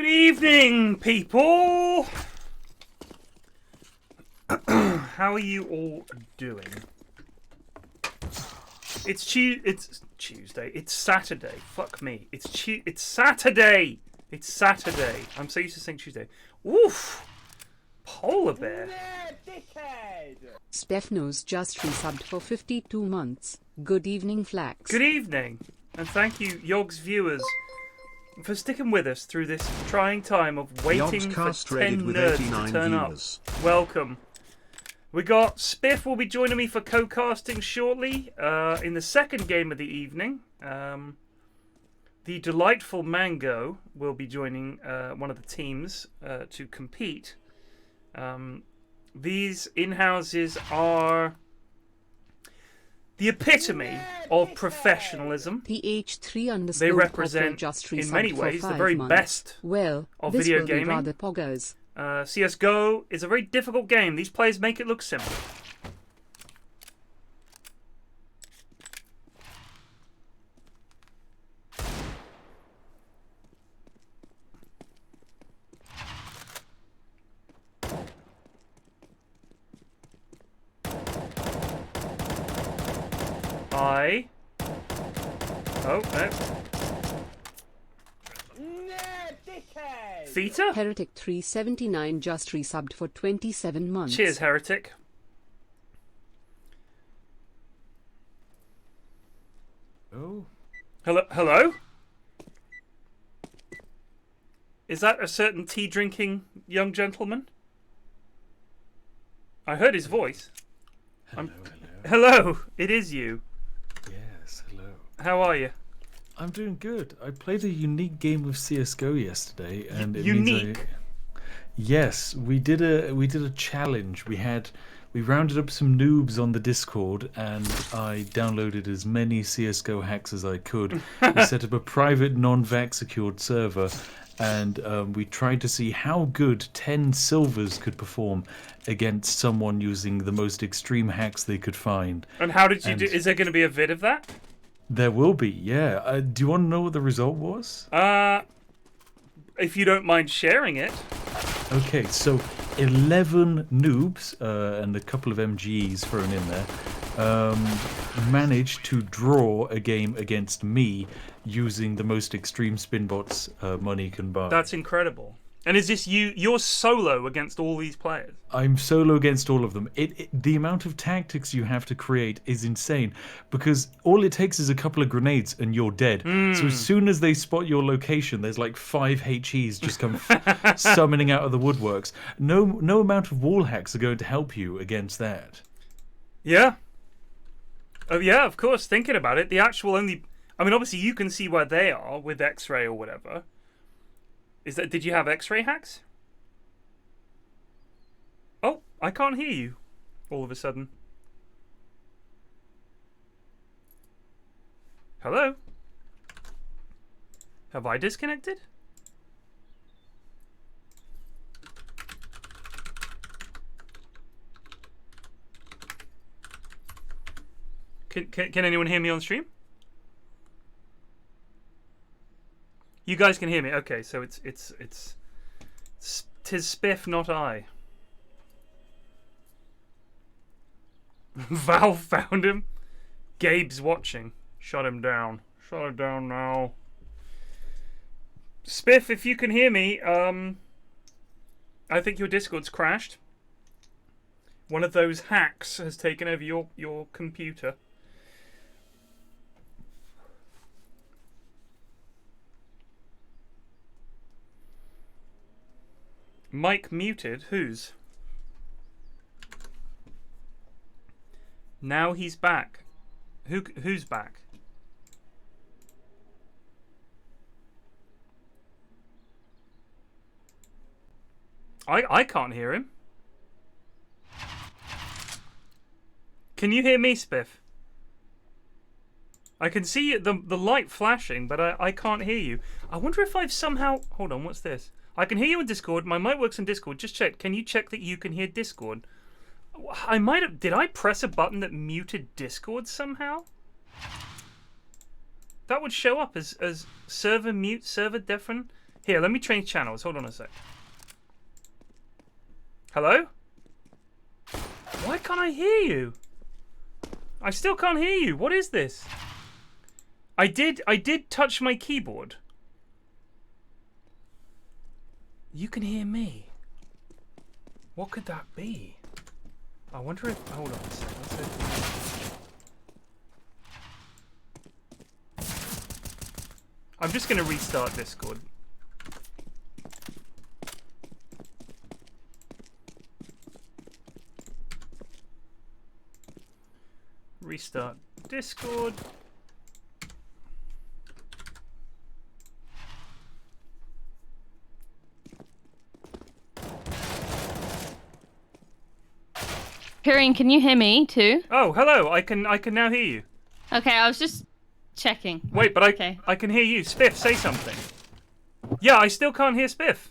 Good evening, people! How are you all doing? It's Tuesday. It's Saturday. Fuck me. It's Saturday! It's Saturday. I'm so used to saying Tuesday. Oof! Polar bear. Spiff knows just resubbed for 52 months. Good evening, Flax. Good evening. And thank you, Yogg's viewers, for sticking with us through this trying time of waiting for 10 nerds to turn up. Welcome. We got Spiff will be joining me for co-casting shortly in the second game of the evening. The delightful Mango will be joining one of the teams to compete. These in-houses are the epitome of professionalism. PH3_. They represent, in many ways, the very best of video gaming. Rather poggers. CSGO is a very difficult game. These players make it look simple. Oh, no. Theta? Heretic 379 just resubbed for 27 months. Cheers, Heretic. Oh. Hello? Is that a certain tea-drinking young gentleman? I heard his voice. Hello. Hello, it is you. Yes, hello. How are you? I'm doing good. I played a unique game of CS:GO yesterday, and it unique. means yes, we did a challenge. We rounded up some noobs on the Discord, and I downloaded as many CS:GO hacks as I could. We set up a private non-vac secured server, and we tried to see how good 10 silvers could perform against someone using the most extreme hacks they could find. And how did you do? Is there going to be a vid of that? There will be, yeah. Do you want to know what the result was? If you don't mind sharing it. Okay, so 11 noobs and a couple of MGs thrown in there managed to draw a game against me using the most extreme spin bots money can buy. That's incredible. And is this you're solo against all these players? I'm solo against all of them. The amount of tactics you have to create is insane, because all it takes is a couple of grenades and you're dead. So as soon as they spot your location, there's like 5 HEs just come summoning out of the woodworks. No amount of wall hacks are going to help you against that. Yeah. Oh yeah, of course. Thinking about it, the actual only... I mean, obviously you can see where they are with X-ray or whatever. Did you have X-ray hacks? Oh, I can't hear you all of a sudden. Hello? Have I disconnected? Can anyone hear me on stream? You guys can hear me. Okay, so it's 'tis Spiff, not I. Valve found him. Gabe's watching. Shut him down. Shut him down now. Spiff, if you can hear me, I think your Discord's crashed. One of those hacks has taken over your computer. Mike muted. Whose? Now he's back. Who's back? I can't hear him. Can you hear me, Spiff? I can see the light flashing, but I can't hear you. I wonder if I've somehow... Hold on, what's this? I can hear you in Discord. My mic works in Discord. Just check. Can you check that you can hear Discord? I might have... Did I press a button that muted Discord somehow? That would show up as server mute, server deafen. Here, let me change channels. Hold on a sec. Hello? Why can't I hear you? I still can't hear you. What is this? I did touch my keyboard. You can hear me. What could that be? I wonder if... Hold on a sec. Let's open this. I'm just going to restart Discord. Restart Discord. Pyrion, can you hear me too? Oh, hello. I can now hear you. Okay, I was just checking. Wait, but Okay. I can hear you. Spiff, say something. Yeah, I still can't hear Spiff.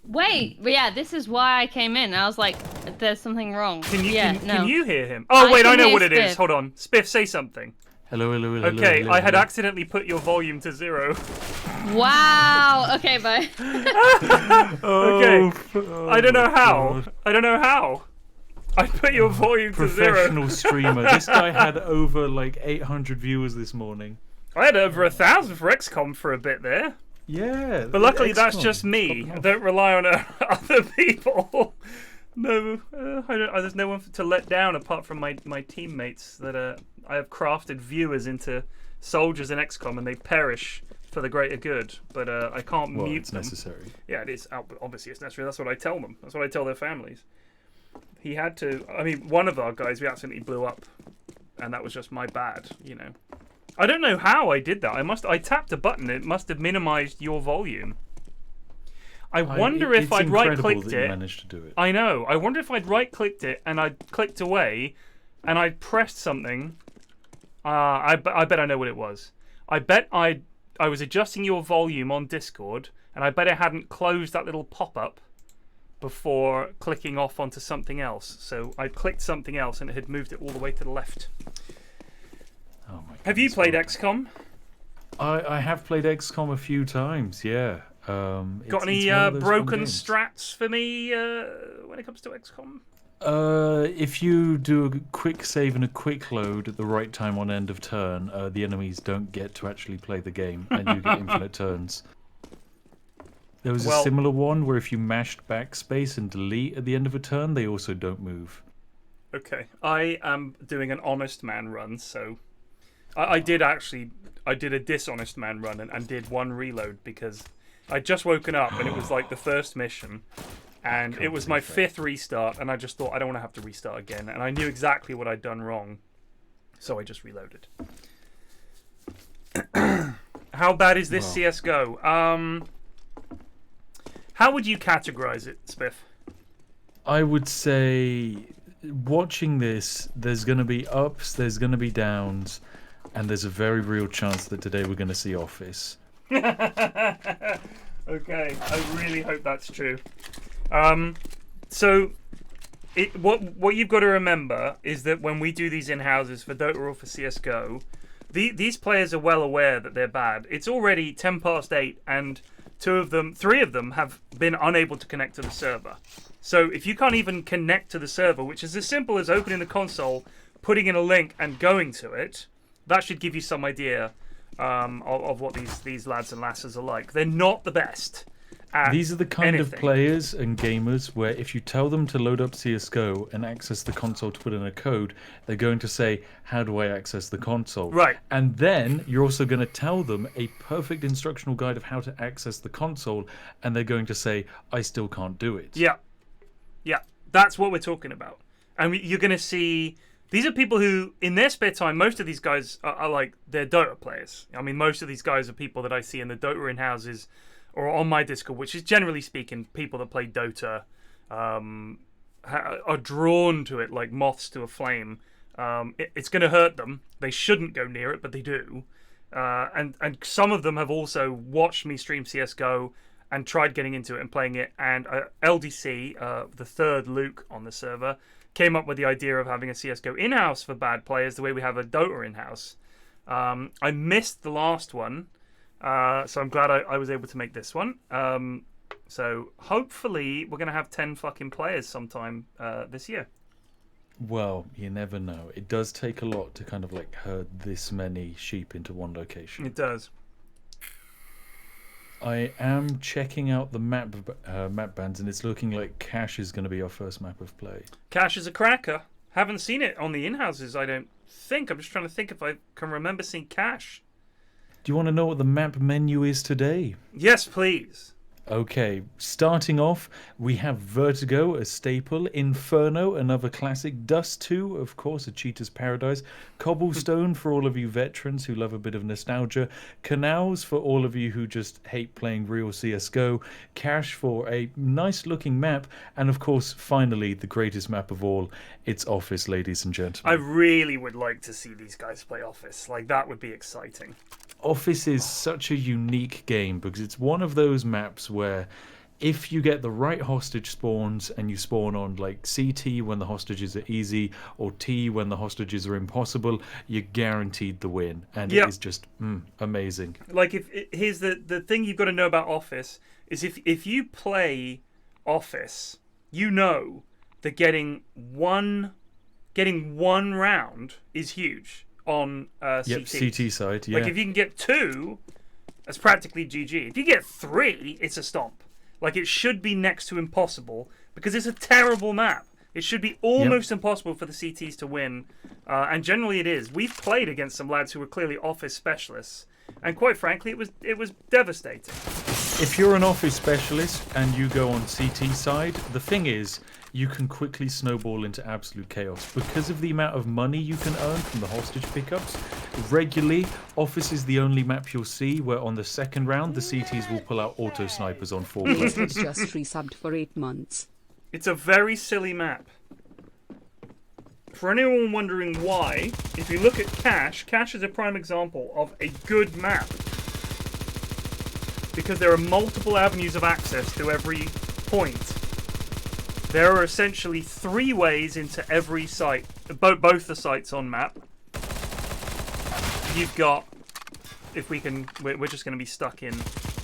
Wait, yeah, this is why I came in. I was like, there's something wrong. Can you yeah, can you hear him? Oh I wait, I can know hear what it is. Spiff. Hold on. Spiff, say something. Hello. Okay, hello, I had hello. accidentally put your volume to 0. Wow. Okay, bye. Okay. I don't know how. God. I don't know how. I put your volume to 0. Professional streamer. This guy had over like 800 viewers this morning. I had over 1,000 for XCOM for a bit there. Yeah. But luckily that's XCOM. just me. Top I off. don't rely on other people. No, there's no one to let down apart from my teammates that I have crafted viewers into soldiers in XCOM and they perish for the greater good. But I can't Well, mute it's them. necessary. Yeah, it is. Obviously, it's necessary. That's what I tell them. That's what I tell their families. He had to. I mean, one of our guys we accidentally blew up, and that was just my bad. You know. I don't know how I did that. I tapped a button. It must have minimized your volume. I wonder if I'd right-clicked that you it. managed to do it. I know. I wonder if I'd right-clicked it and I'd clicked away, and I'd pressed something. I bet I know what it was. I bet I was adjusting your volume on Discord, and I bet I hadn't closed that little pop-up before clicking off onto something else. So I clicked something else, and it had moved it all the way to the left. Oh my Have you goodness, played well, XCOM? I have played XCOM a few times. Yeah. Got any one of those fun broken games. strats for me when it comes to XCOM? If you do a quick save and a quick load at the right time on end of turn, the enemies don't get to actually play the game, and you get infinite turns. There was a similar one where if you mashed backspace and delete at the end of a turn, they also don't move. Okay, I am doing an honest man run, so I did a dishonest man run and did one reload because I'd just woken up and it was like the first mission. And it was my 5th restart, and I just thought I don't want to have to restart again. And I knew exactly what I'd done wrong, so I just reloaded. How bad is this CSGO? How would you categorize it, Spiff? I would say, watching this, there's going to be ups, there's going to be downs, and there's a very real chance that today we're going to see Office. Okay, I really hope that's true. So, what you've got to remember is that when we do these in-houses for Dota or for CSGO, these players are well aware that they're bad. It's already 10 past 8, and 3 of them have been unable to connect to the server. So if you can't even connect to the server, which is as simple as opening the console, putting in a link, and going to it, that should give you some idea of what these lads and lasses are like. They're not the best. These are the kind anything. of players and gamers where if you tell them to load up CSGO and access the console to put in a code, they're going to say, how do I access the console? Right. And then you're also going to tell them a perfect instructional guide of how to access the console, and they're going to say, I still can't do it. Yeah. Yeah. That's what we're talking about. And you're going to see... These are people who, in their spare time, most of these guys are like, they're Dota players. I mean, most of these guys are people that I see in the Dota in-houses or on my Discord, which is generally speaking people that play Dota are drawn to it like moths to a flame. It's going to hurt them. They shouldn't go near it, but they do. And some of them have also watched me stream CSGO and tried getting into it and playing it. And LDC, the third Luke on the server, came up with the idea of having a CSGO in-house for bad players the way we have a Dota in-house. I missed the last one So I'm glad I was able to make this one. So hopefully we're going to have 10 fucking players sometime this year. Well, you never know. It does take a lot to kind of like herd this many sheep into one location. It does. I am checking out the map bands, and it's looking like Cache is going to be our first map of play. Cache is a cracker. Haven't seen it on the Inhouses, I don't think. I'm just trying to think if I can remember seeing Cache. Do you want to know what the map menu is today? Yes, please. Okay, starting off, we have Vertigo, a staple, Inferno, another classic, Dust 2, of course, a cheater's paradise, Cobblestone for all of you veterans who love a bit of nostalgia, Canals for all of you who just hate playing real CSGO, Cache for a nice-looking map, and of course, finally, the greatest map of all, it's Office, ladies and gentlemen. I really would like to see these guys play Office. Like, that would be exciting. Office is such a unique game because it's one of those maps where if you get the right hostage spawns and you spawn on like CT when the hostages are easy or T when the hostages are impossible, you're guaranteed the win. And it is just amazing. Like, here's the thing you've got to know about Office is if you play Office, you know that getting one round is huge. On CT side, yeah. Like if you can get 2, that's practically GG. If you get 3, it's a stomp. Like it should be next to impossible because it's a terrible map. It should be almost impossible for the CTs to win, and generally it is. We've played against some lads who were clearly Office specialists, and quite frankly, it was devastating. If you're an Office specialist and you go on CT side, the thing is, you can quickly snowball into absolute chaos because of the amount of money you can earn from the hostage pickups. Regularly, Office is the only map you'll see where on the second round the CTs will pull out auto snipers on 4 players. It's just resubbed for 8 months. It's a very silly map. For anyone wondering why, if you look at Cache, Cache is a prime example of a good map. Because there are multiple avenues of access to every point. There are essentially 3 ways into every site, both the sites on map. You've got, if we can, we're just going to be stuck in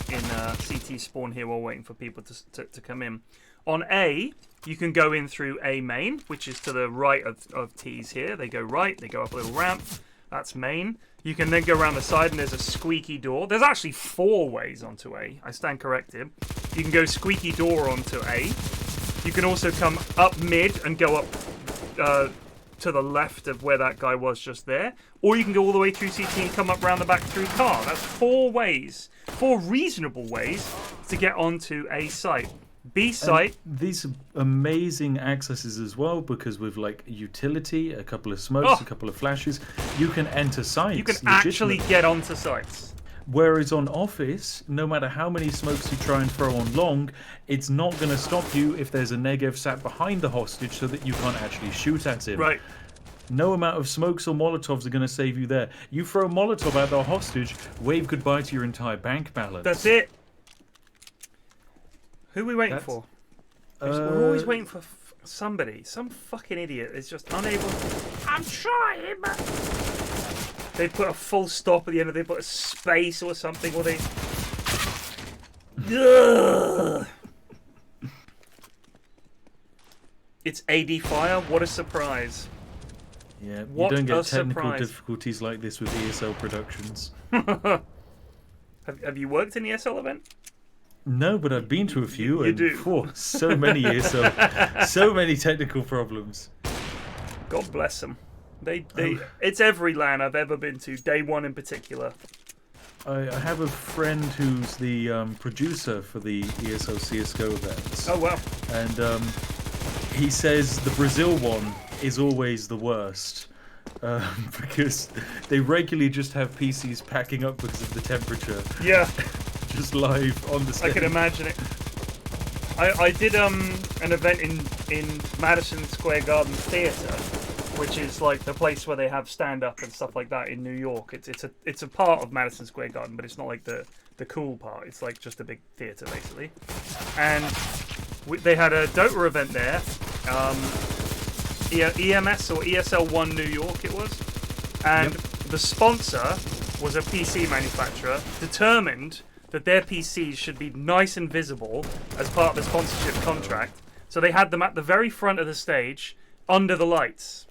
CT spawn here while waiting for people to come in. On A, you can go in through A main, which is to the right of T's here. They go right, they go up a little ramp. That's main. You can then go around the side and there's a squeaky door. There's actually 4 ways onto A. I stand corrected. You can go squeaky door onto A. You can also come up mid and go up to the left of where that guy was just there. Or you can go all the way through CT and come up around the back through car. That's 4 ways. 4 reasonable ways to get onto a site. B site. And these amazing accesses as well, because with like utility, a couple of smokes, a couple of flashes, you can enter sites. You can actually get onto sites. Whereas on Office, no matter how many smokes you try and throw on long, it's not going to stop you if there's a Negev sat behind the hostage so that you can't actually shoot at him. Right. No amount of smokes or Molotovs are going to save you there. You throw a Molotov at the hostage, wave goodbye to your entire bank balance. That's it. Who are we waiting for? We're always waiting for somebody. Some fucking idiot is just unable. I'm trying, but they put a full stop at the end of it. They put a space or something, or they. It's AD fire. What a surprise! Yeah, what you don't get technical surprise. difficulties like this with ESL productions. Have you worked in the ESL event? No, but I've been to a few. You do. So many ESL, so many technical problems. God bless them. It's every LAN I've ever been to. Day 1 in particular. I have a friend who's the producer for the ESL CSGO events. Oh wow! And he says the Brazil one is always the worst because they regularly just have PCs packing up because of the temperature. Yeah. Just live on the stage. I can imagine it. I did an event in Madison Square Garden Theatre, which is like the place where they have stand-up and stuff like that in New York. It's a part of Madison Square Garden, but it's not like the cool part. It's like just a big theatre basically. And they had a Dota event there. EMS or ESL1 New York it was, and the sponsor was a PC manufacturer, determined that their PCs should be nice and visible as part of the sponsorship contract. So they had them at the very front of the stage, under the lights.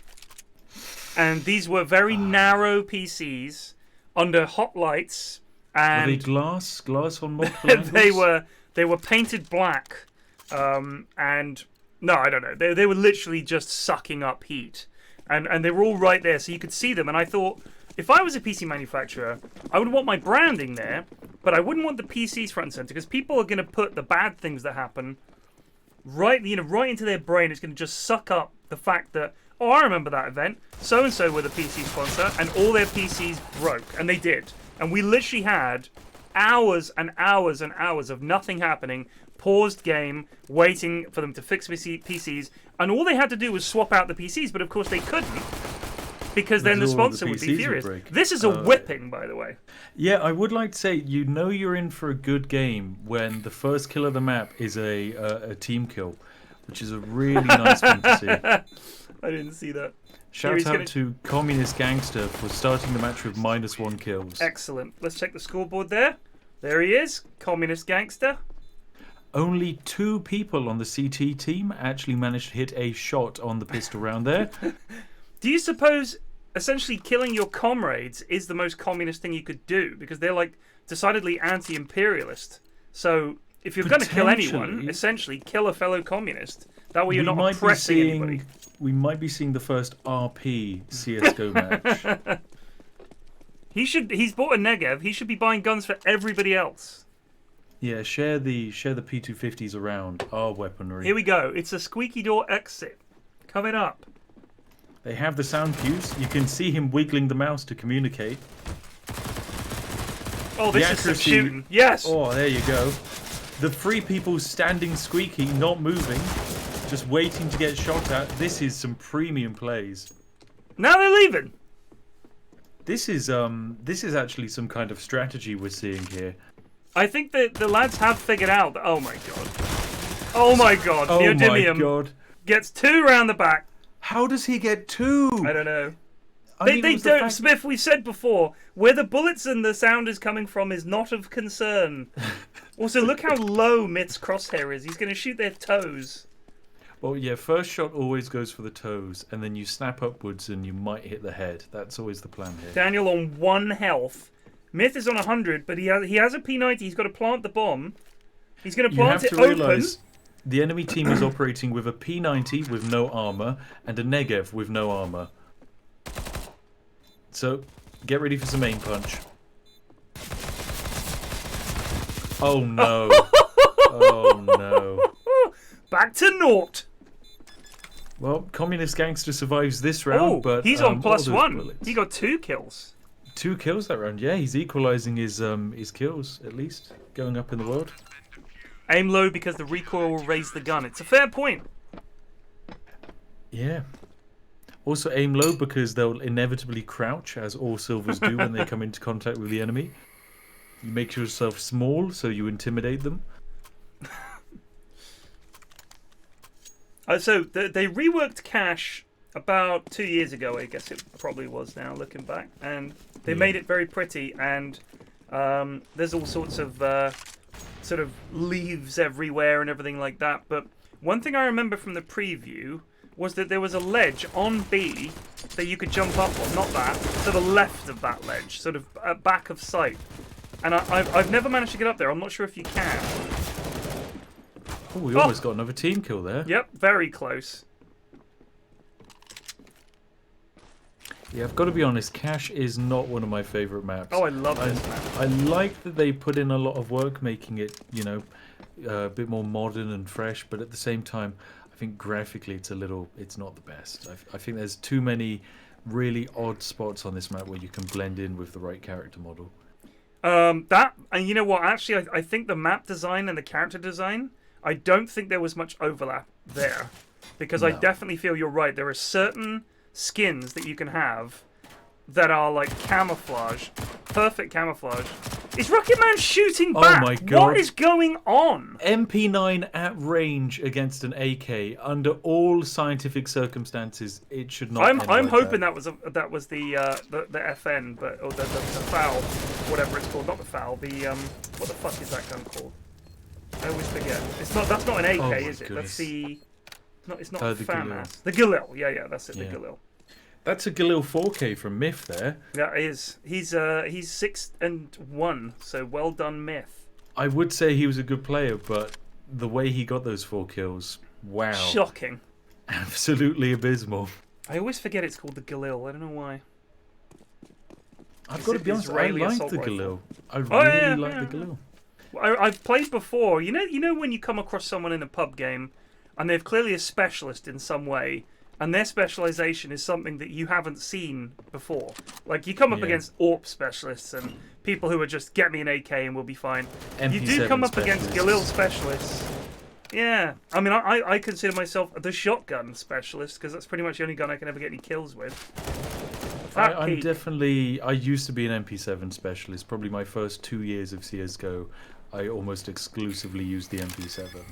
And these were very narrow PCs, under hot lights. And were they glass? Glass on multiple angles? they were painted black. And no, I don't know. They were literally just sucking up heat. And they were all right there, so you could see them. And I thought, if I was a PC manufacturer, I would want my branding there, but I wouldn't want the PCs front and center, because people are going to put the bad things that happen right into their brain. It's going to just suck up the fact that, oh, I remember that event. So-and-so were the PC sponsor, and all their PCs broke. And they did. And we literally had hours and hours and hours of nothing happening, paused game, waiting for them to fix PCs, and all they had to do was swap out the PCs, but of course they couldn't, because then the sponsor would be furious. This is a whipping, by the way. Yeah, I would like to say, you know you're in for a good game when the first kill of the map is a team kill, which is a really nice thing to see. I didn't see that. Shout out to Communist Gangster for starting the match with -1 kills. Excellent. Let's check the scoreboard there. There he is, Communist Gangster. Only 2 people on the CT team actually managed to hit a shot on the pistol round there. Do you suppose essentially killing your comrades is the most communist thing you could do? Because they're like decidedly anti-imperialist. So if you're going to kill anyone, essentially kill a fellow communist. That way you're not oppressing anybody. We might be seeing the first RP CSGO match. He's bought a Negev. He should be buying guns for everybody else. Yeah, share the P250s around, our weaponry. Here we go. It's a squeaky door exit. Coming up. They have the sound cues. You can see him wiggling the mouse to communicate. Oh, this is some shooting. Yes! Oh, there you go. The 3 people standing squeaky, not moving, just waiting to get shot at. This is some premium plays. Now they're leaving. This is actually some kind of strategy we're seeing here. I think that the lads have figured out that, oh my god. Oh my god. Oh Neodymium my god. Gets 2 round the back. How does he get 2? I don't know. They don't, Spiff, we said before, where the bullets and the sound is coming from is not of concern. Also, look how low Myth's crosshair is. He's going to shoot their toes. Well, yeah, first shot always goes for the toes, and then you snap upwards and you might hit the head. That's always the plan here. Daniel on 1 health. Myth is on 100, but he has a P90. He's got to plant the bomb. He's going to plant it open. Realize the enemy team is operating with a P90 with no armor and a Negev with no armor. So, get ready for some aim punch. Oh no. Oh no. Back to naught. Well, Communist Gangster survives this round, but he's on +1. Bullets. He got 2 kills. 2 kills that round, yeah. He's equalising his kills, at least, going up in the world. Aim low because the recoil will raise the gun. It's a fair point. Yeah. Also aim low because they'll inevitably crouch, as all silvers do when they come into contact with the enemy. You make yourself small, so you intimidate them. So they reworked Cache about 2 years ago, I guess it probably was now, looking back. And they made it very pretty, and there's all sorts of sort of leaves everywhere and everything like that. But one thing I remember from the preview was that there was a ledge on B that you could jump up on, not that, to the left of that ledge, sort of back of sight. And I've never managed to get up there. I'm not sure if you can. Oh, we almost got another team kill there. Yep, very close. Yeah, I've got to be honest, Cache is not one of my favourite maps. Oh, I love this map. I like that they put in a lot of work making it, you know, a bit more modern and fresh, but at the same time, I think graphically it's not the best. I think there's too many really odd spots on this map where you can blend in with the right character model. And you know what, actually, I think the map design and the character design, I don't think there was much overlap there. Because no. I definitely feel you're right. There are certain skins that you can have that are like camouflage, perfect camouflage, Is Rocket Man shooting Oh back? my God. What is going on? MP9 at range against an AK under all scientific circumstances, it should not. I'm hoping that was the FN, but or the foul, whatever it's called. Not the foul. The what the fuck is that gun called? I always forget. It's not. That's not an AK, is it? Goodness. That's the. No, it's not The the Galil. FAMAS. The Galil. Yeah, that's it. Yeah. The Galil. That's a Galil 4K from Myth there. Yeah, it is. He's 6-1. So well done, Myth. I would say he was a good player, but the way he got those 4 kills, wow. Shocking. Absolutely abysmal. I always forget it's called the Galil. I don't know why. I've got to be honest, Israeli I like assault the rifle. Galil. I yeah, really like yeah. the Galil. I've played before. You know when you come across someone in a pub game, and they're clearly a specialist in some way, and their specialization is something that you haven't seen before. Like you come up Yeah. against AWP specialists and people who are just get me an AK and we'll be fine. You do MP7 come up against specialists. Galil specialists. Yeah, I mean I consider myself the shotgun specialist because that's pretty much the only gun I can ever get any kills with. I used to be an MP7 specialist. Probably my first 2 years of CSGO, I almost exclusively used the MP7.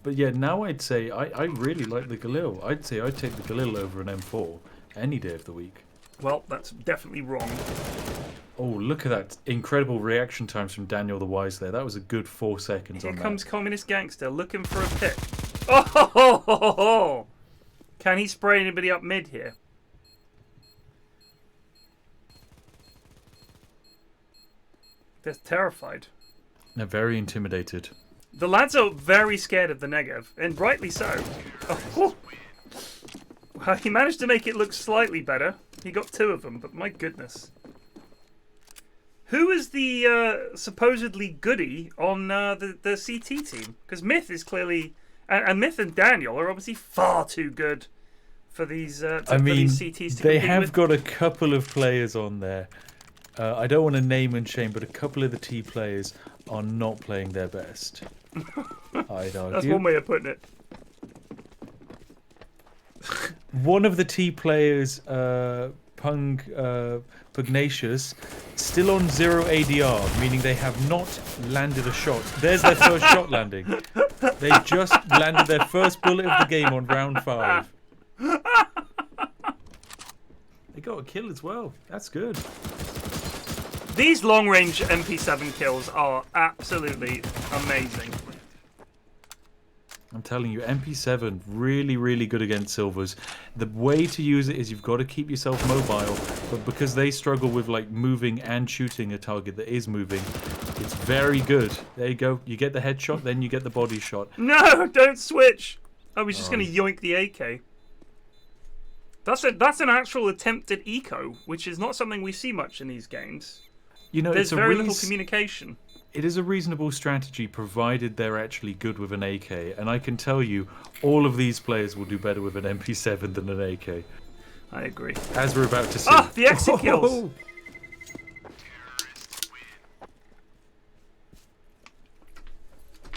But yeah, now I'd say I really like the Galil. I'd say I'd take the Galil over an M4 any day of the week. Well, that's definitely wrong. Oh, look at that incredible reaction times from Daniel the Wise there. That was a good 4 seconds Here on comes that. Communist Gangster looking for a pick. Oh! Can he spray anybody up mid here? They're terrified. They're very intimidated. The lads are very scared of the Negev, and rightly so. Oh. Well, he managed to make it look slightly better. He got 2 of them, but my goodness. Who is the supposedly goodie on the CT team? Because Myth is clearly... And Myth and Daniel are obviously far too good for these, for these CTs to they compete have with. got a couple of players on there. I don't want to name and shame, but a couple of the T players are not playing their best. I'd argue. That's one way of putting it. One of the T players, Pugnacious, still on 0 ADR, meaning they have not landed a shot. There's their first shot landing. They just landed their first bullet of the game on round 5. They got a kill as well. That's good. These long-range MP7 kills are absolutely amazing. I'm telling you, MP7, really, really good against silvers. The way to use it is you've got to keep yourself mobile, but because they struggle with like moving and shooting a target that is moving, it's very good. There you go. You get the headshot, then you get the body shot. No, don't switch. I was just going to yoink the AK. That's an actual attempt at eco, which is not something we see much in these games. You know, There's very little communication. It is a reasonable strategy, provided they're actually good with an AK. And I can tell you, all of these players will do better with an MP7 than an AK. I agree. As we're about to see. Ah, the exit kills.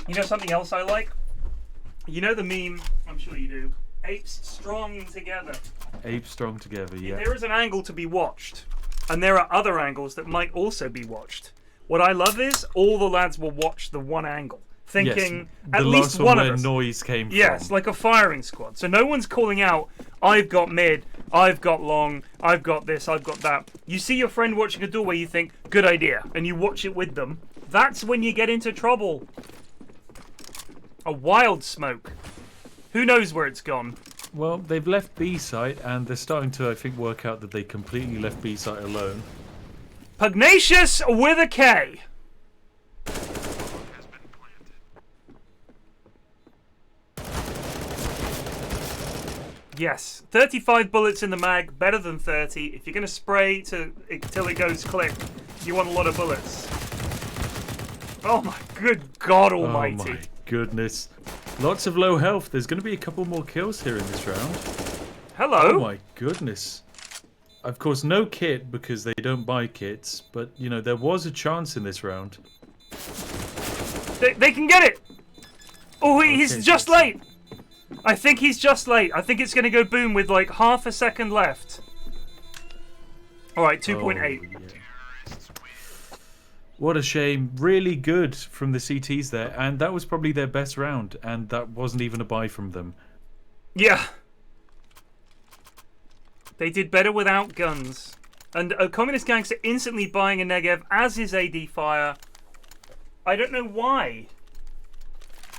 You know something else I like? You know the meme, I'm sure you do. Apes strong together. Apes strong together, yeah. There is an angle to be watched. And there are other angles that might also be watched. What I love is all the lads will watch the one angle, thinking yes, at least one of us. Where noise came from. Yes, like a firing squad. So no one's calling out, I've got mid, I've got long, I've got this, I've got that. You see your friend watching a doorway, you think, good idea, and you watch it with them. That's when you get into trouble. A wild smoke. Who knows where it's gone? Well, they've left B site, and they're starting to, I think, work out that they completely left B site alone. Pugnacious with a K. Yes, 35 bullets in the mag, better than 30. If you're going to spray till it goes click, you want a lot of bullets. Oh my good God almighty. Oh my goodness. Lots of low health. There's going to be a couple more kills here in this round. Hello. Oh my goodness. Of course, no kit because they don't buy kits, but, you know, there was a chance in this round. They can get it. Oh, he's just late. I think he's just late. I think it's going to go boom with like half a second left. All right, 2.8. Oh, yeah. What a shame. Really good from the CTs there, and that was probably their best round, and that wasn't even a buy from them. Yeah. They did better without guns. And a communist gangster instantly buying a Negev as his AD fire. I don't know why.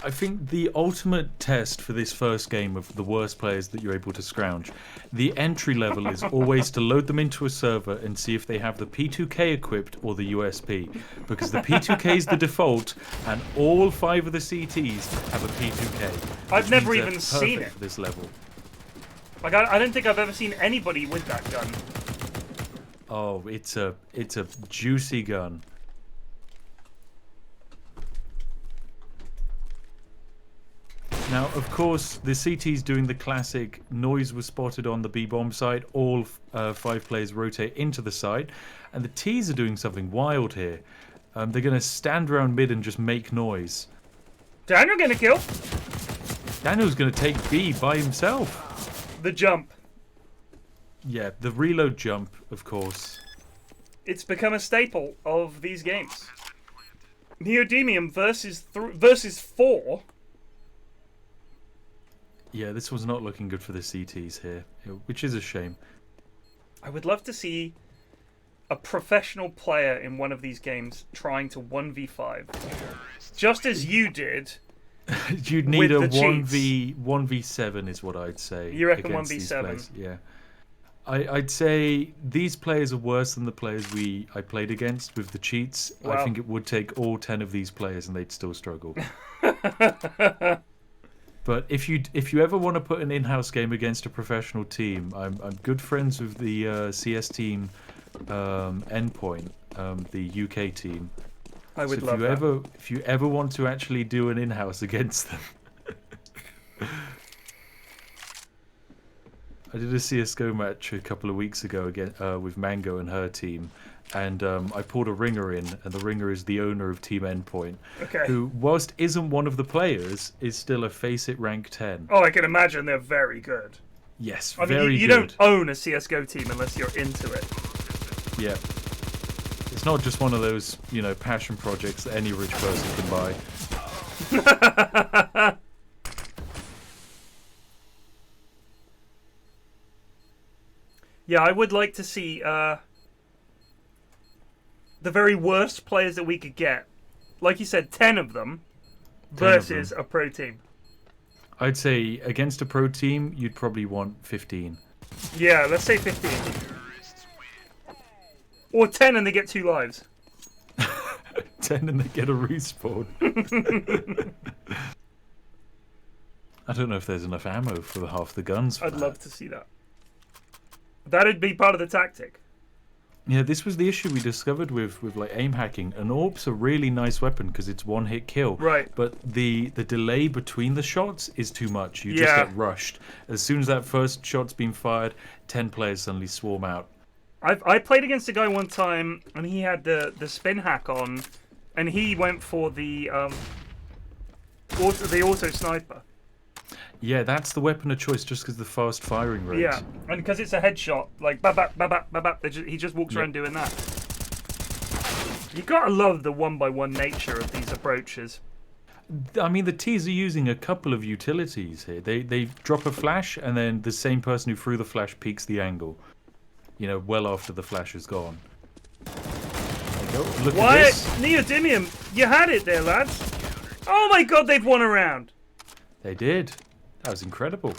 I think the ultimate test for this first game of the worst players that you're able to scrounge, the entry level is always to load them into a server and see if they have the P2K equipped or the USP. Because the P2K is the default, and all 5 of the CTs have a P2K. I've never even seen it. For this level. Like, I don't think I've ever seen anybody with that gun. Oh, it's a juicy gun. Now, of course, the CT's doing the classic noise was spotted on the B-bomb site. All 5 players rotate into the site. And the T's are doing something wild here. They're going to stand around mid and just make noise. Daniel getting a kill. Daniel's going to take B by himself. The jump. Yeah, the reload jump, of course. It's become a staple of these games. Neodymium versus 4. Yeah, this was not looking good for the CTs here, which is a shame. I would love to see a professional player in one of these games trying to 1v5. Just as you did. You'd need a with the 1v7 is what I'd say. You reckon against 1v7? These players. Yeah. I'd say these players are worse than the players I played against with the cheats. Wow. I think it would take all 10 of these players and they'd still struggle. But if you ever want to put an in-house game against a professional team, I'm good friends with the CS team, Endpoint, the UK team. I would so love that. If you ever want to actually do an in-house against them, I did a CSGO match a couple of weeks ago again with Mango and her team. And I pulled a ringer in, and the ringer is the owner of Team Endpoint, who, whilst isn't one of the players, is still a Faceit rank 10. Oh, I can imagine they're very good. Yes, I mean, very you good. don't own a CSGO team unless you're into it. Yeah. It's not just one of those, passion projects that any rich person can buy. Yeah, I would like to see the very worst players that we could get. Like you said, 10 of them versus a pro team. I'd say against a pro team, you'd probably want 15. Yeah, let's say 15. Or 10 and they get 2 lives. 10 and they get a respawn. I don't know if there's enough ammo for half the guns. I'd love to see that. That'd be part of the tactic. Yeah, this was the issue we discovered with like aim hacking. An AWP's a really nice weapon because it's one-hit kill. Right. But the delay between the shots is too much. You just get rushed. As soon as that first shot's been fired, 10 players suddenly swarm out. I played against a guy one time, and he had the spin hack on, and he went for the auto sniper. Yeah, that's the weapon of choice just because the fast firing rate. Yeah, and because it's a headshot, like bap, he just walks around doing that. You gotta love the one-by-one nature of these approaches. I mean, the T's are using a couple of utilities here. They drop a flash, and then the same person who threw the flash peeks the angle. Well after the flash is gone. There you go. Look at this. Neodymium, you had it there, lads. Oh my god, they've won a round. They did. That was incredible.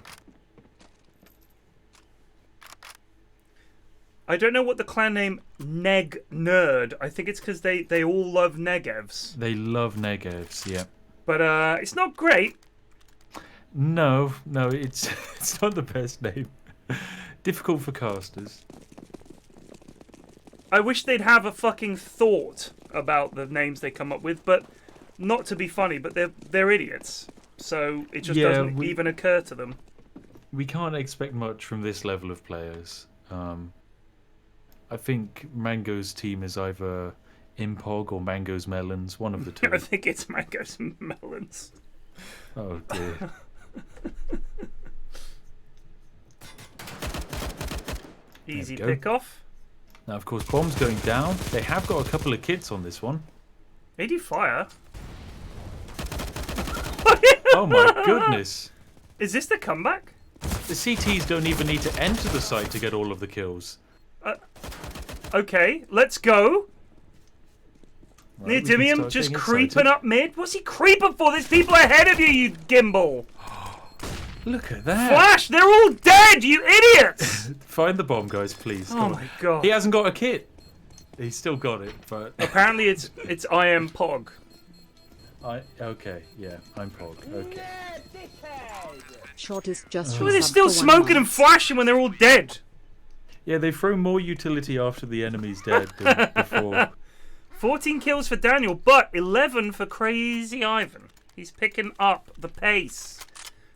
I don't know what the clan name Neg Nerd. I think it's because they all love Negevs. They love Negevs, yeah. But it's not great. No, it's not the best name. Difficult for casters. I wish they'd have a fucking thought about the names they come up with, but not to be funny, but they're idiots. So it just doesn't even occur to them. We can't expect much from this level of players. I think Mango's team is either Impog or Mango's Melons, one of the two. I think it's Mango's Melons. Oh dear. Easy pick off. Now, of course, bombs going down. They have got a couple of kits on this one. They do fire. Oh my goodness. Is this the comeback? The CTs don't even need to enter the site to get all of the kills. Okay, let's go. Right, Neodymium just creeping up mid. What's he creeping for? There's people ahead of you, you gimbal. Look at that. Flash, they're all dead, you idiots. Find the bomb, guys, please. Oh my god. He hasn't got a kit. He's still got it, but... Apparently it's I am Pog. Okay, yeah, I'm Pog. Okay. Short is just. Well, they're still smoking and flashing when they're all dead. Yeah, they throw more utility after the enemy's dead than before. 14 kills for Daniel, but 11 for Crazy Ivan. He's picking up the pace.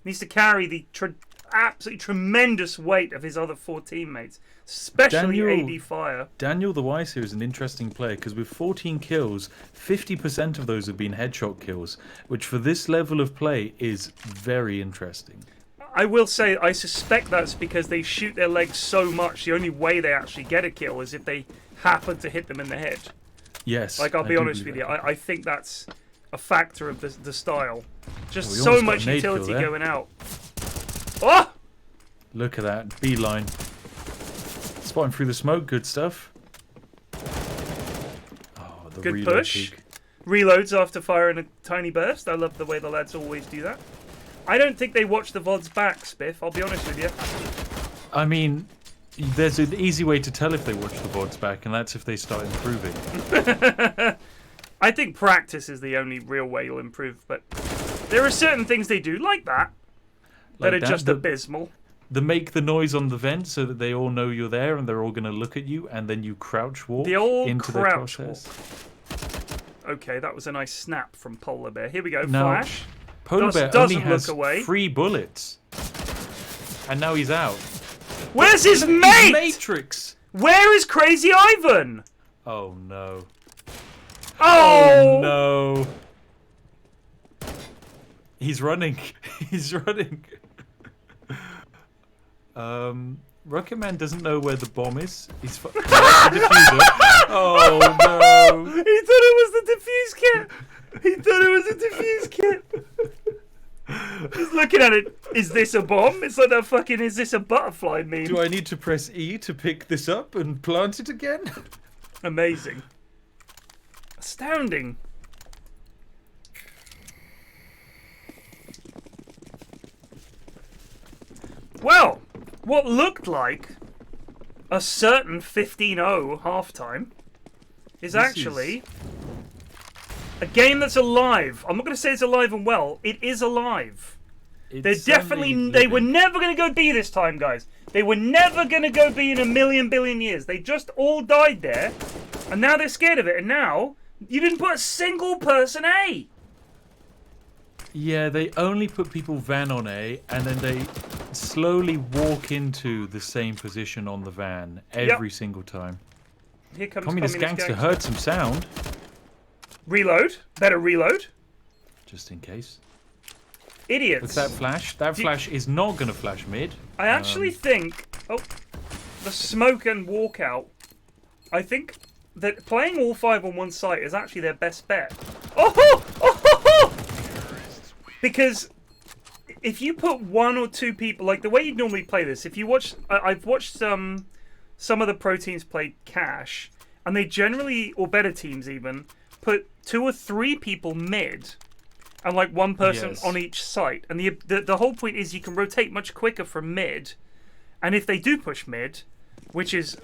Needs to carry the absolutely tremendous weight of his other 4 teammates, especially AD Fire. Daniel the Wise here is an interesting player because with 14 kills, 50% of those have been headshot kills, which for this level of play is very interesting. I will say, I suspect that's because they shoot their legs so much, the only way they actually get a kill is if they happen to hit them in the head. Yes. Like, I'll be honest with you, I think that's a factor of the style. Just Well, so much utility going out. Oh! Look at that. Beeline. Spotting through the smoke. Good stuff. Oh, the Good reload push. peak. Reloads after firing a tiny burst. I love the way the lads always do that. I don't think they watch the VODs back, Spiff. I'll be honest with you. I mean, there's an easy way to tell if they watch the VODs back, and that's if they start improving. I think practice is the only real way you'll improve, but there are certain things they do like that that are just abysmal. The make the noise on the vent so that they all know you're there and they're all going to look at you, and then you crouch walk the old into crouch the walk. crosshairs. Okay, that was a nice snap from Polar Bear. Here we go, No. Flash. Polar Bear doesn't only has look away. 3 bullets. And now he's out. Where's his He's mate? Matrix! Where is Crazy Ivan? Oh no. Oh! No. He's running. He's running. Rocket Man doesn't know where the bomb is. He's the diffuser. Oh no. He thought it was the defuse kit. He thought it was a defuse kit. He's looking at it. Is this a bomb? It's like that fucking is this a butterfly meme. Do I need to press E to pick this up and plant it again? Amazing. Astounding. Well, what looked like a certain 15-0 halftime is actually a game that's alive. I'm not going to say it's alive and well. It is alive. They're definitely... They were never going to go B this time, guys. They were never going to go B in a million billion years. They just all died there. And now they're scared of it. And now, you didn't put a single person A. Yeah, they only put people van on A, and then they slowly walk into the same position on the van every single time. Here comes Communist Gangster heard some sound. Reload. Better reload. Just in case. Idiots. Look at that flash. That flash is not going to flash mid. I actually think... Oh, the smoke and walkout. I think that playing all 5 on one site is actually their best bet. Oh! Oh! Oh! Because if you put 1 or 2 people... Like, the way you'd normally play this, if you watch... I've watched some of the pro teams play Cash, and they generally, or better teams even, put 2 or 3 people mid... and like 1 person on each site. And the whole point is you can rotate much quicker from mid. And if they do push mid, which is,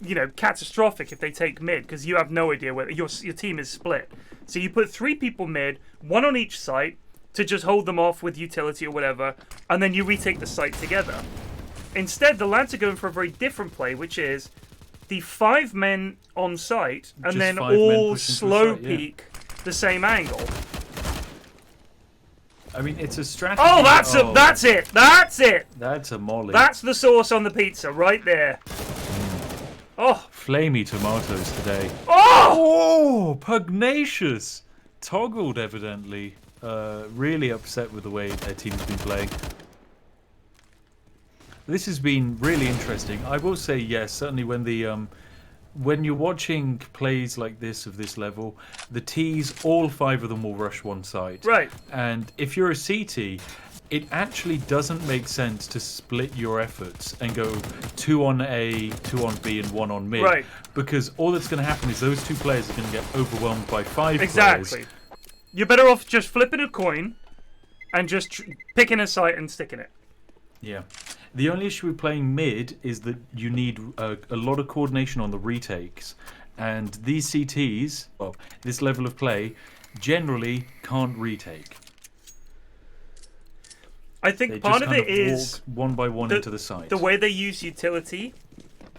you know, catastrophic if they take mid, because you have no idea whether your team is split. So you put 3 people mid, 1 on each site, to just hold them off with utility or whatever, and then you retake the site together. Instead, the lads are going for a very different play, which is the 5 men on site, and Just then 5 men all pushing slow through the site, peek the same angle. I mean, it's a strategy. Oh, that's it. That's it. That's a molly. That's the sauce on the pizza right there. Oh, Flamey tomatoes today. oh! Oh, pugnacious. Toggled, evidently. Really upset with the way their team's been playing. This has been really interesting. I will say, yes, certainly when the when you're watching plays like this of this level, the T's, all 5 of them will rush one side. Right. And if you're a CT, it actually doesn't make sense to split your efforts and go 2 on A, 2 on B, and 1 on mid. Right. Because all that's going to happen is those 2 players are going to get overwhelmed by 5 Exactly. players. You're better off just flipping a coin and just picking a site and sticking it. Yeah. The only issue with playing mid is that you need a lot of coordination on the retakes. And these CTs, well, this level of play, generally can't retake. I think They part just of kind it is walk one by one into the site. the way they use utility.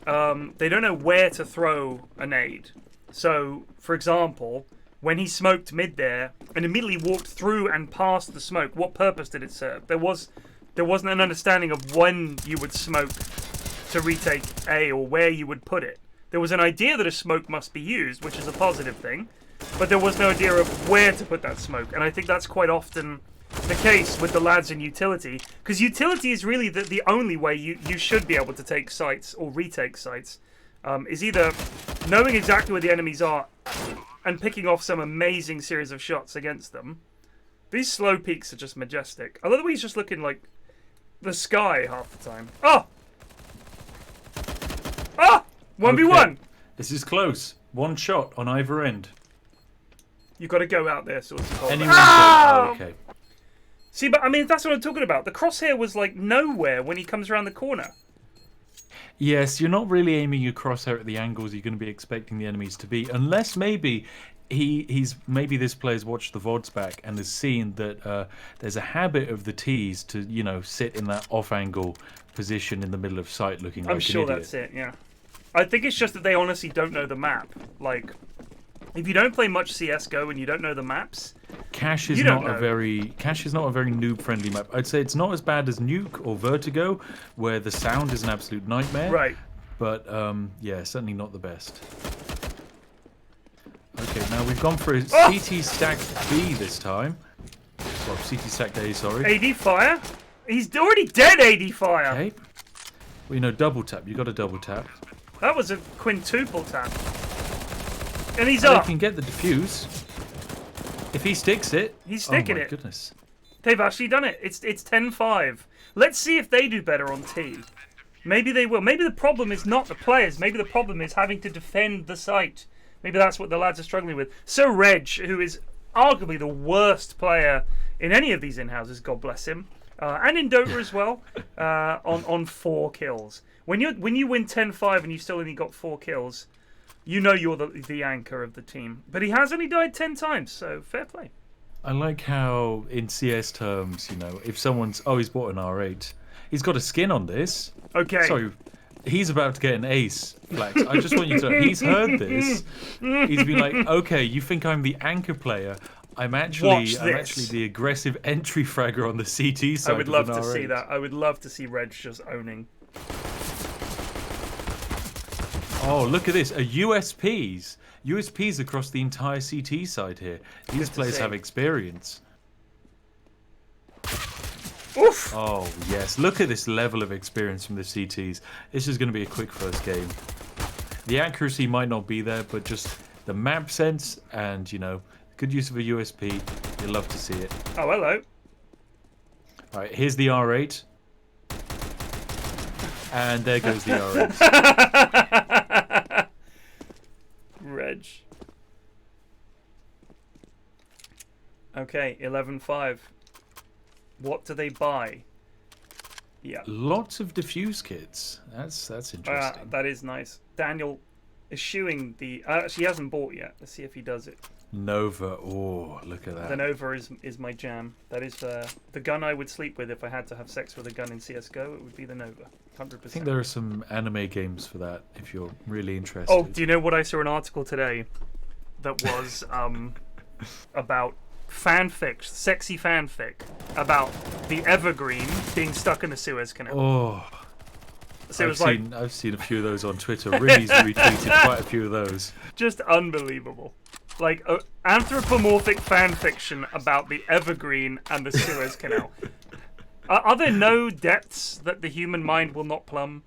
They don't know where to throw a nade. So, for example, when he smoked mid there and immediately walked through and past the smoke, what purpose did it serve? There wasn't an understanding of when you would smoke to retake A or where you would put it. There was an idea that a smoke must be used, which is a positive thing, but there was no idea of where to put that smoke. And I think that's quite often the case with the lads in utility, because utility is really the only way you should be able to take sites or retake sites, is either knowing exactly where the enemies are and picking off some amazing series of shots against them. These slow peaks are just majestic. I love the way he's just looking like the sky half the time. Oh! Ah! 1v1! Okay. This is close. 1 shot on either end. You've got to go out there, sort of. Anyone Ah! okay. See, but I mean, that's what I'm talking about. The crosshair was like nowhere when he comes around the corner. Yes, you're not really aiming your crosshair at the angles you're going to be expecting the enemies to be, unless maybe maybe this player's watched the VODs back and has seen that there's a habit of the T's to, you know, sit in that off-angle position in the middle of sight looking like an idiot. I'm sure that's it, yeah. I think it's just that they honestly don't know the map. Like, if you don't play much CSGO and you don't know the maps, Cache is not a very noob-friendly map. I'd say it's not as bad as Nuke or Vertigo, where the sound is an absolute nightmare. Right. But yeah, certainly not the best. Okay, now we've gone for a CT stacked B this time. Well, CT stacked A, sorry. AD fire? He's already dead, AD fire. Okay. Well, you know, double tap. You got to double tap. That was a quintuple tap. And he's And up. they can get the defuse. If he sticks it... He's sticking it. Oh, my it. goodness. They've actually done it. It's 10-5. Let's see if they do better on T. Maybe they will. Maybe the problem is not the players. Maybe the problem is having to defend the site. Maybe that's what the lads are struggling with. So Reg, who is arguably the worst player in any of these in-houses, God bless him, and in Dota as well, on 4 kills. When you win 10-5 and you still only got 4 kills, you know you're the anchor of the team. But he has only died 10 times, so fair play. I like how, in CS terms, you know, if someone's... Oh, he's bought an R8. He's got a skin on this. Okay. Sorry, he's about to get an ace, Flax. I just want you to know, he's heard this. He's been like, okay, you think I'm the anchor player. I'm actually the aggressive entry fragger on the CT side. I would love of an to R8. see that. I would love to see Reg just owning. Oh, look at this. USPs. USPs across the entire CT side here. These players have experience. Oof! Oh, yes. Look at this level of experience from the CTs. This is going to be a quick first game. The accuracy might not be there, but just the map sense and, you know, good use of a USP. You'll love to see it. Oh, hello. All right, here's the R8. And there goes the R8. Reg. Okay, 11-5. What do they buy? Yeah. Lots of diffuse kits. That's interesting. That is nice. Daniel eschewing the... she hasn't bought yet. Let's see if he does it. Nova. Oh, look at that. The Nova is my jam. That is the gun I would sleep with if I had to have sex with a gun in CSGO. It would be the Nova. 100%. I think there are some anime games for that if you're really interested. Oh, do you know what I saw an article today that was about fanfic, sexy fanfic, about the Evergreen being stuck in the Suez Canal? Oh. So I've seen a few of those on Twitter. Rimy's retweeted quite a few of those. Just unbelievable. Like anthropomorphic fan fiction about the Evergreen and the Suez Canal. Are there no depths that the human mind will not plumb?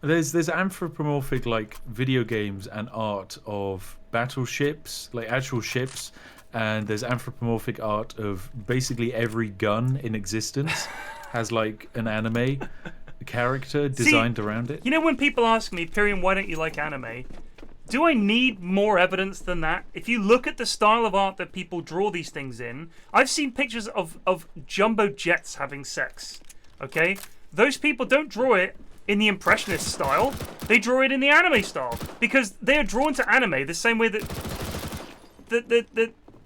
There's anthropomorphic like video games and art of battleships, like actual ships, and there's anthropomorphic art of basically every gun in existence has like an anime character designed around it. You know when people ask me, Pyrion, why don't you like anime? Do I need more evidence than that? If you look at the style of art that people draw these things in, I've seen pictures of jumbo jets having sex. Okay? Those people don't draw it in the impressionist style. They draw it in the anime style. Because they are drawn to anime the same way that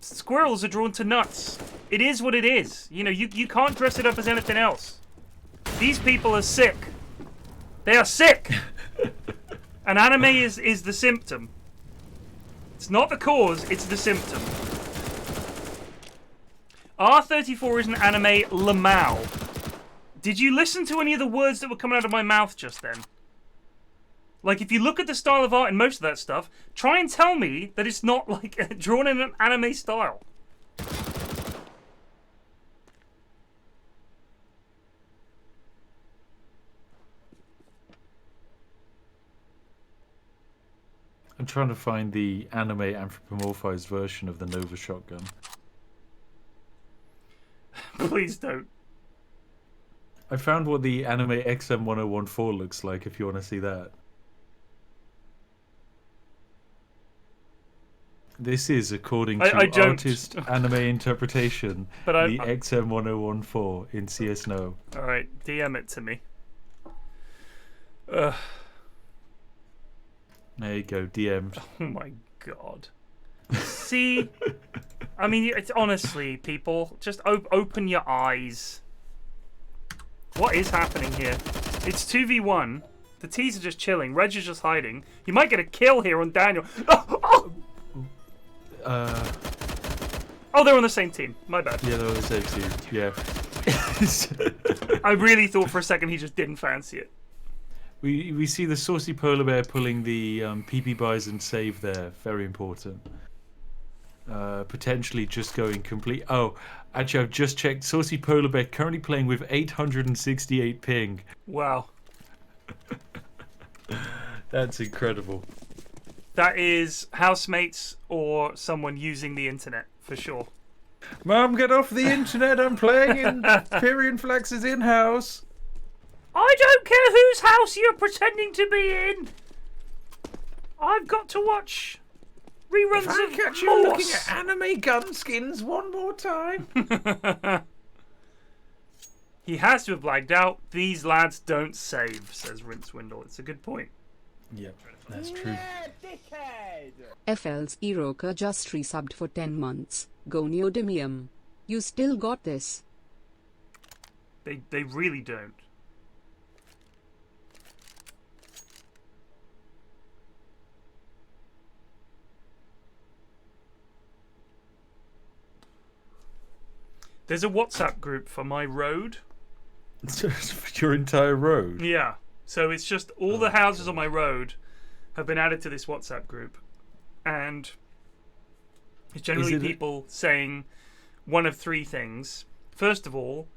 squirrels are drawn to nuts. It is what it is. You know, you can't dress it up as anything else. These people are sick. They are sick. And anime is the symptom. It's not the cause, it's the symptom. R34 is an anime lamau. Did you listen to any of the words that were coming out of my mouth just then? Like, if you look at the style of art in most of that stuff, try and tell me that it's not, like, drawn in an anime style. I'm trying to find the anime anthropomorphized version of the Nova shotgun. Please don't. I found what the anime XM1014 looks like if you want to see that. This is, according to artist anime interpretation, the XM1014 in CS No. Alright, DM it to me. There you go, DM'd. Oh my god. See? I mean, it's honestly, people, just open your eyes. What is happening here? It's 2v1. The T's are just chilling. Reg is just hiding. You might get a kill here on Daniel. Oh, they're on the same team. My bad. Yeah, they're on the same team. Yeah. I really thought for a second he just didn't fancy it. We see the saucy polar bear pulling the PP Bison save there. Very important. Potentially just going complete. Oh, actually, I've just checked. Saucy polar bear currently playing with 868 ping. Wow. That's incredible. That is housemates or someone using the internet for sure. Mum, get off the internet. I'm playing in PFlax's in-house. I don't care whose house you're pretending to be in. I've got to watch reruns if I of catch you looking at anime gun skins one more time. He has to have blagged out. These lads don't save, says Rinswindle. It's a good point. Yep, that's true. FL's Eroka just resubbed for 10 months. Go Neodemium. You still got this. They really don't. There's a WhatsApp group for my road. For your entire road? Yeah. So it's just all the houses on my road have been added to this WhatsApp group. And it's generally people saying one of three things. First of all,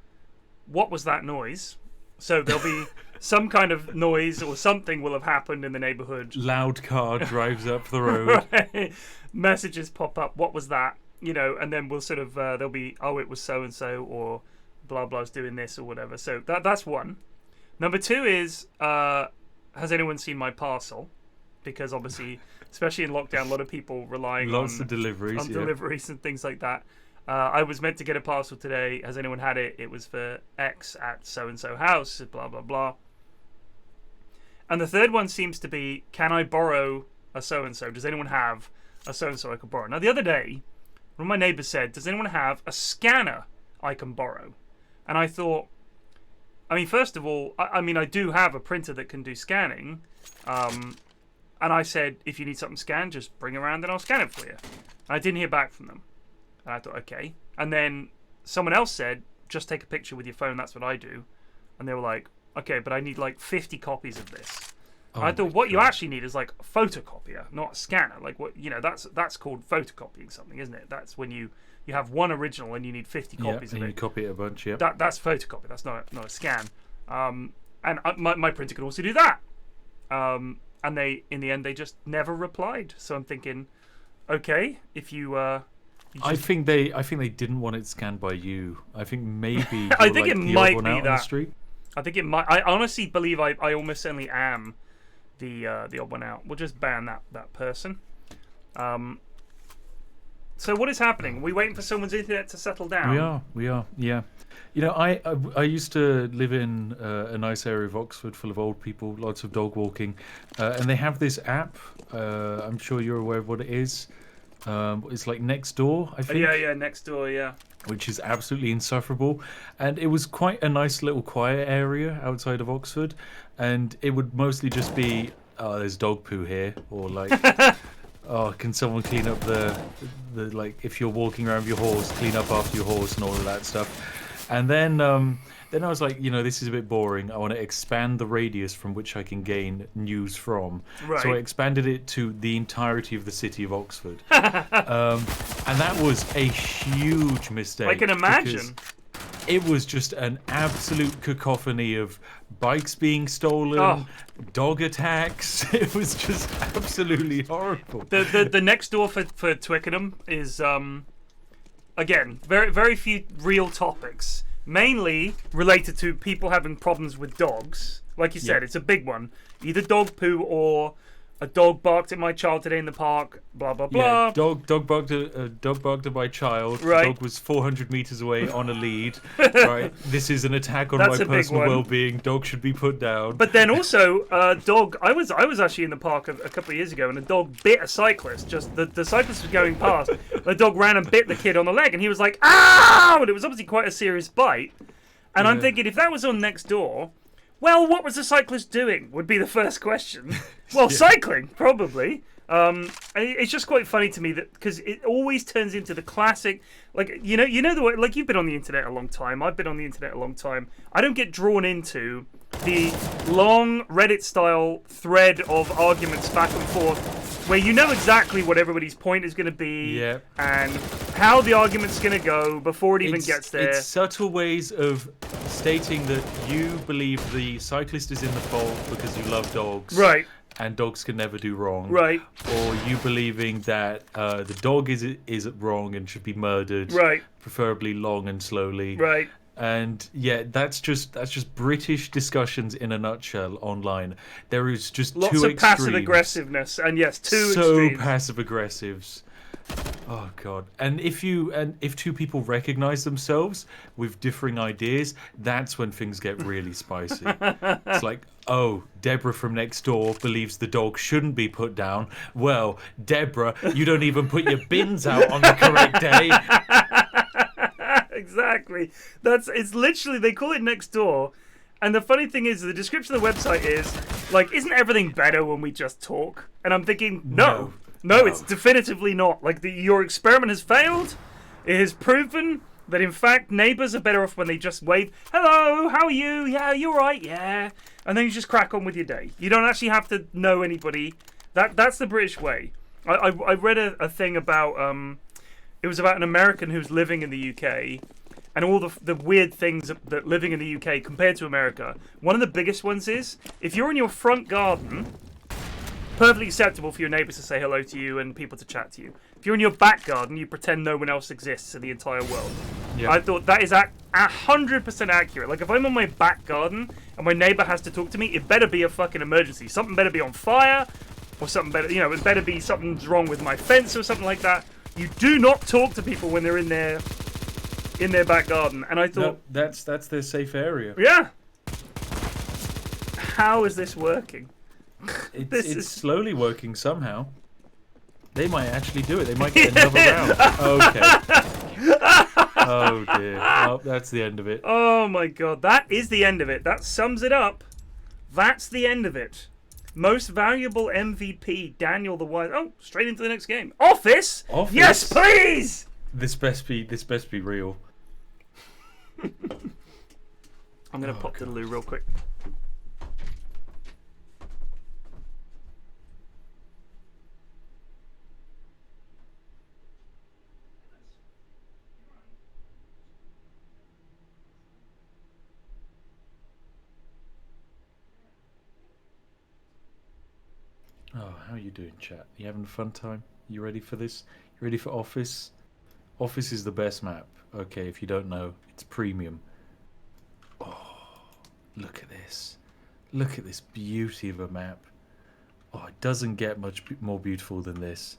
what was that noise? So there'll be some kind of noise or something will have happened in the neighborhood. Loud car drives up the road. Right. Messages pop up. What was that? You know, and then we'll sort of, there'll be, oh, it was so-and-so, or blah, blah's doing this, or whatever. So that's one. Number two is, has anyone seen my parcel? Because obviously, especially in lockdown, a lot of people relying on deliveries, deliveries and things like that. I was meant to get a parcel today. Has anyone had it? It was for X at so-and-so house, blah, blah, blah. And the third one seems to be, can I borrow a so-and-so? Does anyone have a so-and-so I could borrow? Now, the other day, one of my neighbours said, does anyone have a scanner I can borrow? And I thought, I mean, first of all, I mean, I do have a printer that can do scanning. And I said, if you need something scanned, just bring it around and I'll scan it for you. And I didn't hear back from them. And I thought, okay. And then someone else said, just take a picture with your phone, that's what I do. And they were like, okay, but I need like 50 copies of this. Oh, I thought what you actually need is like a photocopier, not a scanner. Like what, you know, that's called photocopying something, isn't it? That's when you have one original and you need 50 copies of it. And you copy it a bunch, That's photocopy. That's not a scan. And my printer can also do that. And they, in the end, they just never replied. So I'm thinking, okay, if you, I think they didn't want it scanned by you. I think maybe I you're, think like, it the might odd one be out on the that. street. I think it might. I honestly believe I almost certainly am the odd one out. We'll just ban that person. So what is happening? Are we waiting for someone's internet to settle down? We are, yeah. You know, I used to live in a nice area of Oxford full of old people, lots of dog walking, and they have this app. I'm sure you're aware of what it is. It's like Nextdoor, I think. Yeah, next door, yeah. Which is absolutely insufferable. And it was quite a nice little quiet area outside of Oxford, and it would mostly just be, oh, there's dog poo here, or like, oh, can someone clean up the like, if you're walking around with your horse, clean up after your horse and all of that stuff. And then I was like, you know, this is a bit boring. I want to expand the radius from which I can gain news from. Right. So I expanded it to the entirety of the city of Oxford. And that was a huge mistake. I can imagine. It was just an absolute cacophony of bikes being stolen, dog attacks. It was just absolutely horrible. The next door for Twickenham is again very few real topics, mainly related to people having problems with dogs. Like you said, it's a big one. Either dog poo or a dog barked at my child today in the park. Blah blah blah. Yeah, dog barked at my child. Right. The dog was 400 meters away on a lead. Right. This is an attack on That's my a big personal one. well-being. Dog should be put down. But then also, dog. I was actually in the park a couple of years ago, and a dog bit a cyclist. Just the cyclist was going past. The dog ran and bit the kid on the leg, and he was like, "Ow!" And it was obviously quite a serious bite. And I'm thinking, if that was on next door, well, what was the cyclist doing? Would be the first question. Well, cycling, probably. It's just quite funny to me that because it always turns into the classic, like you know the way, like you've been on the internet a long time. I've been on the internet a long time. I don't get drawn into the long Reddit-style thread of arguments back and forth, where you know exactly what everybody's point is going to be and how the argument's going to go before it even gets there. It's subtle ways of stating that you believe the cyclist is in the fault because you love dogs. Right. And dogs can never do wrong. Right. Or you believing that the dog is wrong and should be murdered. Right. Preferably long and slowly. Right. And yeah, that's just British discussions in a nutshell online. There is just lots two of extremes. passive aggressiveness, and yes, two so extremes. passive aggressives. Oh god! And if two people recognize themselves with differing ideas, that's when things get really spicy. It's like, oh, Deborah from next door believes the dog shouldn't be put down. Well, Deborah, you don't even put your bins out on the correct day. Exactly. It's literally, they call it next door. And the funny thing is, the description of the website is like, isn't everything better when we just talk? And I'm thinking, no, it's definitively not. Like, your experiment has failed. It has proven that, in fact, neighbours are better off when they just wave, hello, how are you? Yeah, you're right, yeah. And then you just crack on with your day. You don't actually have to know anybody. That's the British way. I read a thing about, it was about an American who's living in the UK, and all the weird things that living in the UK compared to America. One of the biggest ones is, if you're in your front garden, perfectly acceptable for your neighbours to say hello to you and people to chat to you. If you're in your back garden, you pretend no one else exists in the entire world. Yeah. I thought that is 100% accurate. Like, if I'm on my back garden and my neighbour has to talk to me, it better be a fucking emergency. Something better be on fire, or something better, it better be something's wrong with my fence or something like that. You do not talk to people when they're in their back garden. And I thought, no, that's their safe area. Yeah. How is this working? It's slowly working somehow. They might actually do it. They might get another round. Okay. Oh dear. Well, that's the end of it. Oh my god, that is the end of it. That sums it up. That's the end of it. Most valuable MVP, Daniel the Wise. Oh, straight into the next game. Office? Yes, please! This best be real. I'm going to pop to the loo real quick. how are you doing, chat? You having a fun time? You ready for this? You ready for Office? Office is the best map. Okay, if you don't know, it's premium. Oh, look at this. Look at this beauty of a map. Oh, it doesn't get much more beautiful than this.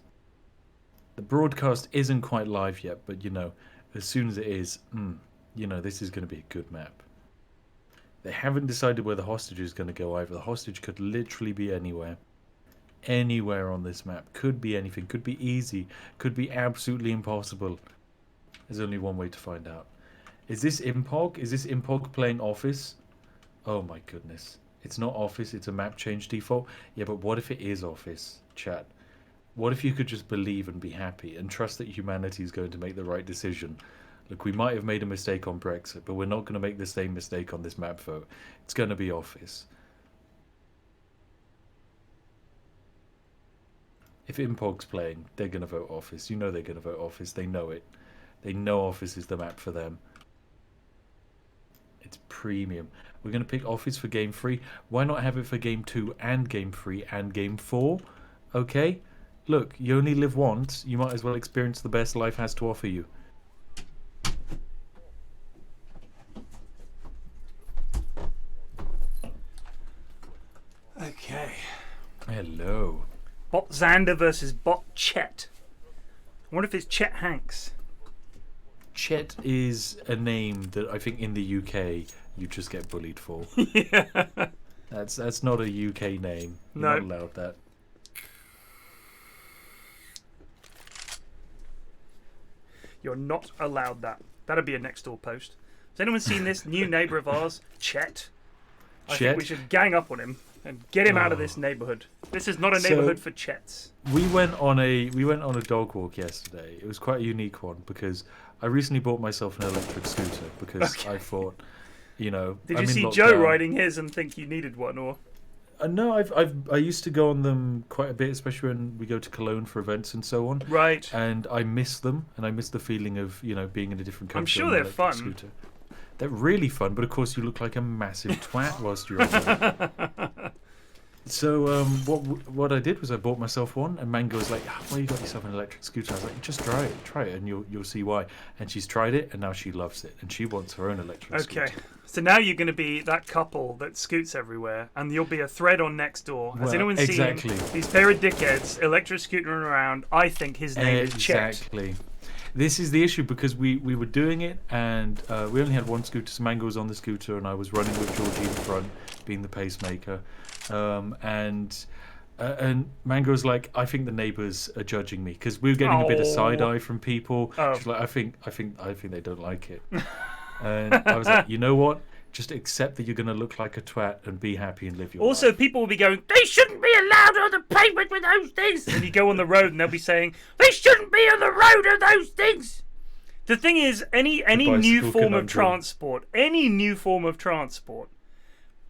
The broadcast isn't quite live yet, but you know, as soon as it is, you know, this is going to be a good map. They haven't decided where the hostage is going to go either. The hostage could literally be anywhere. Anywhere on this map. Could be anything. Could be easy. Could be absolutely impossible. There's only one way to find out. Is this Impog? Is this Impog playing Office? Oh my goodness. It's not Office, it's a map change default. Yeah, but what if it is Office, chat? What if you could just believe and be happy and trust that humanity is going to make the right decision? Look, we might have made a mistake on Brexit, but we're not going to make the same mistake on this map vote. It's going to be Office. If Impog's playing, they're going to vote Office. You know they're going to vote Office. They know it. They know Office is the map for them. It's premium. We're going to pick Office for Game 3. Why not have it for Game 2 and Game 3 and Game 4? Okay? Look, you only live once. You might as well experience the best life has to offer you. Okay. Hello. Bot Xander versus Bot Chet. I wonder if it's Chet Hanks. Chet is a name that I think in the UK you just get bullied for. Yeah. That's not a UK name. You're No. not allowed that. You're not allowed that. That'd be a next door post. Has anyone seen this new neighbour of ours, Chet? I Chet? think we should gang up on him and get him out of this neighbourhood. This is not a neighbourhood for Chets. We went on a dog walk yesterday. It was quite a unique one because I recently bought myself an electric scooter because I thought, you know, Did I'm you in see lockdown. Joe riding his and think you needed one, or? No, I used to go on them quite a bit, especially when we go to Cologne for events and so on. Right. And I miss them, and I miss the feeling of, you know, being in a different country. I'm sure on an they're electric fun. Scooter. They're really fun, but of course you look like a massive twat whilst you're on there. So what I did was I bought myself one, and Mango was like, "Why you got yourself an electric scooter?" I was like, "Just try it, and you'll see why." And she's tried it, and now she loves it, and she wants her own electric scooter. Okay. So now you're going to be that couple that scoots everywhere, and you'll be a thread on Nextdoor. Has Well, anyone exactly. seen these pair of dickheads electric scootering around? I think his name is Chet. Exactly. This is the issue because we were doing it, and we only had one scooter. So Mango was on the scooter, and I was running with Georgie in front, being the pacemaker. And Mango was like, "I think the neighbours are judging me," because we were getting a bit of side eye from people. She's like, "I think they don't like it." And I was like, "You know what? Just accept that you're going to look like a twat and be happy and live your Also, life." people will be going, "They shouldn't be allowed on the pavement with those things." And you go on the road, and they'll be saying, "They shouldn't be on the road with those things." The thing is, any new bicycle form of transport,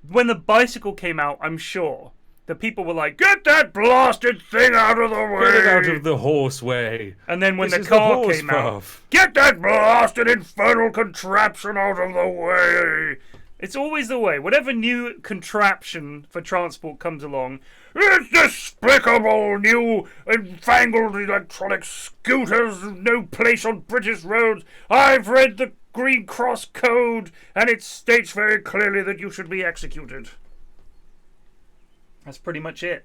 when the bicycle came out, I'm sure the people were like, "Get that blasted thing out of the way! Get it out of the horseway. And then when This the is car horse came out, path. "Get that blasted infernal contraption out of the way!" It's always the way. Whatever new contraption for transport comes along, it's despicable new fangled electronic scooters, no place on British roads. I've read the Green Cross Code, and it states very clearly that you should be executed. That's pretty much it.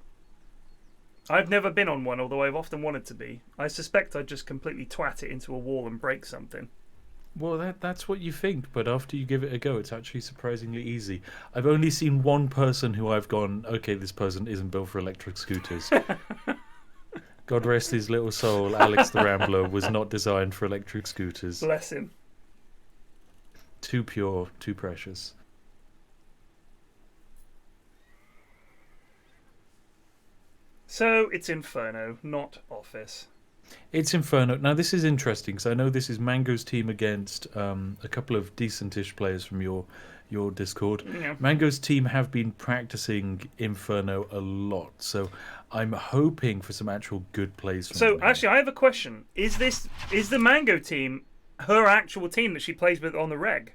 I've never been on one, although I've often wanted to be. I suspect I'd just completely twat it into a wall and break something. Well, that's what you think, but after you give it a go, it's actually surprisingly easy. I've only seen one person who I've gone, okay, this person isn't built for electric scooters. God rest his little soul, Alex the Rambler was not designed for electric scooters. Bless him. Too pure, too precious. So, it's Inferno, not Office. It's Inferno. Now, this is interesting, because I know this is Mango's team against a couple of decentish players from your Discord. Yeah. Mango's team have been practicing Inferno a lot, so I'm hoping for some actual good plays from So, them. actually, I have a question. Is the Mango team her actual team that she plays with on the reg?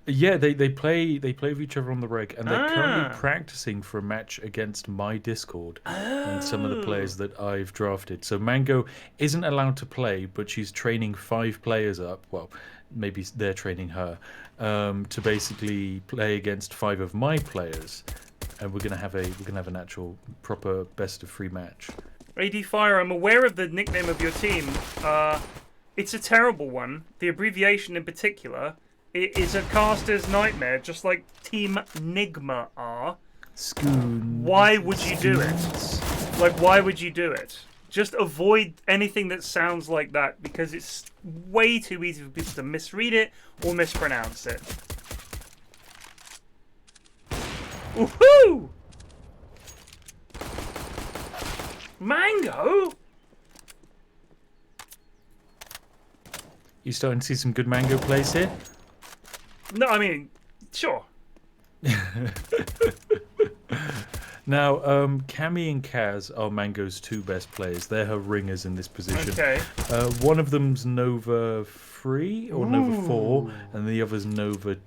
Yeah, they play with each other on the reg, and they're currently practicing for a match against my Discord and some of the players that I've drafted. So Mango isn't allowed to play, but she's training 5 players up. Well, maybe they're training her to basically play against 5 of my players, and we're gonna have an actual proper best of 3 match. AD Fire, I'm aware of the nickname of your team. It's a terrible one. The abbreviation in particular. It is a caster's nightmare, just like Team Nigma are. Scoon. Why would you do it? Like, why would you do it? Just avoid anything that sounds like that, because it's way too easy for people to misread it or mispronounce it. Woohoo! Mango? You starting to see some good Mango plays here? No, I mean, sure. Now, Cammy and Kaz are Mango's 2 best players. They're her ringers in this position. Okay. One of them's Nova 3 or Nova 4, and the other's Nova,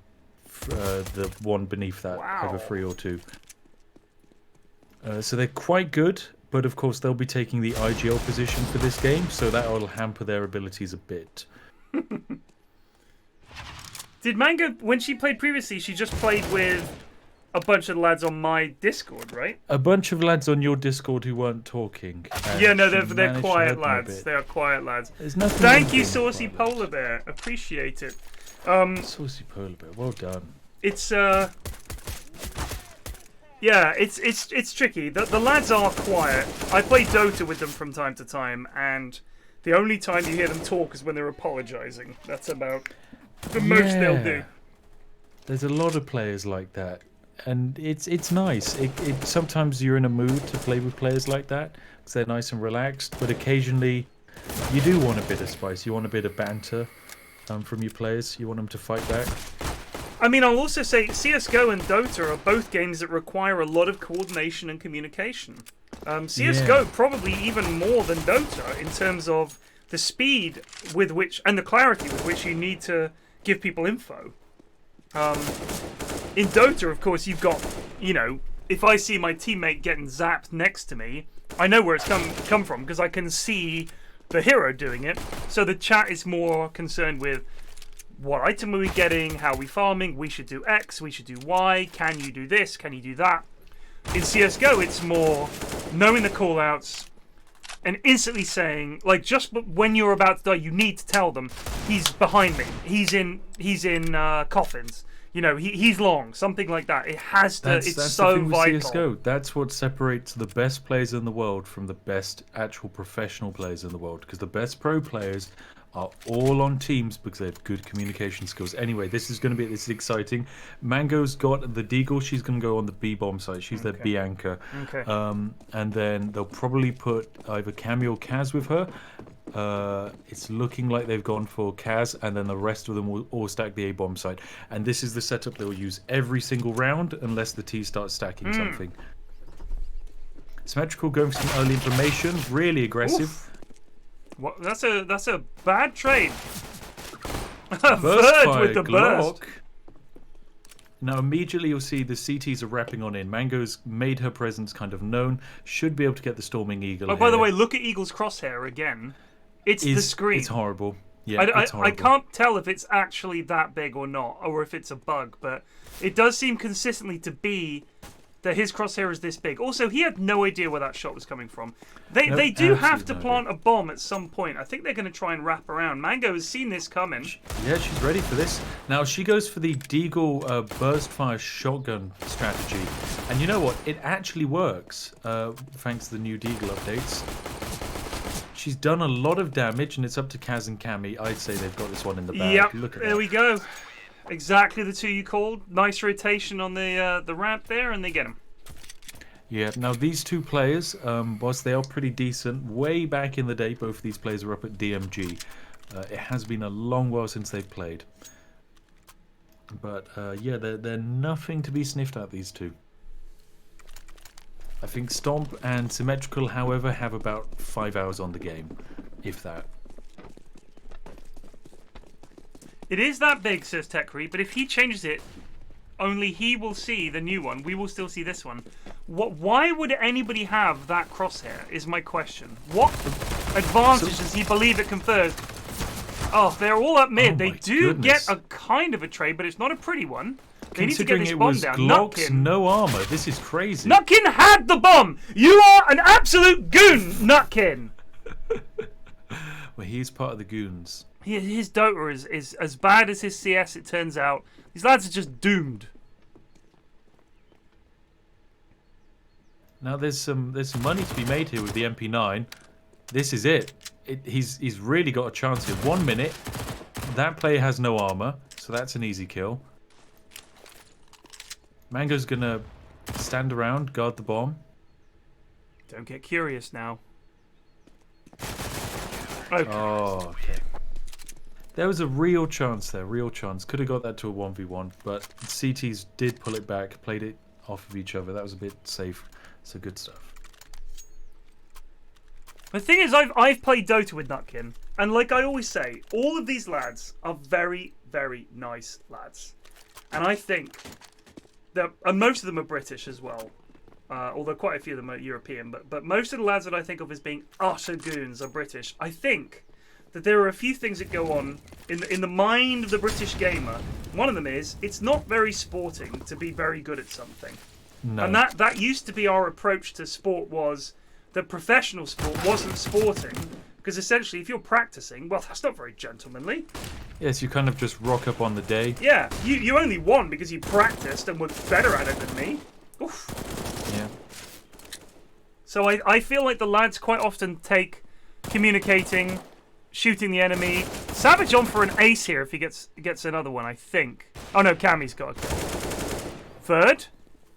the one beneath that, Nova 3 or 2. So they're quite good, but of course they'll be taking the IGL position for this game, so that will hamper their abilities a bit. Did Mango, when she played previously, she just played with a bunch of lads on my Discord, right? A bunch of lads on your Discord who weren't talking. Yeah, no, they're quiet lads. They are quiet lads. There's nothing. Thank you, Saucy Polar Bear. Appreciate it. Saucy Polar Bear, well done. It's yeah, it's tricky. The lads are quiet. I play Dota with them from time to time, and the only time you hear them talk is when they're apologizing. That's about the most they'll do. There's a lot of players like that, and it's nice. It sometimes you're in a mood to play with players like that because they're nice and relaxed, but occasionally you do want a bit of spice. You want a bit of banter from your players. You want them to fight back. I mean, I'll also say CSGO and Dota are both games that require a lot of coordination and communication. CSGO probably even more than Dota in terms of the speed with which and the clarity with which you need to give people info. In Dota, of course, you've got, you know, if I see my teammate getting zapped next to me, I know where it's come from because I can see the hero doing it. So the chat is more concerned with what item are we getting, how are we farming, we should do X, we should do Y, can you do this, can you do that? In CSGO, it's more knowing the callouts and instantly saying, like, just when you're about to die, you need to tell them, he's behind me, he's in coffins, you know, he's long, something like that. It has to, it's so the thing vital. with CSGO. That's what separates the best players in the world from the best actual professional players in the world, because the best pro players are all on teams because they have good communication skills. Anyway, this is exciting. Mango's got the Deagle. She's going to go on the B bomb site. She's their B anchor. Okay. And then they'll probably put either Cammy or Kaz with her. It's looking like they've gone for Kaz, and then the rest of them will all stack the A bomb site. And this is the setup they'll use every single round unless the T starts stacking something. Symmetrical going for some early information. Really aggressive. Oof. What? That's a bad trade. Burst with the burst. Now immediately you'll see the CTs are wrapping on in. Mango's made her presence kind of known. Should be able to get the Storming Eagle. Oh, by the way, look at Eagle's crosshair again. It's the screen. It's horrible. Yeah, it's horrible. I can't tell if it's actually that big or not, or if it's a bug, but it does seem consistently to be that his crosshair is this big. Also, he had no idea where that shot was coming from. They do have to plant a bomb at some point. I think they're going to try and wrap around. Mango has seen this coming. Yeah, she's ready for this. Now, she goes for the Deagle burst fire shotgun strategy. And you know what? It actually works, thanks to the new Deagle updates. She's done a lot of damage, and it's up to Kaz and Cammy. I'd say they've got this one in the bag. Yep, Look at there that. we go. Exactly the two you called. Nice rotation on the ramp there, and they get him. Yeah, now these two players, whilst they are pretty decent, way back in the day, both of these players were up at DMG. It has been a long while since they've played. But yeah, they're nothing to be sniffed at, these two. I think Stomp and Symmetrical, however, have about 5 hours on the game, if that. It is that big, says Techre, but if he changes it, only he will see the new one. We will still see this one. Why would anybody have that crosshair, is my question. What advantage does he believe it confers? Oh, they're all up mid. They do get a kind of a trade, but it's not a pretty one. They need to get this bomb down. Glocks, no armor. This is crazy. Nutkin had the bomb! You are an absolute goon, Nutkin! Well, he's part of the goons. His Dota is as bad as his CS, it turns out. These lads are just doomed. Now there's some money to be made here with the MP9. This is it. He's really got a chance here. 1 minute. That player has no armor, so that's an easy kill. Mango's gonna stand around, guard the bomb. Don't get curious now. Okay. Oh, okay. There was a real chance there, real chance. Could have got that to a 1v1, but CTs did pull it back, played it off of each other. That was a bit safe, so good stuff. The thing is, I've played Dota with Nutkin, and like I always say, all of these lads are very, very nice lads. And I think that, and most of them are British as well, although quite a few of them are European, but most of the lads that I think of as being utter goons are British. I think that there are a few things that go on in the mind of the British gamer. One of them is, it's not very sporting to be very good at something. No. And that used to be our approach to sport, was that professional sport wasn't sporting, because essentially if you're practicing, well, that's not very gentlemanly. Yes, you kind of just rock up on the day. Yeah, you only won because you practiced and were better at it than me. Oof. Yeah. So I feel like the lads quite often take communicating, shooting the enemy. Savage on for an ace here if he gets another one, I think. Oh no, Cammy's got a kill. Third,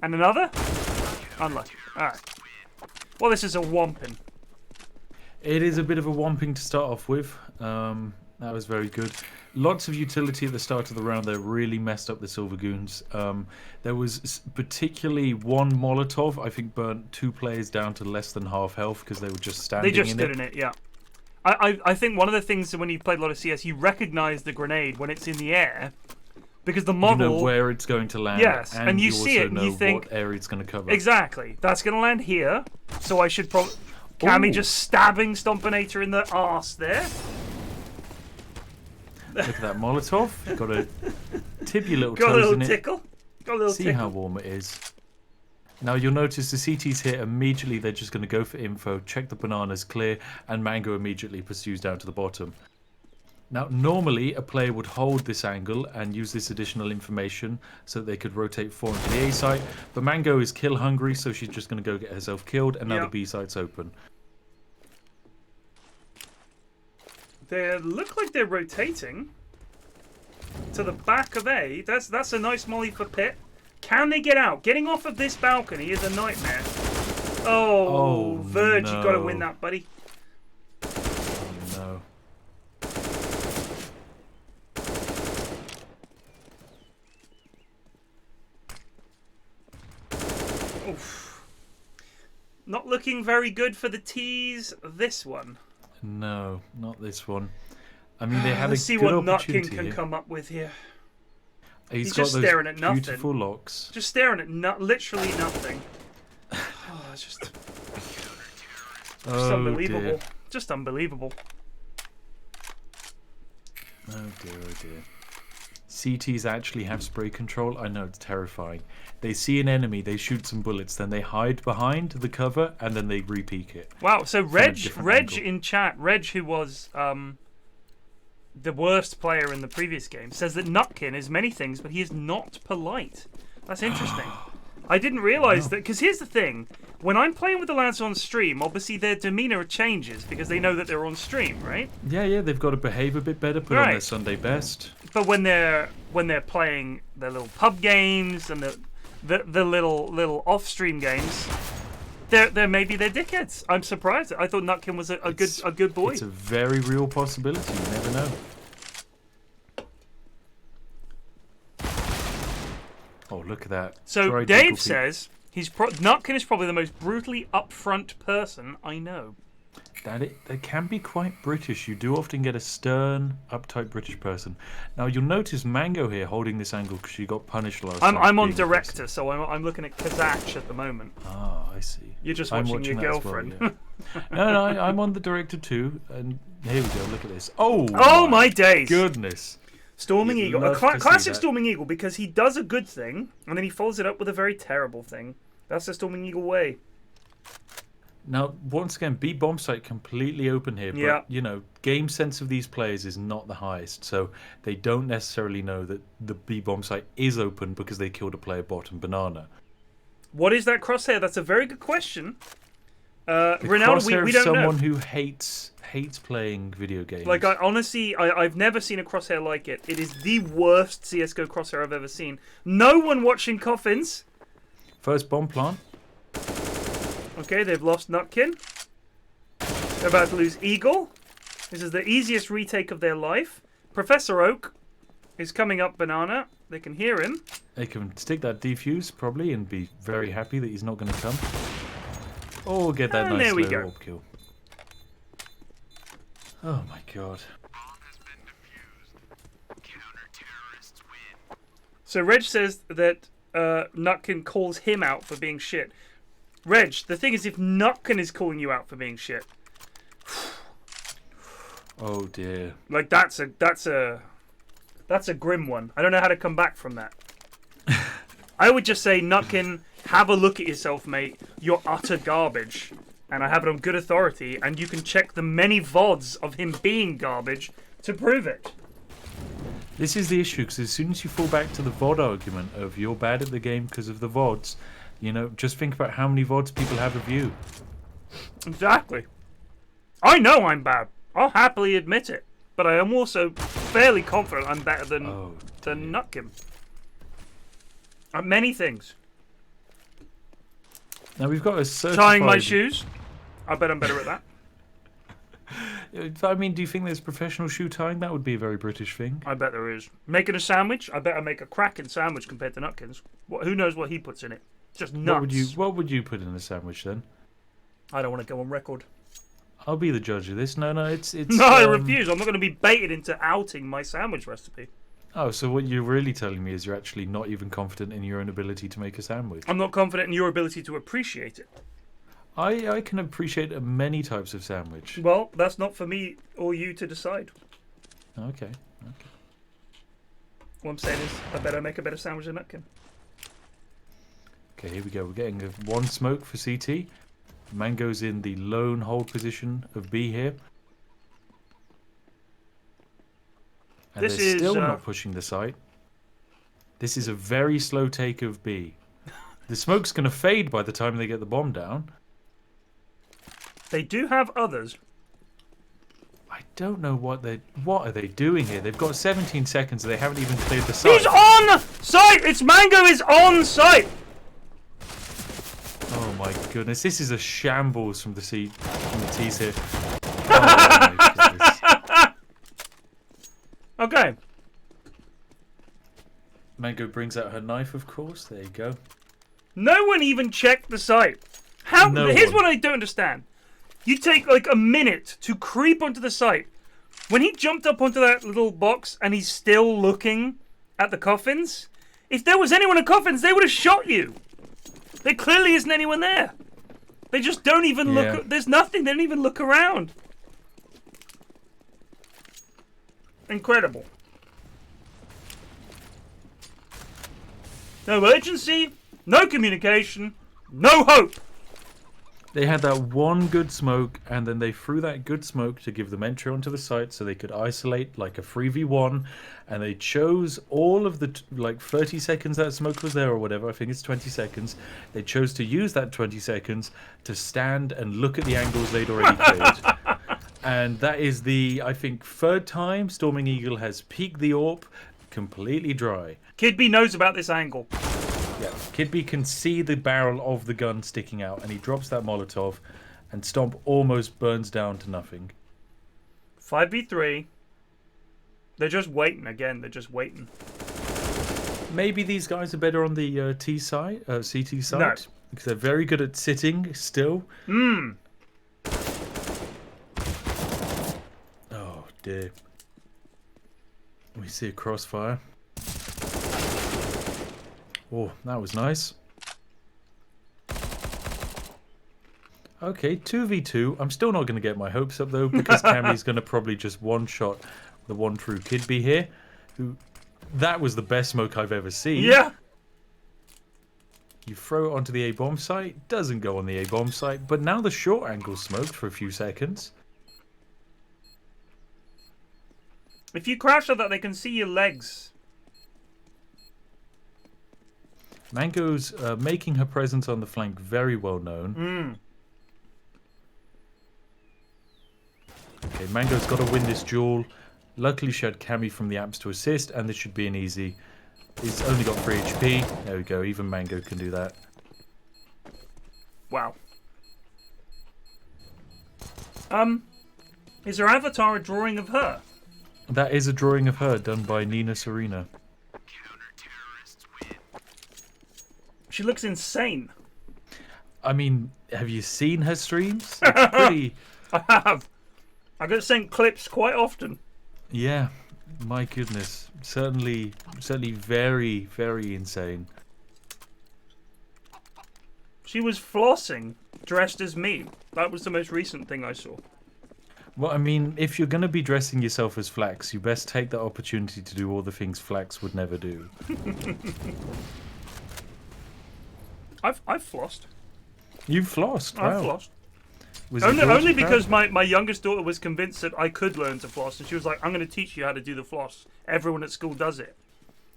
and another. Unlucky. All right. Well, this is a whomping. It is a bit of a whomping to start off with. That was very good. Lots of utility at the start of the round that really messed up the Silver Goons. There was particularly one Molotov, I think, burnt 2 players down to less than half health because they were just standing in it. They just stood in it, yeah. I think one of the things when you played a lot of CS, you recognise the grenade when it's in the air, because the model... You know where it's going to land. Yes, and you see it and you think... what area it's going to cover. Exactly. That's going to land here, so I should probably... Cammy just stabbing Stompinator in the arse there. Look at that Molotov. Got a tip your little Got toes a little in tickle. Got a little it. See tickle. how warm it is. Now you'll notice the CT's here immediately. They're just going to go for info, check the bananas clear, and Mango immediately pursues down to the bottom. Now normally a player would hold this angle and use this additional information so that they could rotate 4 into the A site, but Mango is kill hungry, so she's just going to go get herself killed, and now the B site's open. They look like they're rotating to the back of A. That's a nice molly for Pit. Can they get out? Getting off of this balcony is a nightmare. Oh, Verge, no. you got to win that, buddy. Oh, no. Oof. Not looking very good for the T's, this one. No, not this one. I mean, they had Let's a see good what opportunity Nutkin can here. come up with here. He's He's got just those staring at nothing. beautiful locks. Just staring at literally nothing. Oh, it's just unbelievable. Dear. Just unbelievable. Oh dear, oh dear. CTs actually have spray control. I know, it's terrifying. They see an enemy, they shoot some bullets, then they hide behind the cover, and then they re-peek it. Wow, so Reg angle. in chat, Reg, who was the worst player in the previous game, says that Nutkin is many things, but he is not polite. That's interesting. I didn't realise that, because here's the thing. When I'm playing with the lads on stream, obviously their demeanour changes because they know that they're on stream, right? Yeah, they've got to behave a bit better, put on their Sunday best. But when they're playing their little pub games and the little off-stream games, they're maybe they're dickheads. I'm surprised. I thought Nutkin was a good boy. It's a very real possibility. You never know. Oh, look at that. So Dry Dave difficulty. says Nutkin is probably the most brutally upfront person I know. They can be quite British. You do often get a stern, uptight British person. Now you'll notice Mango here holding this angle because she got punished last time. I'm on director, so I'm looking at Kazach at the moment. Ah, I see. You're just watching your girlfriend. Well, yeah. no, I'm on the director too. And here we go. Look at this. Oh my days! Goodness. Storming Eagle, a classic Storming Eagle, because he does a good thing and then he follows it up with a very terrible thing. That's the Storming Eagle way. Now, once again, B bomb site completely open here, but you know, game sense of these players is not the highest, so they don't necessarily know that the B bomb site is open because they killed a player bottom banana. What is that crosshair? That's a very good question. Ronaldo, we don't know. Someone who hates playing video games. Like, I've never seen a crosshair like it. It is the worst CSGO crosshair I've ever seen. No one watching coffins. First bomb plant. Okay, they've lost Nutkin. They're about to lose Eagle. This is the easiest retake of their life. Professor Oak is coming up banana. They can hear him. They can stick that defuse, probably, and be very happy that he's not going to come. Or get that nice low orb kill. Oh my god. So Reg says that Nutkin calls him out for being shit. Reg, the thing is, if Nutkin is calling you out for being shit, oh dear. Like that's a grim one. I don't know how to come back from that. I would just say, Nutkin, have a look at yourself, mate. You're utter garbage, and I have it on good authority. And you can check the many VODs of him being garbage to prove it. This is the issue, because as soon as you fall back to the VOD argument of you're bad at the game because of the VODs. You know, just think about how many VODs people have of you. Exactly. I know I'm bad. I'll happily admit it. But I am also fairly confident I'm better than Nutkin. At many things. Now we've got a certified... Tying my shoes. I bet I'm better at that. I mean, do you think there's professional shoe tying? That would be a very British thing. I bet there is. Making a sandwich? I bet I make a cracking sandwich compared to Nutkin's. Who knows what he puts in it? Just nuts. What would you put in a sandwich then? I don't want to go on record. I'll be the judge of this. No, it's no, I refuse. I'm not going to be baited into outing my sandwich recipe. Oh, so what you're really telling me is you're actually not even confident in your own ability to make a sandwich. I'm not confident in your ability to appreciate it. I can appreciate many types of sandwich. Well, that's not for me or you to decide. Okay. What I'm saying is, I better make a better sandwich than Nutkin. Okay, here we go. We're getting one smoke for CT. Mango's in the lone hold position of B here. And This they're is, still not pushing the site. This is a very slow take of B. The smoke's going to fade by the time they get the bomb down. They do have others. I don't know what are they doing here. They've got 17 seconds and they haven't even cleared the site. He's on site! It's Mango is on site! Oh my goodness, this is a shambles from the T's here. Oh my goodness. Okay. Mango brings out her knife, of course. There you go. No one even checked the site. Here's what I don't understand. You take like a minute to creep onto the site. When he jumped up onto that little box and he's still looking at the coffins, if there was anyone in coffins, they would have shot you. There clearly isn't anyone there. They just don't even look. There's nothing. They don't even look around. Incredible. No urgency, no communication, no hope. They had that one good smoke, and then they threw that good smoke to give them entry onto the site so they could isolate like a 3v1, and they chose all of the 30 seconds that smoke was there or whatever, I think it's 20 seconds, they chose to use that 20 seconds to stand and look at the angles they'd already cleared. And that is the, I think, third time Storming Eagle has peeked the AWP completely dry. Kid B knows about this angle. Yeah, Kid B can see the barrel of the gun sticking out, and he drops that Molotov, and Stomp almost burns down to nothing. 5v3. They're just waiting again. They're just waiting. Maybe these guys are better on the CT side, No. because they're very good at sitting still. dear. We see a crossfire. Oh, that was nice. Okay, 2v2. I'm still not going to get my hopes up, though, because Cammy's going to probably just one-shot the one true Kidby here. That was the best smoke I've ever seen. Yeah! You throw it onto the A-bomb site, doesn't go on the A-bomb site, but now the short angle smoked for a few seconds. If you crash like that, they can see your legs. Mango's making her presence on the flank very well known. Okay, Mango's got to win this duel. Luckily, she had Cammy from the apps to assist, and this should be an easy. He's only got 3 HP. There we go. Even Mango can do that. Wow. Is her avatar a drawing of her? That is a drawing of her done by Nina Serena. She looks insane. I mean, have you seen her streams? It's pretty... I have. I get sent clips quite often. Yeah, my goodness. Certainly very, very insane. She was flossing, dressed as me. That was the most recent thing I saw. Well, I mean, if you're going to be dressing yourself as Flax, you best take that opportunity to do all the things Flax would never do. I've flossed. You've flossed? Wow. I've flossed. Was Only because my youngest daughter was convinced that I could learn to floss, and she was like, I'm going to teach you how to do the floss. Everyone at school does it.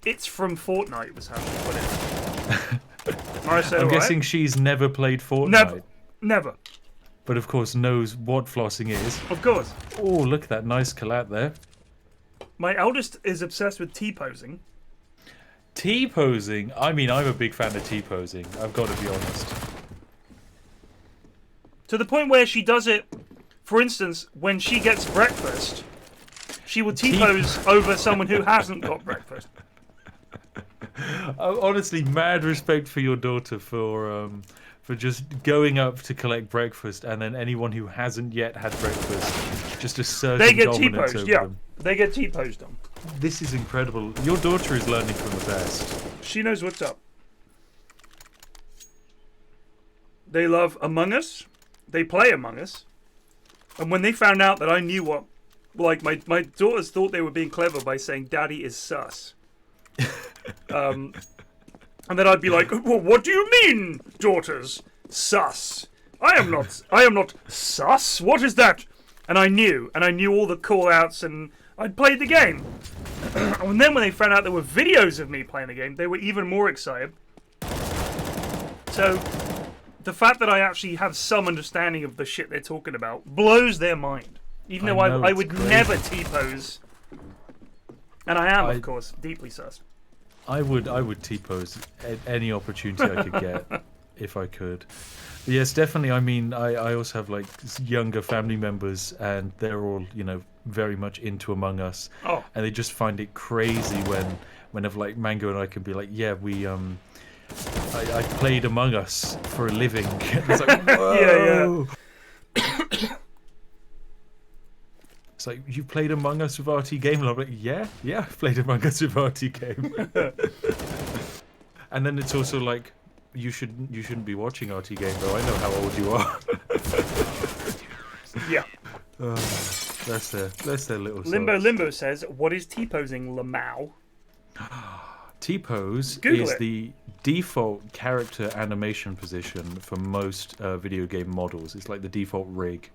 It's from Fortnite was how she put it. I said, I'm guessing she's never played Fortnite. Never. But of course knows what flossing is. Of course. Oh, look at that nice collat there. My eldest is obsessed with T-posing. T-posing? I mean, I'm a big fan of T-posing. I've got to be honest. To the point where she does it, for instance, when she gets breakfast, she will T-pose over someone who hasn't got breakfast. Honestly, mad respect for your daughter for just going up to collect breakfast, and then anyone who hasn't yet had breakfast just asserting They get dominance T-posed, over yeah. them. They get T-posed on. This is incredible. Your daughter is learning from the best. She knows what's up. They love Among Us. They play Among Us. And when they found out that I knew what... Like, my daughters thought they were being clever by saying, Daddy is sus. And then I'd be like, well, what do you mean, daughters? Sus. I am not sus. What is that? And I knew all the call-outs, and I'd played the game. And then when they found out there were videos of me playing the game, they were even more excited. So, the fact that I actually have some understanding of the shit they're talking about blows their mind. Even though I would never T-pose. And I am, of course, deeply sus. I would T-pose at any opportunity I could get, if I could. But yes, definitely. I mean, I also have like younger family members, and they're all, you know, very much into Among Us. Oh. And they just find it crazy whenever like Mango and I can be like, yeah, I played Among Us for a living. It's like, whoa. Yeah. It's like, you played Among Us with RT Game? And I'm like, yeah, I've played Among Us with RT Game. And then it's also like, you shouldn't be watching RT Game, though. I know how old you are. Yeah. That's their little Limbo says, what is T-posing, Lamau? T-pose Google is it. the default character animation position for most video game models. It's like the default rig.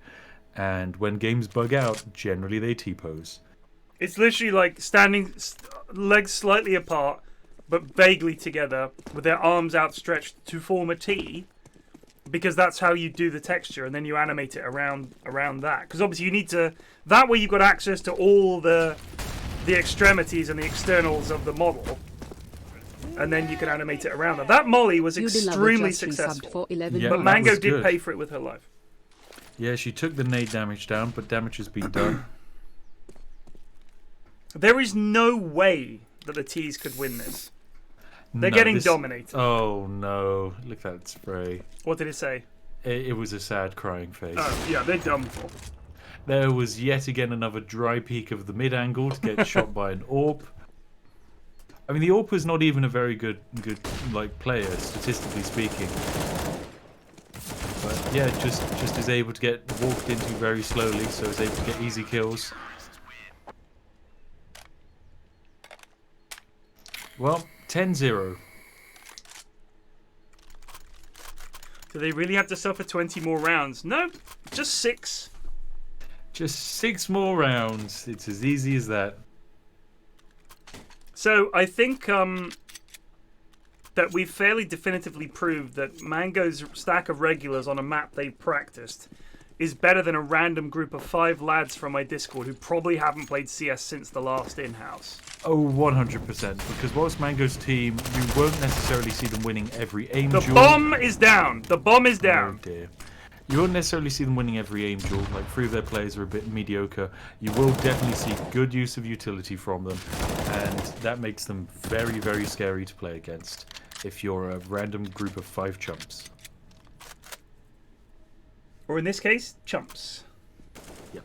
And when games bug out, generally they T-pose. It's literally like standing, legs slightly apart, but vaguely together, with their arms outstretched to form a T, because that's how you do the texture, and then you animate it around that. Because obviously you need to... That way you've got access to all the extremities and the externals of the model, and then you can animate it around that. That molly was extremely successful, but Mango did pay for it with her life. Yeah, she took the nade damage down, but damage has been done. There is no way that the T's could win this. They're getting dominated. Oh no, look at that spray. What did it say? It was a sad crying face. Oh, yeah, they're done for. There was yet again another dry peek of the mid angle to get shot by an AWP. I mean, the AWP was not even a very good like player, statistically speaking. But yeah, just is able to get walked into very slowly, so is able to get easy kills. Well, 10-0. Do they really have to suffer 20 more rounds? No, just 6. Just 6 more rounds. It's as easy as that. So I think that we've fairly definitively proved that Mango's stack of regulars on a map they practiced is better than a random group of 5 lads from my Discord who probably haven't played CS since the last in-house. Oh, 100%. Because whilst Mango's team, you won't necessarily see them winning every aim duel. The bomb is down. The bomb is down. Oh dear. You won't necessarily see them winning every aim duel. Like 3 of their players are a bit mediocre. You will definitely see good use of utility from them, and that makes them very, very scary to play against if you're a random group of 5 chumps. Or in this case, chumps. Yep.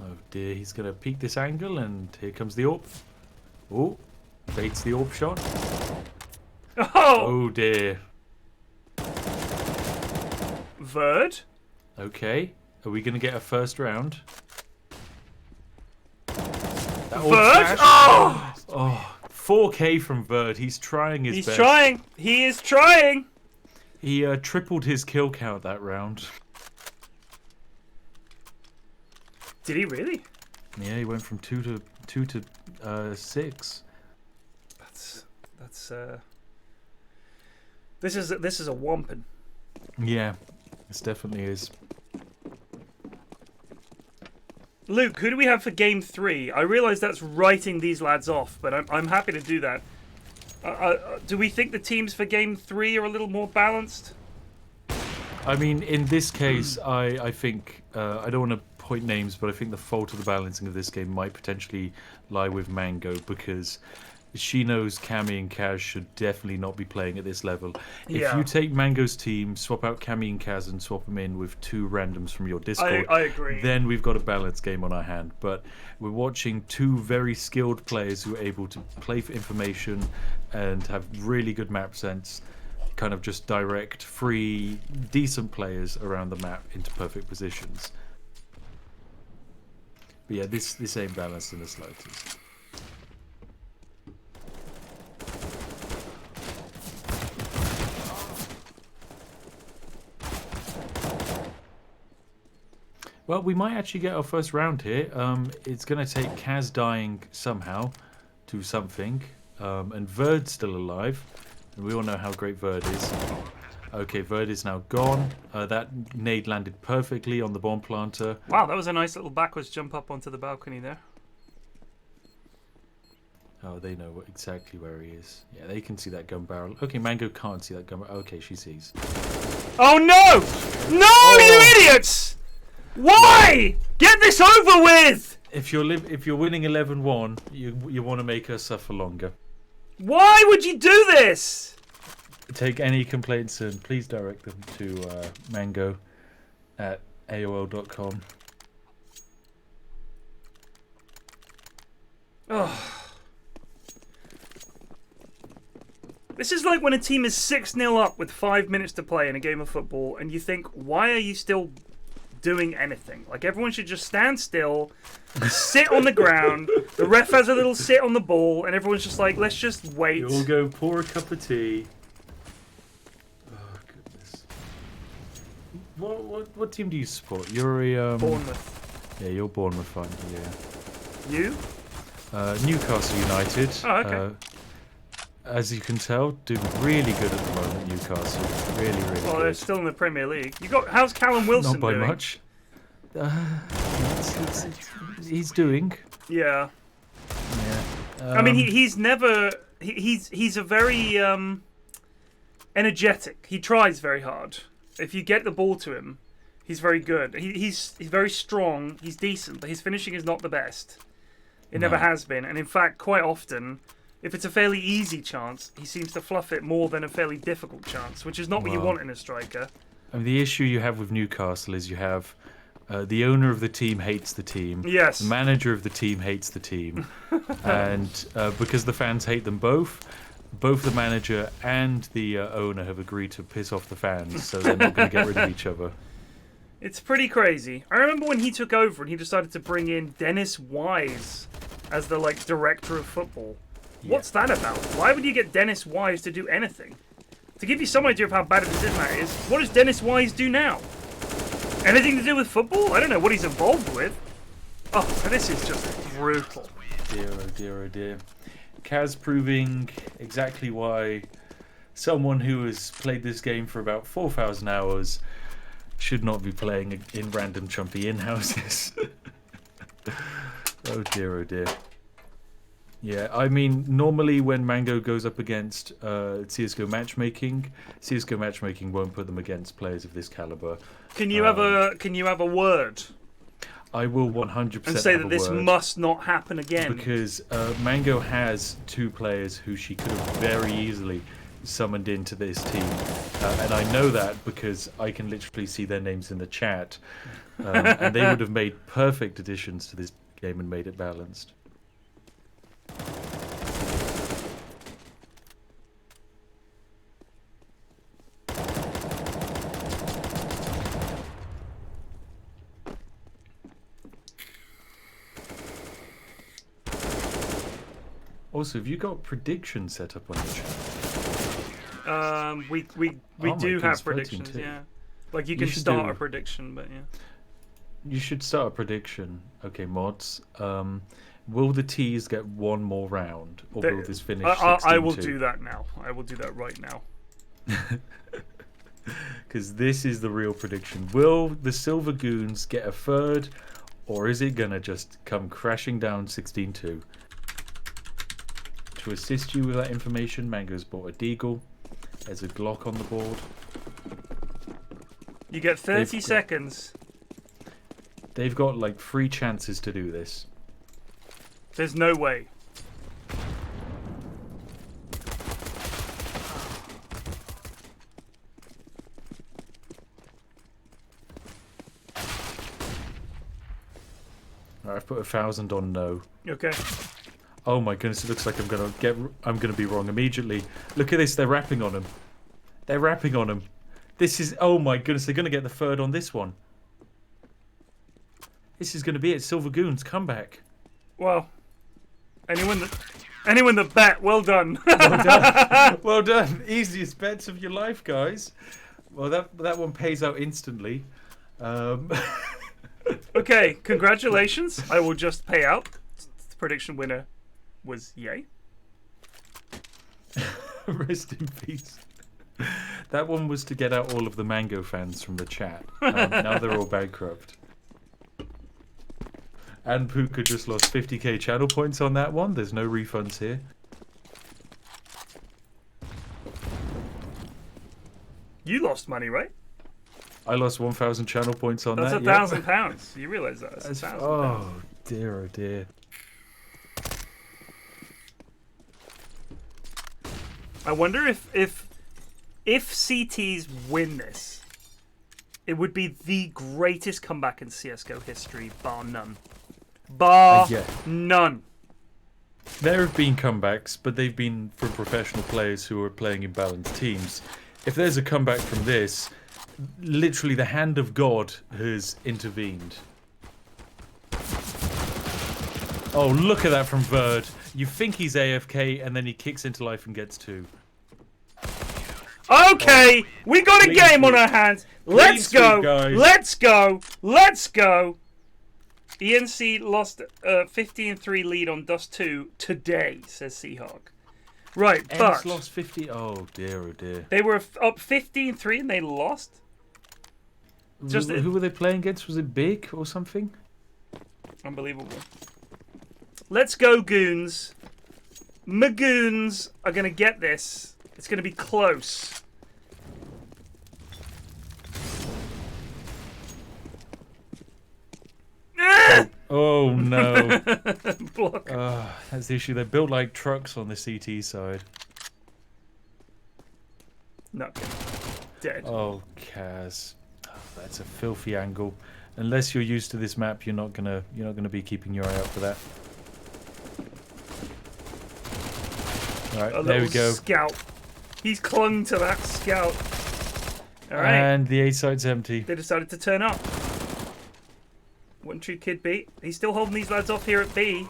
Oh dear, he's going to peek this angle, and here comes the AWP. Oh, baits the AWP shot. Oh dear. Verd? Okay, are we going to get a first round? Verd? Oh! Oh, 4K from Verd. He's trying his best. He's trying. He is trying. He tripled his kill count that round. Did he really? Yeah, he went from 2 to 6. That's This is a wampin. Yeah, this definitely is. Luke, who do we have for game 3? I realise that's writing these lads off, but I'm happy to do that. Do we think the teams for game 3 are a little more balanced? I mean, in this case, I think, I don't want to point names, but I think the fault of the balancing of this game might potentially lie with Mango, because she knows Cammy and Kaz should definitely not be playing at this level. Yeah. If you take Mango's team, swap out Cammy and Kaz and swap them in with 2 randoms from your Discord, I agree. Then we've got a balanced game on our hand. But we're watching 2 very skilled players who are able to play for information and have really good map sense, kind of just direct 3 decent players around the map into perfect positions. But yeah, this ain't balanced in the slightest. Well, we might actually get our first round here. It's going to take Kaz dying somehow to something. And Verd's still alive. And we all know how great Verd is. Okay, Verd is now gone. That nade landed perfectly on the bomb planter. Wow, that was a nice little backwards jump up onto the balcony there. Oh, they know exactly where he is. Yeah, they can see that gun barrel. Okay, Mango can't see that gun barrel. Okay, she sees. Oh no! No, you idiots! Why? Get this over with! If you're winning 11-1, you want to make her suffer longer. Why would you do this? Take any complaints and please direct them to mango at aol.com. Oh. This is like when a team is 6-0 up with 5 minutes to play in a game of football and you think, why are you still doing anything? Like, everyone should just stand still, sit on the ground, the ref has a little sit on the ball, and everyone's just like, let's just wait. You'll go pour a cup of tea. Oh, goodness. What team do you support? You're a... Bournemouth. Yeah, you're Bournemouth, aren't you? Yeah. You? Newcastle United. Oh, okay. As you can tell, doing really good at the moment, Newcastle. Really, really Well, good. they're still in the Premier League. How's Callum Wilson Not by doing? much. He's doing. Yeah. Yeah. I mean, he's never... He's a very energetic. He tries very hard. If you get the ball to him, he's very good. He's very strong. He's decent, but his finishing is not the best. It never has been. And in fact, quite often, If it's a fairly easy chance, he seems to fluff it more than a fairly difficult chance, which is not what you want in a striker. I mean, the issue you have with Newcastle is you have the owner of the team hates the team. Yes. The manager of the team hates the team. And because the fans hate them both the manager and the owner have agreed to piss off the fans, so they're not going to get rid of each other. It's pretty crazy. I remember when he took over and he decided to bring in Dennis Wise as the director of football. Yeah. What's that about? Why would you get Dennis Wise to do anything? To give you some idea of how bad of a decision that is, what does Dennis Wise do now? Anything to do with football? I don't know what he's involved with. Oh, this is just brutal. Dear, oh dear, oh dear. Kaz proving exactly why someone who has played this game for about 4,000 hours should not be playing in random chumpy in-houses. Oh dear, oh dear. Yeah, I mean, normally when Mango goes up against CSGO matchmaking won't put them against players of this caliber. Can you have a word? I will 100% and say have that a this word, must not happen again. because Mango has 2 players who she could have very easily summoned into this team, and I know that because I can literally see their names in the chat, and they would have made perfect additions to this game and made it balanced. Also, have you got predictions set up on your channel? We do have predictions, yeah. Like you can start a prediction, but yeah. You should start a prediction. Okay, mods. Will the T's get one more round, or will this finish 16-2? I will do that now. I will do that right now. Because this is the real prediction. Will the Silver Goons get a third, or is it gonna just come crashing down 16-2? To assist you with that information, Mango's bought a Deagle. There's a Glock on the board. You get 30 seconds. They've got like 3 chances to do this. There's no way. Right, I've put 1,000 on no. Okay. Oh my goodness! It looks like I'm gonna be wrong immediately. Look at this. They're rapping on him. They're rapping on him. This is. Oh my goodness! They're gonna get the third on this one. This is gonna be it. Silver Goons comeback. Well, anyone that bet, well done. Well done. Well done. Easiest bets of your life, guys. Well, that one pays out instantly. Okay, congratulations. I will just pay out. The prediction winner was Yay. Rest in peace. That one was to get out all of the Mango fans from the chat. Now they're all bankrupt. And Puka just lost 50k channel points on that one. There's no refunds here. You lost money, right? I lost 1,000 channel points on That's that. That's £1,000. You realise that? That's £1,000. Oh dear, oh dear. I wonder if CTs win this, it would be the greatest comeback in CSGO history, bar none. Bar none. There have been comebacks, but they've been from professional players who are playing in balanced teams. If there's a comeback from this, literally the hand of God has intervened. Oh, look at that from Verd. You think he's AFK, and then he kicks into life and gets 2. Okay, we got a game on our hands. Let's go. Let's go. Let's go. ENC lost 15-3 lead on Dust 2 today, says Seahawk. Right, but lost 50. Oh dear, oh dear. They were up 15-3 and they lost. Who were they playing against? Was it Big or something? Unbelievable. Let's go, Goons. Magoons are gonna get this. It's gonna be close. Oh no. Block. That's the issue. They're built like trucks on the CT side. No. Dead. Oh, Kaz. Oh, that's a filthy angle. Unless you're used to this map, you're not gonna be keeping your eye out for that. Alright, there we go. Scout. He's clung to that scout. Alright. And the A site's empty. They decided to turn up. One true Kid B. He's still holding these lads off here at B.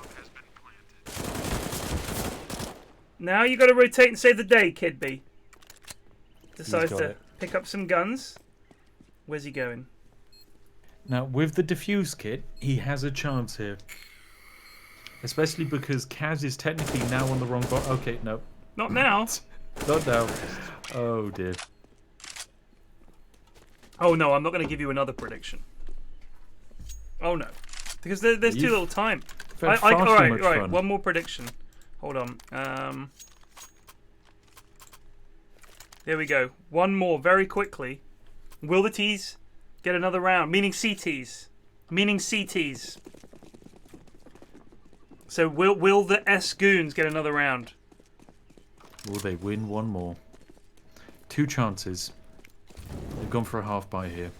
Now you got to rotate and save the day, Kid B. Decides to pick up some guns. Where's he going? Now, with the defuse kit, he has a chance here. Especially because Kaz is technically now on the wrong bot. Okay, no. Not now. Not now. Oh, dear. Oh, no, I'm not going to give you another prediction. Oh, no. Because there's too little time. All right, one more prediction. Hold on. There we go. One more, very quickly. Will the T's get another round? Meaning CTs. Meaning CTs. So will the S goons get another round? Will they win one more? 2 chances. They've gone for a half buy here.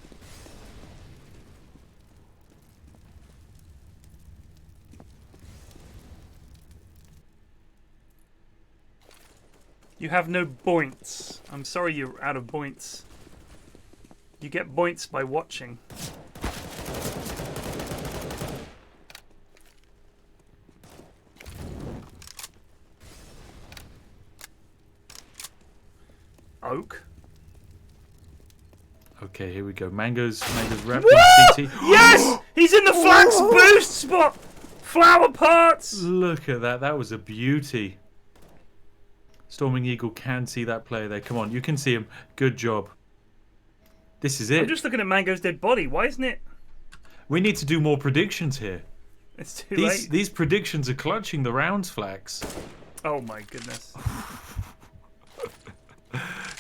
You have no points. I'm sorry you're out of points. You get points by watching. Oak. Okay, here we go. Mango's wrapped Woo! in CT. Yes! He's in the flax boost spot! Flower parts! Look at that. That was a beauty. Storming Eagle can see that player there. Come on, you can see him. Good job. This is it. I'm just looking at Mango's dead body. Why isn't it? We need to do more predictions here. It's too late. These predictions are clutching the rounds, Flax. Oh my goodness.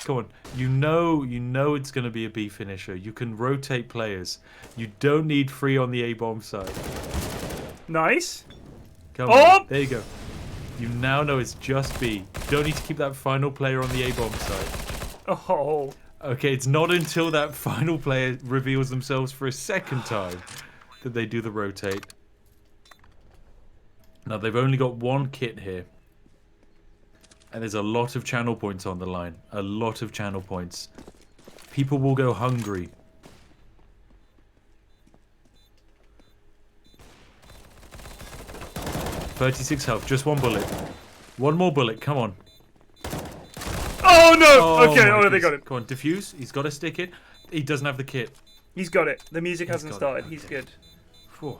Come on. You know it's going to be a B finisher. You can rotate players. You don't need 3 on the A-bomb side. Nice. Come on. There you go. You now know it's just B. You don't need to keep that final player on the A-bomb side. Oh. Okay, it's not until that final player reveals themselves for a second time that they do the rotate. Now, they've only got 1 kit here. And there's a lot of channel points on the line. A lot of channel points. People will go hungry. .36 health, just 1 bullet. 1 more bullet, come on. Oh no! Oh, okay, they got it. Come on, defuse. He's got to stick it. He doesn't have the kit. He's got it. The music hasn't started. Okay. He's good. Whew.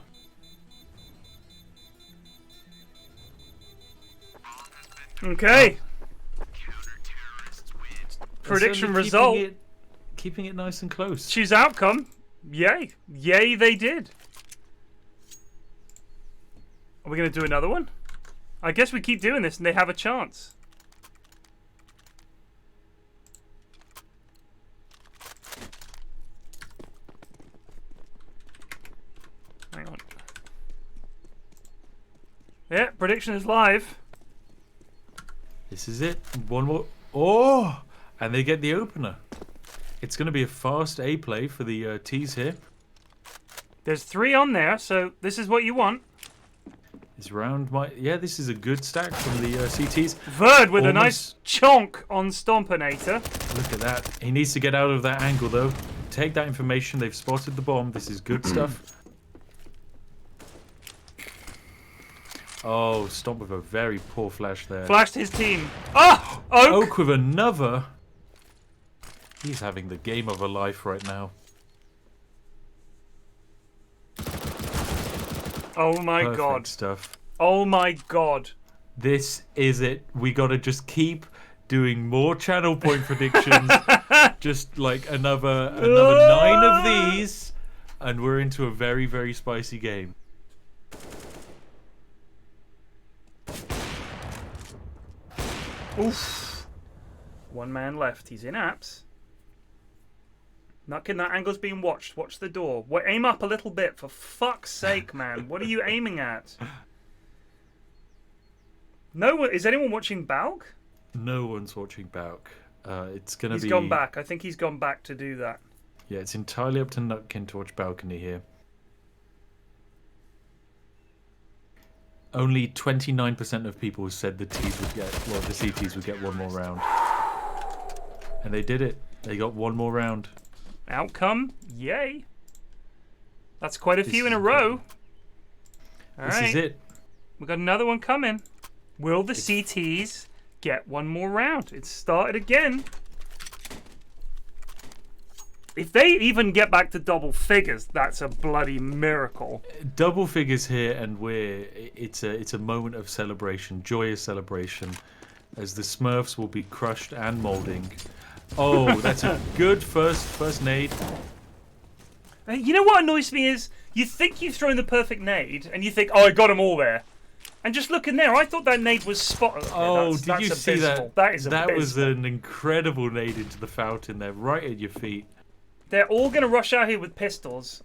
Okay. Prediction result. Keeping it nice and close. Choose outcome. Yay. Yay, they did. Are we going to do another one? I guess we keep doing this and they have a chance. Hang on. Yeah, prediction is live. This is it. 1 more. Oh! And they get the opener. It's going to be a fast A play for the T's here. There's 3 on there, so this is what you want. This round might... Yeah, this is a good stack from the CTs. Verd with a nice chonk on Stompinator. Look at that. He needs to get out of that angle, though. Take that information. They've spotted the bomb. This is good stuff. Oh, Stomp with a very poor flash there. Flashed his team. Ah! Oak! Oak with another. He's having the game of a life right now. Oh my Perfect god. Stuff. Oh my god. This is it. We gotta just keep doing more channel point predictions. Just like another 9 of these, and we're into a very, very spicy game. Oof. 1 man left. He's in apps. Nuckin, that angle's being watched. Watch the door. Aim up a little bit, for fuck's sake, man. What are you aiming at? No one. Is anyone watching Balk? No one's watching Balk. It's gonna be. He's gone back. I think he's gone back to do that. Yeah, it's entirely up to Nutkin to watch Balcony here. Only 29% of people said the T's would get, well, the CTs would get one more round. And they did it. They got one more round. Outcome, yay. That's quite a few in a row. This is it. We got another one coming. Will the CTs get one more round? It's started again. If they even get back to double figures, that's a bloody miracle. Double figures here, and it's a moment of celebration, joyous celebration, as the Smurfs will be crushed and molding. Oh, that's a good first nade. You know what annoys me is you think you've thrown the perfect nade, and you think, oh, I got them all there. And just look in there. I thought that nade was spot. Oh, did you see that? That is abysmal. That was an incredible nade into the fountain there, right at your feet. They're all going to rush out here with pistols.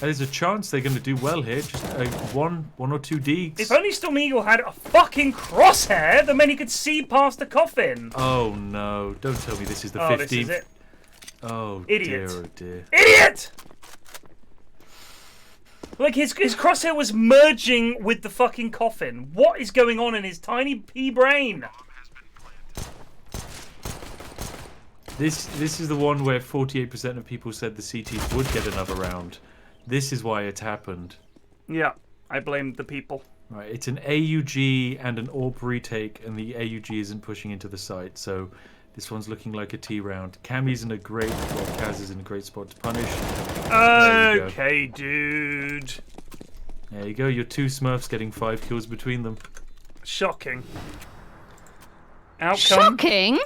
There's a chance they're going to do well here. Just one or two deeks. If only Storm Eagle had a fucking crosshair, then he could see past the coffin. Oh no! Don't tell me this is the 15th. Oh, this is it. Oh Idiot. dear, oh dear. Idiot! Like, his crosshair was merging with the fucking coffin. What is going on in his tiny pea brain? This is the one where 48% of people said the CTs would get another round. This is why it's happened. Yeah, I blame the people. Right, it's an AUG and an AWP retake, and the AUG isn't pushing into the site, so this one's looking like a T round. Cammy's in a great, well, Kaz is in a great spot to punish. Okay, dude. There you go, your two Smurfs getting 5 kills between them. Shocking. Outcome. Shocking?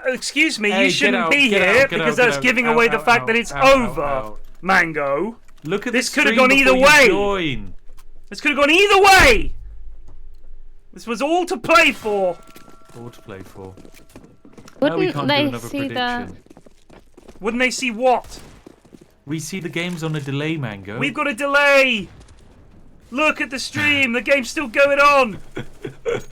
Excuse me, Hey, you shouldn't be here because that's giving away the fact that it's over, Mango. Look at this. Could have gone either way. This could have gone either way. This was all to play for. All to play for. Wouldn't we can't they do another see prediction. Wouldn't they see what? We see the games on a delay, Mango. We've got a delay. Look at the stream. The game's still going on.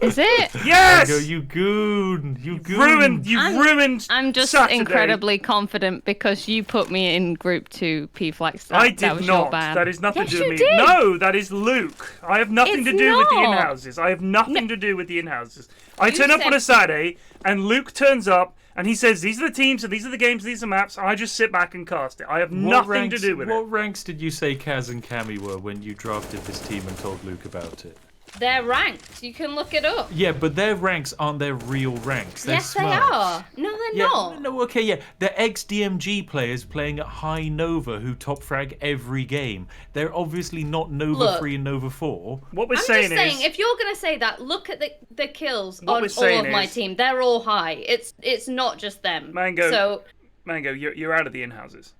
Is it? Yes. Mango, you goon. You goon. You've ruined. I'm just Saturday. incredibly confident because you put me in group 2 PFlax. I did that was not. Your bad. That is nothing to do you with me. Did. No, that is Luke. I have nothing to do with the not. in-houses. I have nothing to do with the in-houses. I You turn up said- on a Saturday, and Luke turns up, and he says, these are the teams, and these are the games, these are the maps. I just sit back and cast it. I have nothing to do with it. What ranks did you say Kaz and Cammy were when you drafted this team and told Luke about it? They're ranked. You can look it up. Yeah, but their ranks aren't their real ranks. They're Yes, they Smurfs. are. No, they're Yeah, not. no, okay, yeah. They're ex-DMG players playing at High Nova who top frag every game. They're obviously not Nova Look. 3 and Nova 4. What we're I'm saying just saying, is... if you're going to say that, look at the kills What on we're saying all of my is- team. They're all high. It's not just them. Mango. So, Mango, you're out of the in-houses.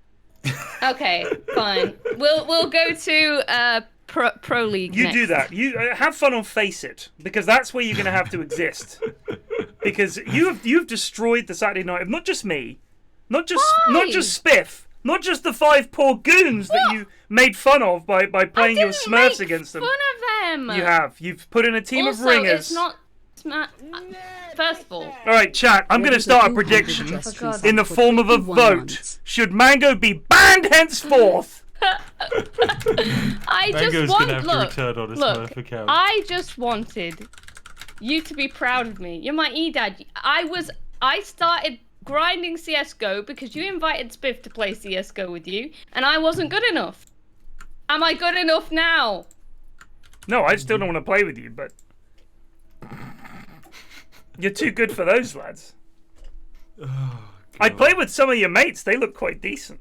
okay, fine. We'll go to Pro League You next. do that. You have fun on Face It, because that's where you're going to have to exist. Because you've destroyed the Saturday night of not just me, not just Spiff, not just the 5 poor goons that you made fun of by playing your Smurfs against them. Fun of them. You have. You've put in a team also, of ringers. It's not. First of all, All right, chat. I'm going to start a prediction in the form of a vote. Should Mango be banned henceforth? I Mango's just want gonna have to return on a Smurf account. I just wanted you to be proud of me. You're my E-dad. I started grinding CSGO because you invited Spiff to play CSGO with you, and I wasn't good enough. Am I good enough now? No, I still don't want to play with you, but you're too good for those lads. I play with some of your mates. They look quite decent.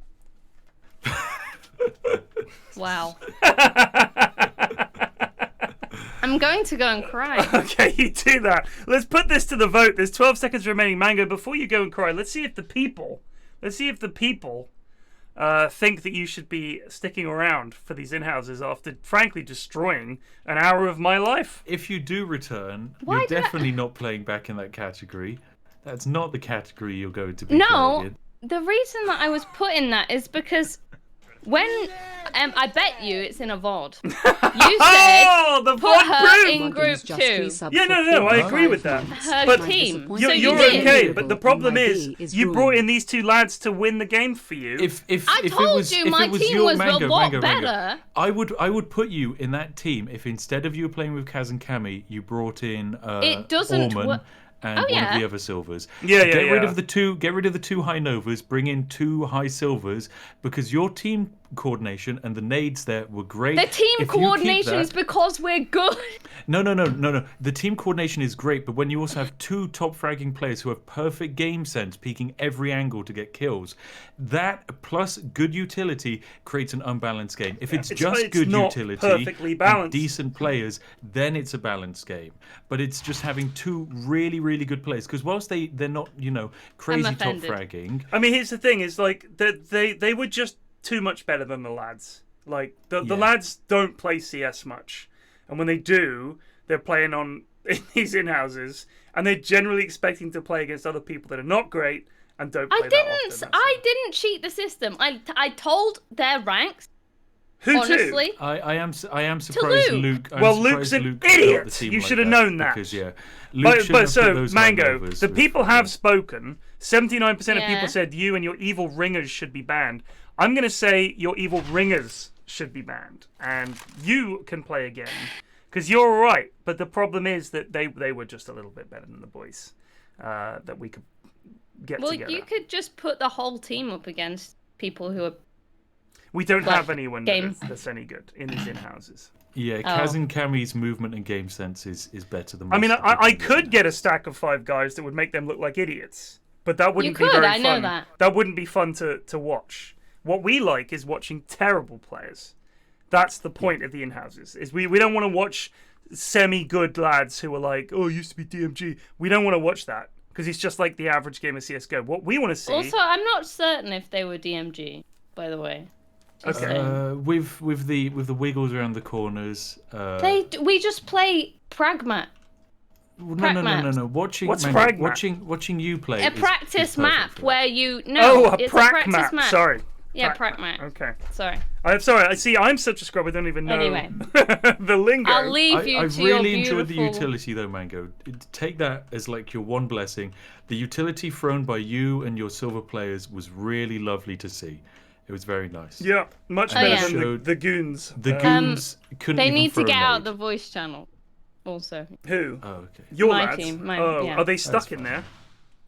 Wow. I'm going to go and cry. Okay, you do that. Let's put this to the vote. There's 12 seconds remaining. Mango, before you go and cry, let's see if the people think that you should be sticking around for these in-houses after, frankly, destroying an hour of my life. If you do return, Why you're did I- definitely not playing back in that category. That's not the category you're going to be No, playing in. the reason that I was putting that is because when I bet you it's in a VOD. You said the put VOD her proof! in group 2. Yeah, no, I agree with that. Her But team. You're, So you you're did. okay, but the problem is you brought in these two lads to win the game for you. I told you my team was a lot better. I would put you in that team if instead of you playing with Kaz and Cammy, you brought in It doesn't Orman and one of the other silvers. Get rid of the two high novas, bring in 2 high silvers, because your team coordination and the nades there were great. The team coordination is because we're good. No. The team coordination is great, but when you also have 2 top fragging players who have perfect game sense, peeking every angle to get kills, that plus good utility creates an unbalanced game. If it's just good utility perfectly balanced and decent players, then it's a balanced game. But it's just having 2 really, really good players, because whilst they're not, crazy top fragging. I mean, here's the thing: is like they were just too much better than the lads. Like the lads don't play CS much, and when they do, they're playing in these in-houses, and they're generally expecting to play against other people that are not great and don't play that often. I didn't cheat the system. I told their ranks. Who honestly, to? I am surprised Luke. Luke's an idiot. You should have known that. Because but so Mango, the people have spoken. 79% of people said you and your evil ringers should be banned. I'm going to say your evil ringers should be banned, and you can play again because you're all right. But the problem is that they were just a little bit better than the boys that we could get together. Well, you could just put the whole team up against people who are. We don't have anyone that's any good in these in-houses. Yeah, Kaz and Cammy's movement and game sense is better than most. I mean, I could get a stack of 5 guys that would make them look like idiots, but that wouldn't be very fun. I know that. That wouldn't be fun to watch. What we like is watching terrible players. That's the point of the in-houses. Is we don't want to watch semi-good lads who are like, oh, used to be DMG. We don't want to watch that because it's just like the average game of CSGO. What we want to see... Also, I'm not certain if they were DMG, by the way. Okay. With the wiggles around the corners. We just play Pragmat. No. Watching you play. A practice map where you a practice map. Sorry. Yeah, Pragmat. Okay. Sorry. I'm sorry. I see. I'm such a scrub. I don't even know the lingo. I'll leave you I've to your really enjoyed the beautiful... utility though, Mango. Take that as like your one blessing. The utility thrown by you and your silver players was really lovely to see. It was very nice. Yeah, much better than the goons. The goons couldn't They even need to get out the the voice channel. Also. Who? Oh, okay. Your my lads? team. Are they stuck in there?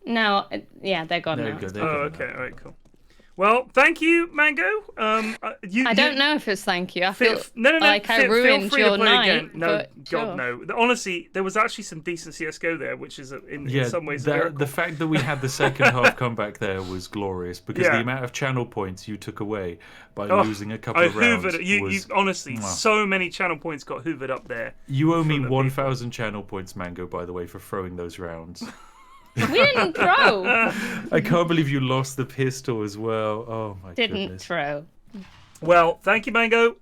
No, they're gone now. Okay, all right, cool. Well, thank you, Mango. I don't know if it's thank you. I feel no. like I ruined your night. Again. No, God, no. Honestly, there was actually some decent CSGO there, which is in some ways a miracle. The fact that we had the second half comeback there was glorious because the amount of channel points you took away by losing a couple of rounds. You honestly, so many channel points got hoovered up there. You owe me 1,000 channel points, Mango, by the way, for throwing those rounds. We didn't throw. I can't believe you lost the pistol as well. Oh my goodness. Didn't throw. Well, thank you, Mango.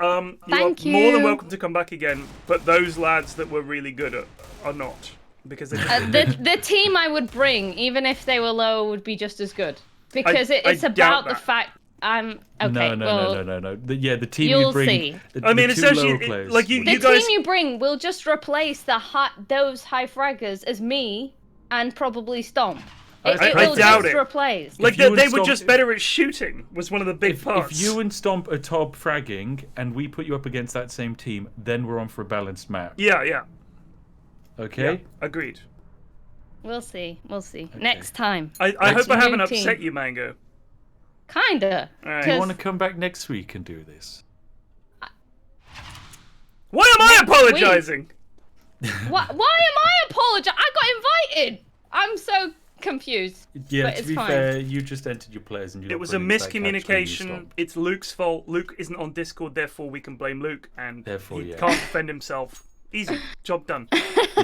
Thank you. More than welcome to come back again. But those lads that were really good are not because they the team I would bring, even if they were low, would be just as good because it's about the fact. Okay. No. The team you'll you bring. See. I mean, essentially, like you guys. The team you bring will just replace those high fraggers as me. And probably Stomp. It will just replace. Like they were just better at shooting. Was one of the big parts. If you and Stomp are top fragging, and we put you up against that same team, then we're on for a balanced map. Yeah. Okay. Yeah, agreed. We'll see. Okay. Next time. I hope I haven't upset you, Mango. Kinda. Right. Do you want to come back next week and do this? Why am I apologizing? Why am I apologizing? I got invited. I'm so confused. Yeah, but to be fair, you just entered your players and you. It was a miscommunication. It's Luke's fault. Luke isn't on Discord, therefore we can blame Luke, and he can't defend himself. Easy, job done.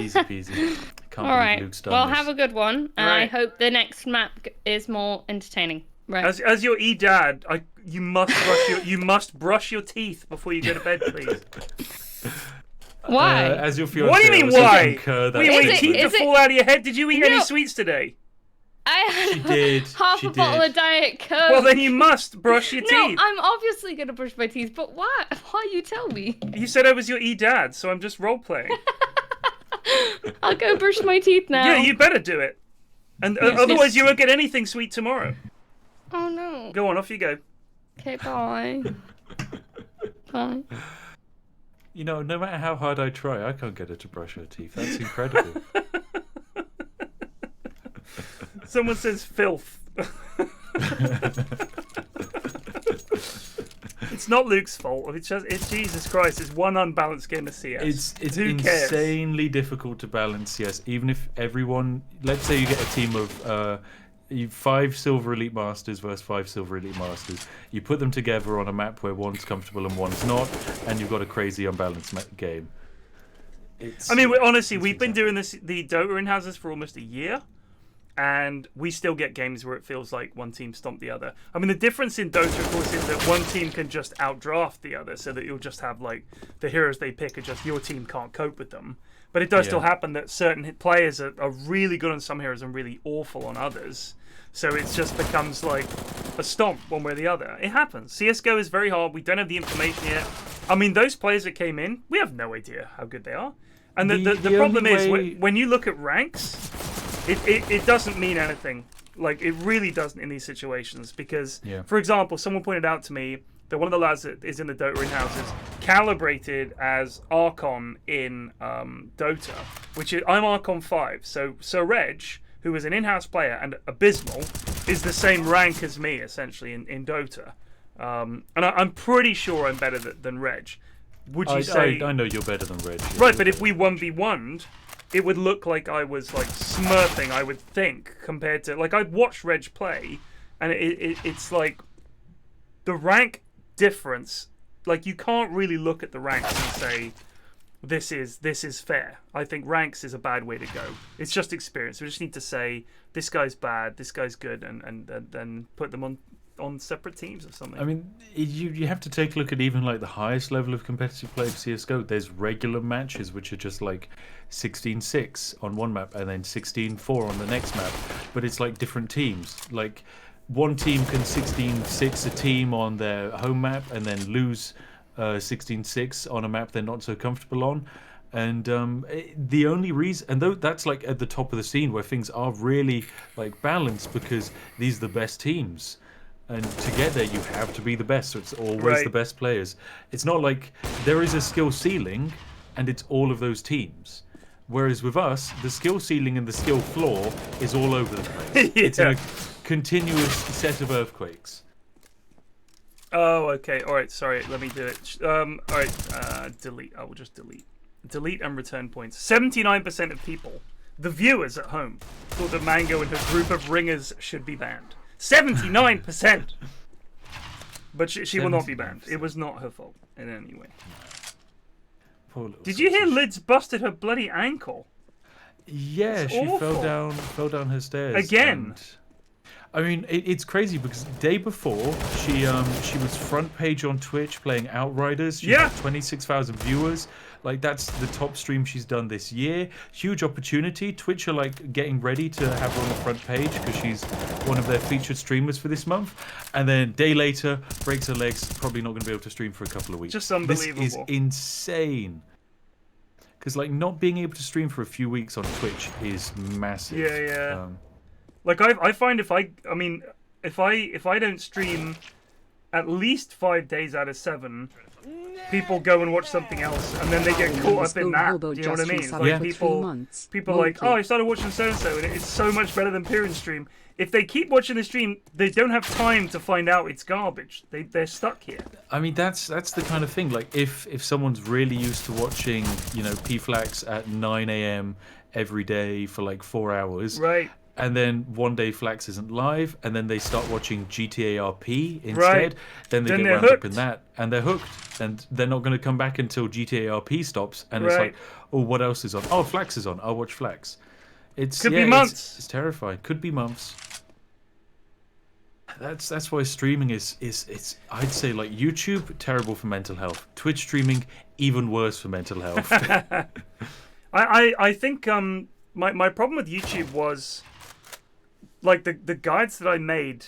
Easy peasy. Can't All right. Luke's done well, this. have a good one, and I hope the next map is more entertaining. Right. As your dad, you must brush your teeth before you go to bed, please. Why? As your fiance, what do you mean why? You want your teeth to fall out of your head? Did you eat any sweets today? I She had did. half a bottle of Diet Coke. Well, then you must brush your No, teeth. I'm obviously going to brush my teeth, but why? Why you tell me? You said I was your e-dad, so I'm just role-playing. I'll go brush my teeth now. Yeah, you better do it. And otherwise you won't get anything sweet tomorrow. Oh, no. Go on, off you go. Okay, bye. Bye. You know, no matter how hard I try, I can't get her to brush her teeth. That's incredible. Someone says filth. It's not Luke's fault. It's Jesus Christ. It's one unbalanced game of CS. It's Who cares? insanely difficult to balance CS. Even if everyone, let's say you get a team of 5 Silver Elite Masters versus 5 Silver Elite Masters. You put them together on a map where one's comfortable and one's not, and you've got a crazy unbalanced game. I mean, honestly, we've been doing the Dota in-houses for almost a year, and we still get games where it feels like one team stomped the other. I mean, the difference in Dota, of course, is that one team can just outdraft the other, so that you'll just have, like, the heroes they pick are just your team can't cope with them. But it does still happen that certain players are really good on some heroes and really awful on others. So it just becomes like a stomp one way or the other. It happens. CSGO is very hard. We don't have the information yet. I mean, those players that came in, we have no idea how good they are. And the problem is, when you look at ranks, it doesn't mean anything. Like, it really doesn't in these situations. Because, for example, someone pointed out to me that one of the lads that is in the Dota in-house is calibrated as Archon in Dota, which is, I'm Archon 5. So Sir Reg, who is an in-house player and abysmal, is the same rank as me, essentially, in Dota. And I'm pretty sure I'm better than Reg. Would you say... I know you're better than Reg. Right, but if we 1v1'd, it would look like I was, like, smurfing, I would think, compared to... Like, I'd watch Reg play, and it's like... The rank difference... Like, you can't really look at the ranks and say... This is fair. I think ranks is a bad way to go. It's just experience. We just need to say this guy's bad, this guy's good, and then put them on separate teams or something. I mean, you have to take a look at even like the highest level of competitive play of CSGO. There's regular matches which are just like 16-6 on one map and then 16-4 on the next map, but it's like different teams. Like one team can 16-6 a team on their home map and then lose 16-6 on a map they're not so comfortable on, and the only reason, and though that's like at the top of the scene where things are really like balanced, because these are the best teams, and to get there you have to be the best, so it's always the best players. It's not like there is a skill ceiling and it's all of those teams, whereas with us the skill ceiling and the skill floor is all over the place. It's a continuous set of earthquakes. Oh, okay. All right. Sorry. Let me do it. All right. Delete. I will just delete. Delete and return points. 79% of people, the viewers at home, thought that Mango and her group of ringers should be banned. 79%. But she will not be banned. It was not her fault in any way. Did you hear Lids busted her bloody ankle? Yeah, she fell down her stairs again. I mean, it's crazy because the day before she was front page on Twitch playing Outriders. She had 26,000 viewers. Like, that's the top stream she's done this year. Huge opportunity. Twitch are like getting ready to have her on the front page because she's one of their featured streamers for this month. And then day later, breaks her legs. Probably not going to be able to stream for a couple of weeks. Just unbelievable. This is insane. Because like not being able to stream for a few weeks on Twitch is massive. Yeah. Like I find if I don't stream at least 5 days out of 7, people go and watch something else, and then they get caught up in that. Do you know what I mean? Like people are like, oh, I started watching so and so, and it's so much better than Pyrion stream. If they keep watching the stream, they don't have time to find out it's garbage. They're stuck here. I mean, that's the kind of thing. Like if someone's really used to watching, you know, PFlax at 9 AM every day for like 4 hours, right? And then one day Flax isn't live, and then they start watching GTA RP instead. Then they get wound up in that, and they're hooked, and they're not going to come back until GTA RP stops. And it's like, oh, what else is on? Oh, Flax is on. I'll watch Flax. Could be months. It's terrifying. Could be months. That's why streaming is I'd say like YouTube, terrible for mental health. Twitch streaming, even worse for mental health. I think my problem with YouTube was like the guides that I made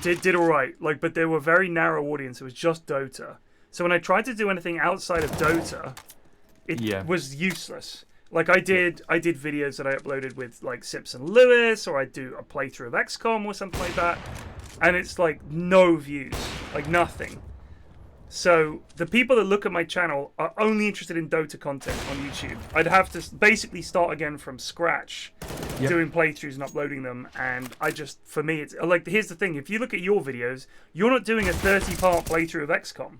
did all right. Like, but they were very narrow audience. It was just Dota. So when I tried to do anything outside of Dota, it was useless. Like I did videos that I uploaded with like Sips and Lewis, or I'd do a playthrough of XCOM or something like that, and it's like no views, like nothing. So the people that look at my channel are only interested in Dota content on YouTube. I'd have to basically start again from scratch, doing playthroughs and uploading them. And for me, it's like, here's the thing. If you look at your videos, you're not doing a 30-part playthrough of XCOM.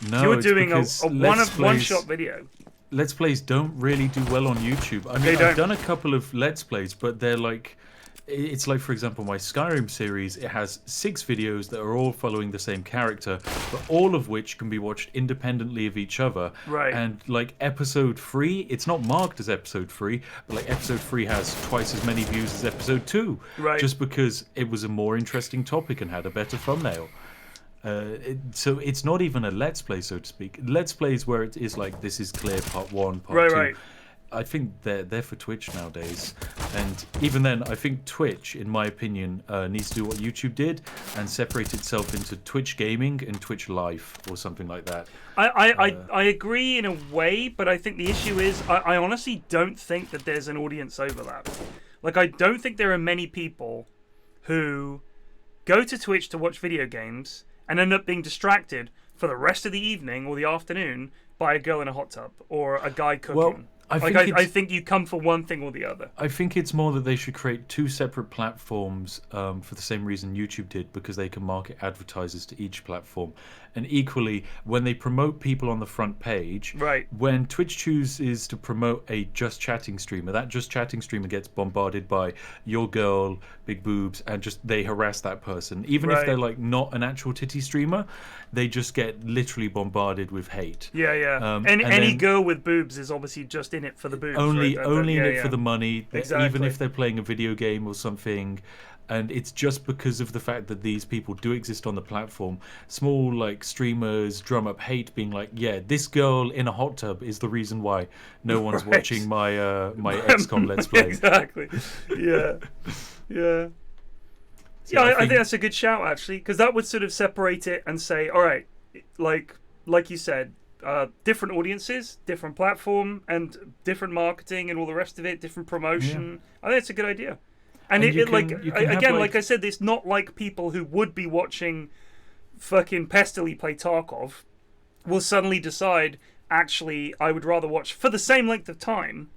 No, you're doing a one-shot video. Let's Plays don't really do well on YouTube. I mean, I've done a couple of Let's Plays, but they're like... It's like, for example, my Skyrim series, it has 6 videos that are all following the same character, but all of which can be watched independently of each other. Right. And like episode 3, it's not marked as episode 3, but like episode 3 has twice as many views as episode 2. Right. Just because it was a more interesting topic and had a better thumbnail. So it's not even a Let's Play, so to speak. Let's Plays where it is like, this is clear, part 1, part 2. Right. I think they're for Twitch nowadays, and even then, I think Twitch, in my opinion, needs to do what YouTube did and separate itself into Twitch Gaming and Twitch Life or something like that. I agree in a way, but I think the issue is I honestly don't think that there's an audience overlap. Like, I don't think there are many people who go to Twitch to watch video games and end up being distracted for the rest of the evening or the afternoon by a girl in a hot tub or a guy cooking. Well, I think you come for one thing or the other. I think it's more that they should create 2 separate platforms for the same reason YouTube did, because they can market advertisers to each platform. And equally, when they promote people on the front page, right, when Twitch chooses to promote a Just Chatting streamer, that Just Chatting streamer gets bombarded by your girl, big boobs, and just they harass that person. Even if they're like not an actual titty streamer, they just get literally bombarded with hate. Yeah. Any girl with boobs is obviously just in it for the boobs. Only in it for the money. Exactly. Even if they're playing a video game or something. And it's just because of the fact that these people do exist on the platform. Small like streamers drum up hate, being like, yeah, this girl in a hot tub is the reason why no one's watching my XCOM Let's Play. Exactly. Yeah. So I think that's a good shout, actually, because that would sort of separate it and say, all right, like you said, different audiences, different platform, and different marketing and all the rest of it, different promotion. I think it's a good idea. And like I said, it's not like people who would be watching fucking Pestily play Tarkov will suddenly decide, actually, I would rather watch, for the same length of time,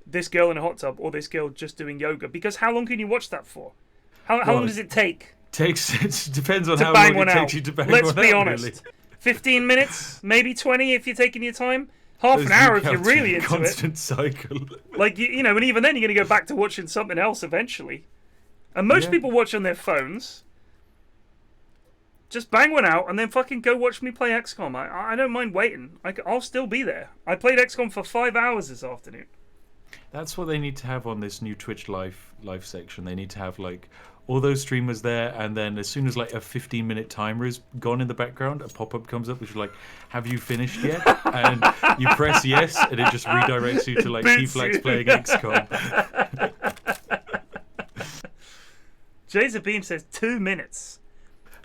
this girl in a hot tub or this girl just doing yoga. Because how long can you watch that for? How long does it take? It depends on how long it takes you to bang one out. Let's be honest. Really. 15 minutes, maybe 20 if you're taking your time. Half an hour if you're really into constant cycle. Like, you know, and even then you're going to go back to watching something else eventually. And most people watch on their phones. Just bang one out and then fucking go watch me play XCOM. I don't mind waiting. I'll still be there. I played XCOM for 5 hours this afternoon. That's what they need to have on this new Twitch live section. They need to have like all those streamers there, and then as soon as like a 15-minute timer is gone in the background, a pop-up comes up which is like, have you finished yet? And you press yes, and it just redirects you to like PFlax playing XCOM. Jason Beam says 2 minutes.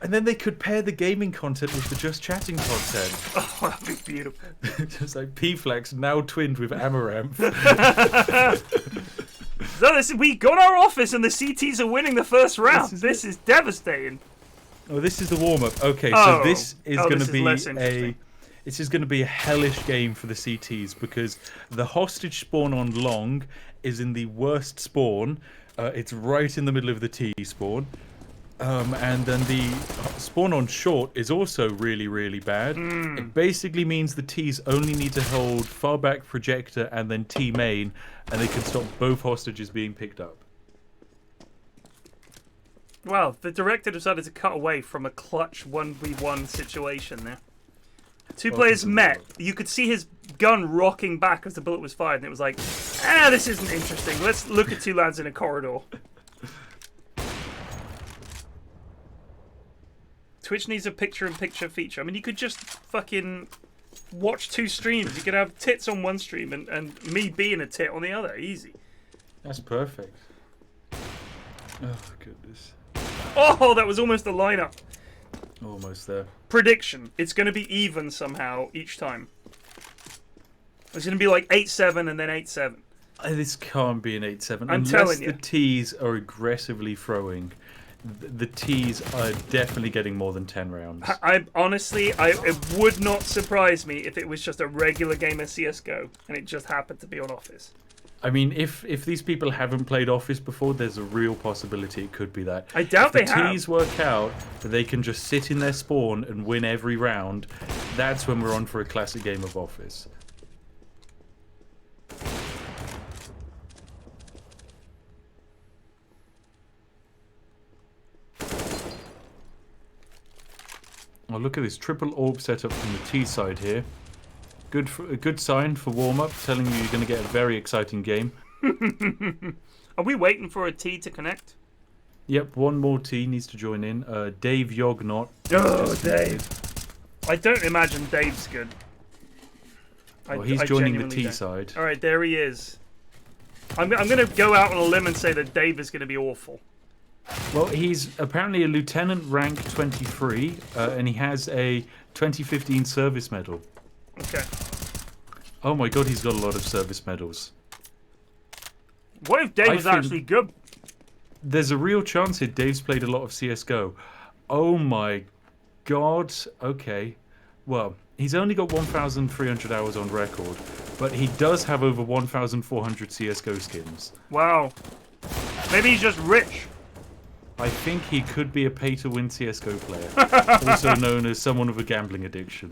And then they could pair the gaming content with the Just Chatting content. Oh, that'd be beautiful. Just like PFlax now twinned with Amaranth. So we got our office and the CTs are winning the first round. This is devastating. Oh, this is the warm-up. Okay, so this is going to be this is going to be a hellish game for the CTs, because the hostage spawn on long is in the worst spawn. It's right in the middle of the T spawn. And then the spawn on short is also really, really bad. It basically means the T's only need to hold far back projector and then T main, and they can stop both hostages being picked up. Well, the director decided to cut away from a clutch 1v1 situation there. Two players met. You could see his gun rocking back as the bullet was fired, and it was like, this isn't interesting. Let's look at 2 lads in a corridor. Twitch needs a picture-in-picture feature. I mean, you could just fucking watch 2 streams. You could have tits on one stream and me being a tit on the other. Easy. That's perfect. Oh, goodness. Oh, that was almost the lineup. Almost there. Prediction. It's going to be even somehow each time. It's going to be like 8-7 and then 8-7. This can't be an 8-7. I'm telling you. Unless the T's are aggressively throwing. The T's are definitely getting more than 10 rounds. Honestly, it would not surprise me if it was just a regular game of CSGO and it just happened to be on Office. I mean, if these people haven't played Office before, there's a real possibility it could be that. I doubt they have. If the T's work out that they can just sit in their spawn and win every round, that's when we're on for a classic game of Office. Oh, look at this triple orb setup from the T side here. A good sign for warm-up, telling you you're going to get a very exciting game. Are we waiting for a T to connect? Yep, one more T needs to join in. Dave Yognot. Oh, Dave. I don't imagine Dave's good. Well, he's joining the T side. All right, there he is. I'm going to go out on a limb and say that Dave is going to be awful. Well, he's apparently a lieutenant rank 23, and he has a 2015 service medal. Okay. Oh my god, he's got a lot of service medals. What if Dave was actually good? There's a real chance here Dave's played a lot of CSGO. Oh my god. Okay. Well, he's only got 1,300 hours on record, but he does have over 1,400 CSGO skins. Wow. Maybe he's just rich. I think he could be a pay-to-win CSGO player, also known as someone with a gambling addiction.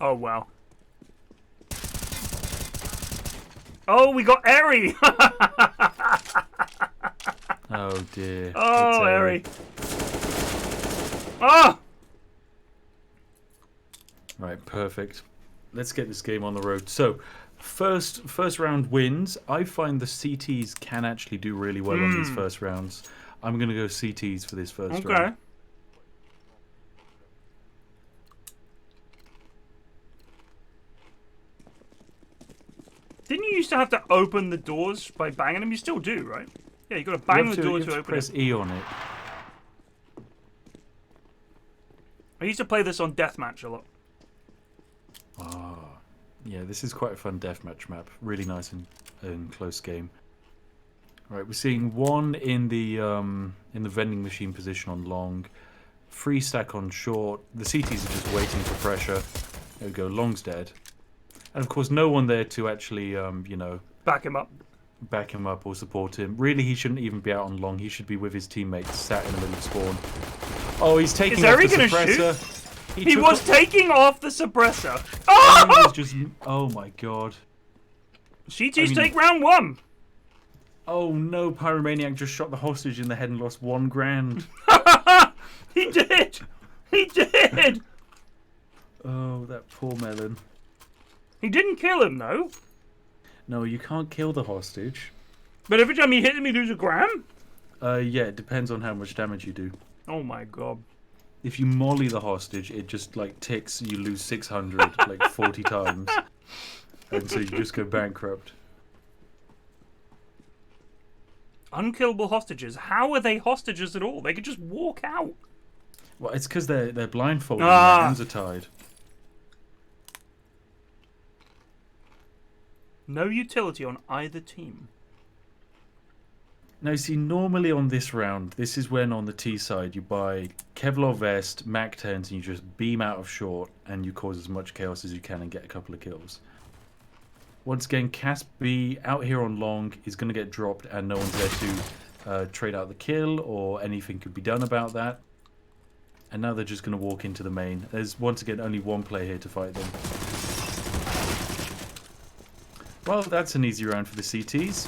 Oh, wow. Oh, we got Eri! Oh, dear. Oh, Eri. Ah! Right, perfect. Let's get this game on the road. So, first round wins. I find the CTs can actually do really well on these first rounds. I'm going to go CTs for this first round. Okay. Didn't you used to have to open the doors by banging them? You still do, right? Yeah, you got to bang the door to open press it. E on it. I used to play this on Deathmatch a lot. Oh, yeah, this is quite a fun deathmatch map. Really nice and close game. Right, we're seeing one in the vending machine position on long, 3 stack on short. The CTs are just waiting for pressure. There we go, long's dead. And of course, no one there to actually, you know, back him up or support him. Really, he shouldn't even be out on long. He should be with his teammates, sat in the middle of spawn. Oh, he's taking off the suppressor. He was taking off the suppressor. Oh! Oh my god. CTs take round 1. Oh no, Pyromaniac just shot the hostage in the head and lost $1,000. He did! He did! Oh, that poor Melon. He didn't kill him, though. No, you can't kill the hostage. But every time you hit him, you lose $1,000? Yeah, it depends on how much damage you do. Oh my god. If you molly the hostage, it just, like, ticks, you lose 600, like, 40 times. And so you just go bankrupt. Unkillable hostages. How are they hostages at all? They could just walk out. Well, it's because they're blindfolded and their hands are tied. No utility on either team. Now, see, normally on this round, this is when on the T side you buy Kevlar vest, Mac 10s, and you just beam out of short and you cause as much chaos as you can and get a couple of kills. Once again, Casp B out here on long is going to get dropped and no one's there to trade out the kill or anything could be done about that. And now they're just going to walk into the main. There's once again only one player here to fight them. Well, that's an easy round for the CTs.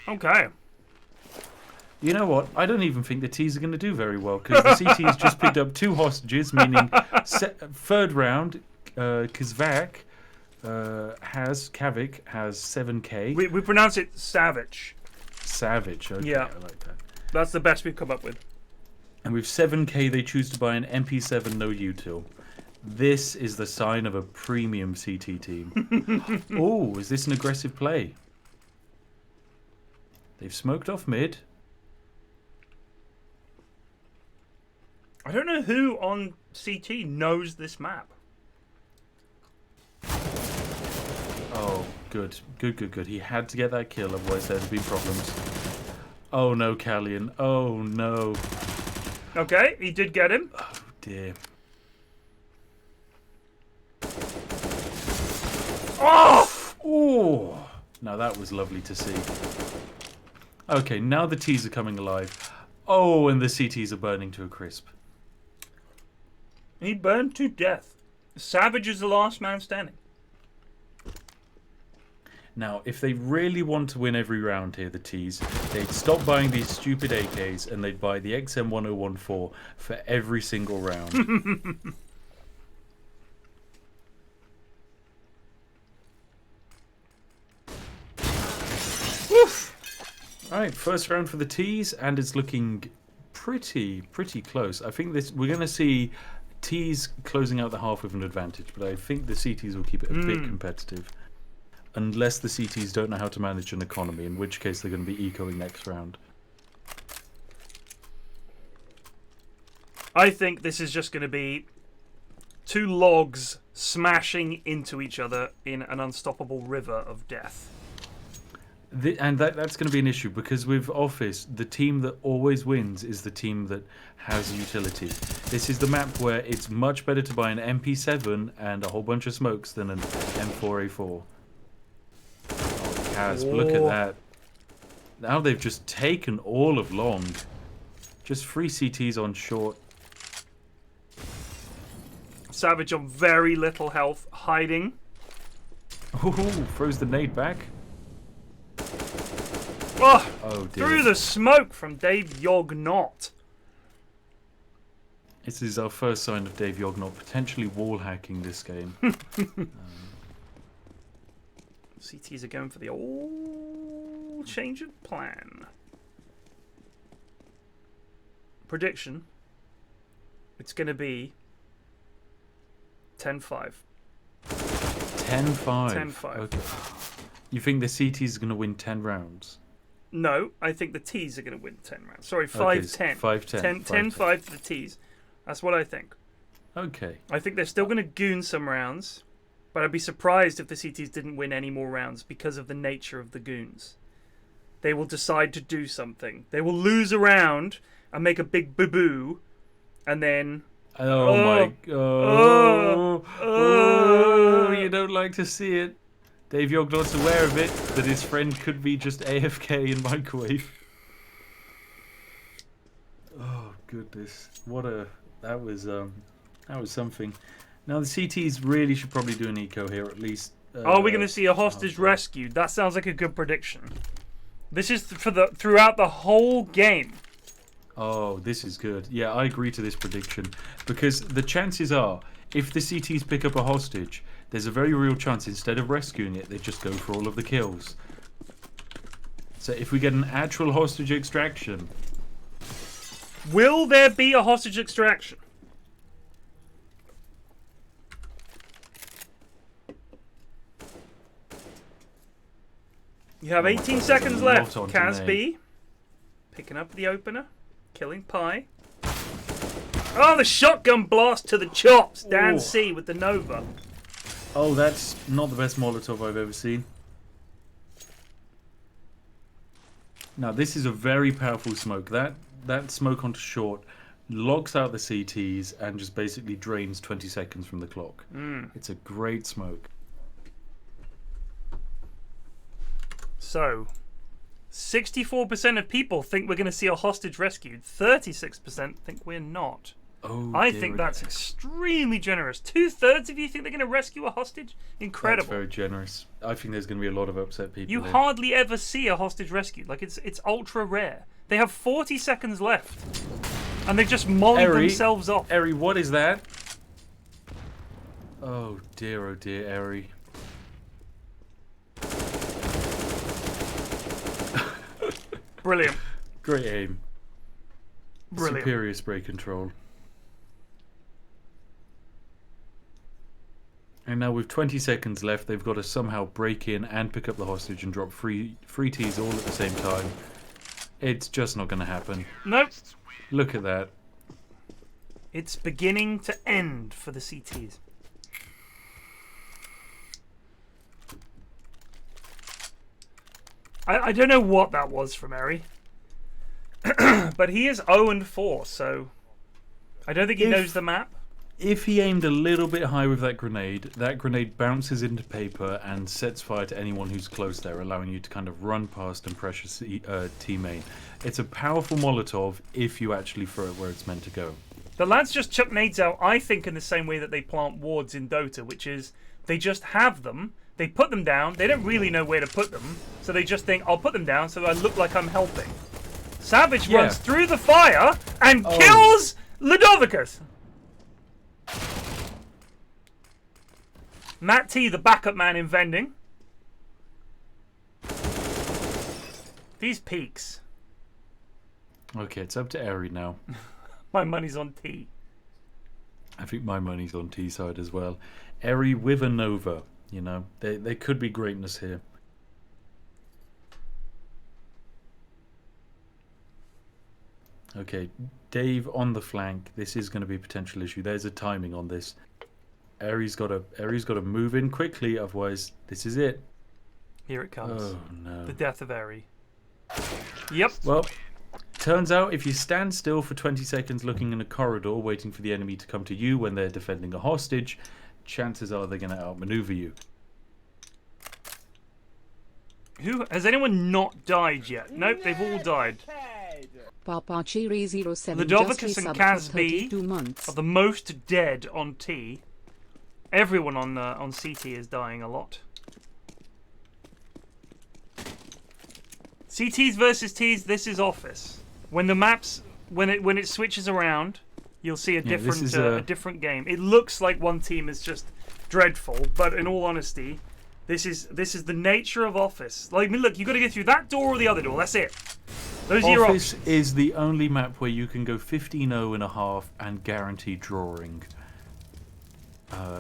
Okay. You know what? I don't even think the T's are going to do very well because the CTs just picked up 2 hostages, meaning third round, Kazvak has 7k. We pronounce it Savage. Savage, okay, yeah. I like that. That's the best we've come up with. And with 7k, they choose to buy an MP7 no util. This is the sign of a premium CT team. Oh, is this an aggressive play? They've smoked off mid. I don't know who on CT knows this map. Oh, good. Good. He had to get that kill, otherwise there'd have been problems. Oh no, Callion. Oh no. Okay, he did get him. Oh dear. Oh! Oh! Now that was lovely to see. Okay, now the T's are coming alive. Oh, and the CTs are burning to a crisp. He burned to death. Savage is the last man standing. Now, if they really want to win every round here, the T's, they'd stop buying these stupid AKs and they'd buy the XM1014 for every single round. Alright, first round for the T's, and it's looking pretty close. I think we're going to see T's closing out the half with an advantage, but I think the CTs will keep it a bit competitive. Unless the CTs don't know how to manage an economy, in which case they're going to be ecoing next round. I think this is just going to be two logs smashing into each other in an unstoppable river of death. And that's going to be an issue, because with Office, the team that always wins is the team that has utility. This is the map where it's much better to buy an MP7 and a whole bunch of smokes than an M4A4. Look at that. Now they've just taken all of long. Just 3 CTs on short. Savage on very little health, hiding. Ooh, throws the nade back. Oh dear. Through the smoke from Dave Yognot. This is our first sign of Dave Yognot potentially wall hacking this game. CTs are going for the old change of plan. Prediction. It's going to be 10-5. 10-5. 10-5. Okay. You think the CTs are going to win 10 rounds? No, I think the T's are going to win 10 rounds. Sorry, 5-10. 5-10. 10-5 for the T's. That's what I think. Okay. I think they're still going to goon some rounds. But I'd be surprised if the CTs didn't win any more rounds because of the nature of the goons. They will decide to do something. They will lose a round and make a big boo-boo, and then... Oh, you don't like to see it. Dave Yognot's aware of it, that his friend could be just AFK in microwave. Oh, goodness. That was something. Now the CTs really should probably do an eco here, at least. Are we going to see a hostage rescued? That sounds like a good prediction. This is for throughout the whole game. Oh, this is good. Yeah, I agree to this prediction, because the chances are, if the CTs pick up a hostage, there's a very real chance instead of rescuing it, they just go for all of the kills. So if we get an actual hostage extraction, will there be a hostage extraction? You have 18 seconds left. Kaz B picking up the opener, killing Pi. Oh, the shotgun blast to the chops. Dan C with the Nova. Oh, that's not the best Molotov I've ever seen. Now, this is a very powerful smoke. That smoke onto short locks out the CTs and just basically drains 20 seconds from the clock. It's a great smoke. So, 64% of people think we're going to see a hostage rescued. 36% think we're not. Oh, I think that's extremely generous. 2/3 of you think they're going to rescue a hostage? Incredible. That's very generous. I think there's going to be a lot of upset people. You here. hardly ever see a hostage rescued. Like, it's ultra rare. They have 40 seconds left. And they've just mollied themselves off. Eri, what is that? Oh dear, Eri. Brilliant. Great aim. Brilliant. Superior spray control. And now with 20 seconds left, they've got to somehow break in and pick up the hostage and drop three Ts all at the same time. It's just not going to happen. Nope. Look at that. It's beginning to end for the CTs. I don't know what that was from Eri. But he is 0-4, so I don't think he knows the map. If he aimed a little bit high with that grenade bounces into paper and sets fire to anyone who's close there, allowing you to kind of run past and pressure T main. It's a powerful Molotov if you actually throw it where it's meant to go. The lads just chuck nades out, I think, in the same way that they plant wards in Dota, which is they just have them, they put them down, they don't really know where to put them, so they just think, I'll put them down so I look like I'm helping. Savage runs through the fire and kills Ludovicus. Matt T, the backup man in vending. These peaks. Okay, it's up to Eri now. My money's on T. I think my money's on T side as well. Eri with a Nova. You know, there could be greatness here. Okay, Dave on the flank. This is going to be a potential issue. There's a timing on this. Eri's got to move in quickly, otherwise this is it. Here it comes. Oh no. The death of Eri. Yep. Well, turns out if you stand still for 20 seconds looking in a corridor waiting for the enemy to come to you when they're defending a hostage, chances are they're going to outmaneuver you. Has anyone not died yet? Nope, they've all died. Papa Cherry 07 Ludovicus and Kaz B B are the most dead on T. Everyone on CT is dying a lot. CTs versus Ts. This is Office. When the maps, when it switches around, you'll see a different game. It looks like one team is just dreadful, but in all honesty, this is the nature of Office. Like, look, you got to go through that door or the other door. That's it. Those are your options. Office is the only map where you can go 15-0.5 and guarantee drawing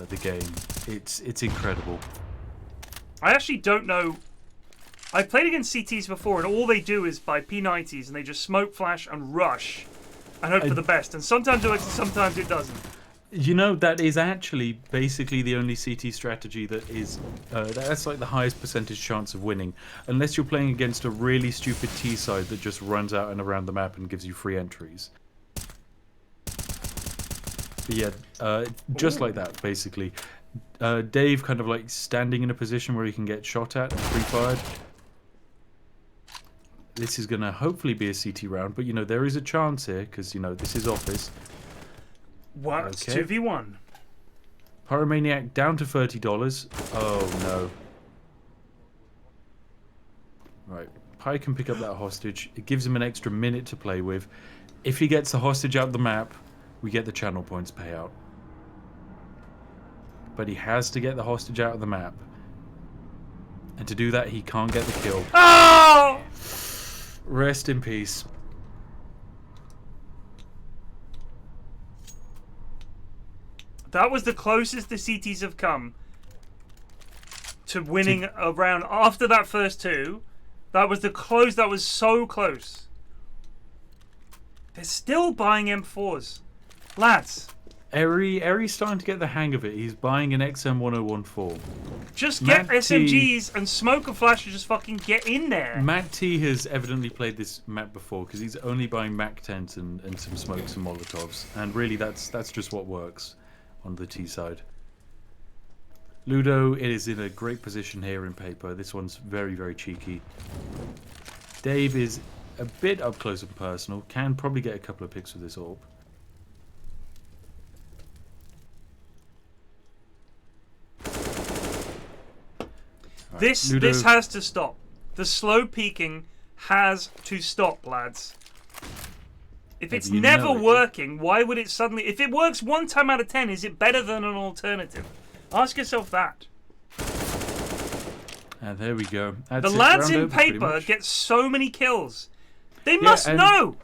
the game. It's incredible. I actually don't know. I've played against CTs before, and all they do is buy P90s, and they just smoke, flash, and rush, and hope for the best. And sometimes it works, and sometimes it doesn't. You know, that is actually basically the only CT strategy that is... that's like the highest percentage chance of winning. Unless you're playing against a really stupid T side that just runs out and around the map and gives you free entries. But yeah, just like that, basically. Dave kind of like standing in a position where he can get shot at and pre-fired. This is going to hopefully be a CT round, but you know, there is a chance here, because, you know, this is Office. What? Okay. 2v1. Pyromaniac down to $30. Oh no. Right. Py can pick up that hostage. It gives him an extra minute to play with. If he gets the hostage out of the map, we get the channel points payout. But he has to get the hostage out of the map. And to do that, he can't get the kill. Oh! Rest in peace. That was the closest the CTs have come to winning a round. After that first two, that was the close. That was so close. They're still buying M4s. Lads. Eri's starting to get the hang of it. He's buying an XM1014. Just get SMGs and smoke a flash and just fucking get in there. Matt T has evidently played this map before because he's only buying Mac 10s and some smokes and Molotovs. And really, that's just what works on the T side. Ludo is in a great position here in paper. This one's very, very cheeky. Dave is a bit up close and personal. Can probably get a couple of picks with this AWP. This has to stop. The slow peeking has to stop, lads. If it's never working, why would it suddenly... If it works 1 time out of 10, is it better than an alternative? Ask yourself that. And there we go. The lads in paper get so many kills. They must know.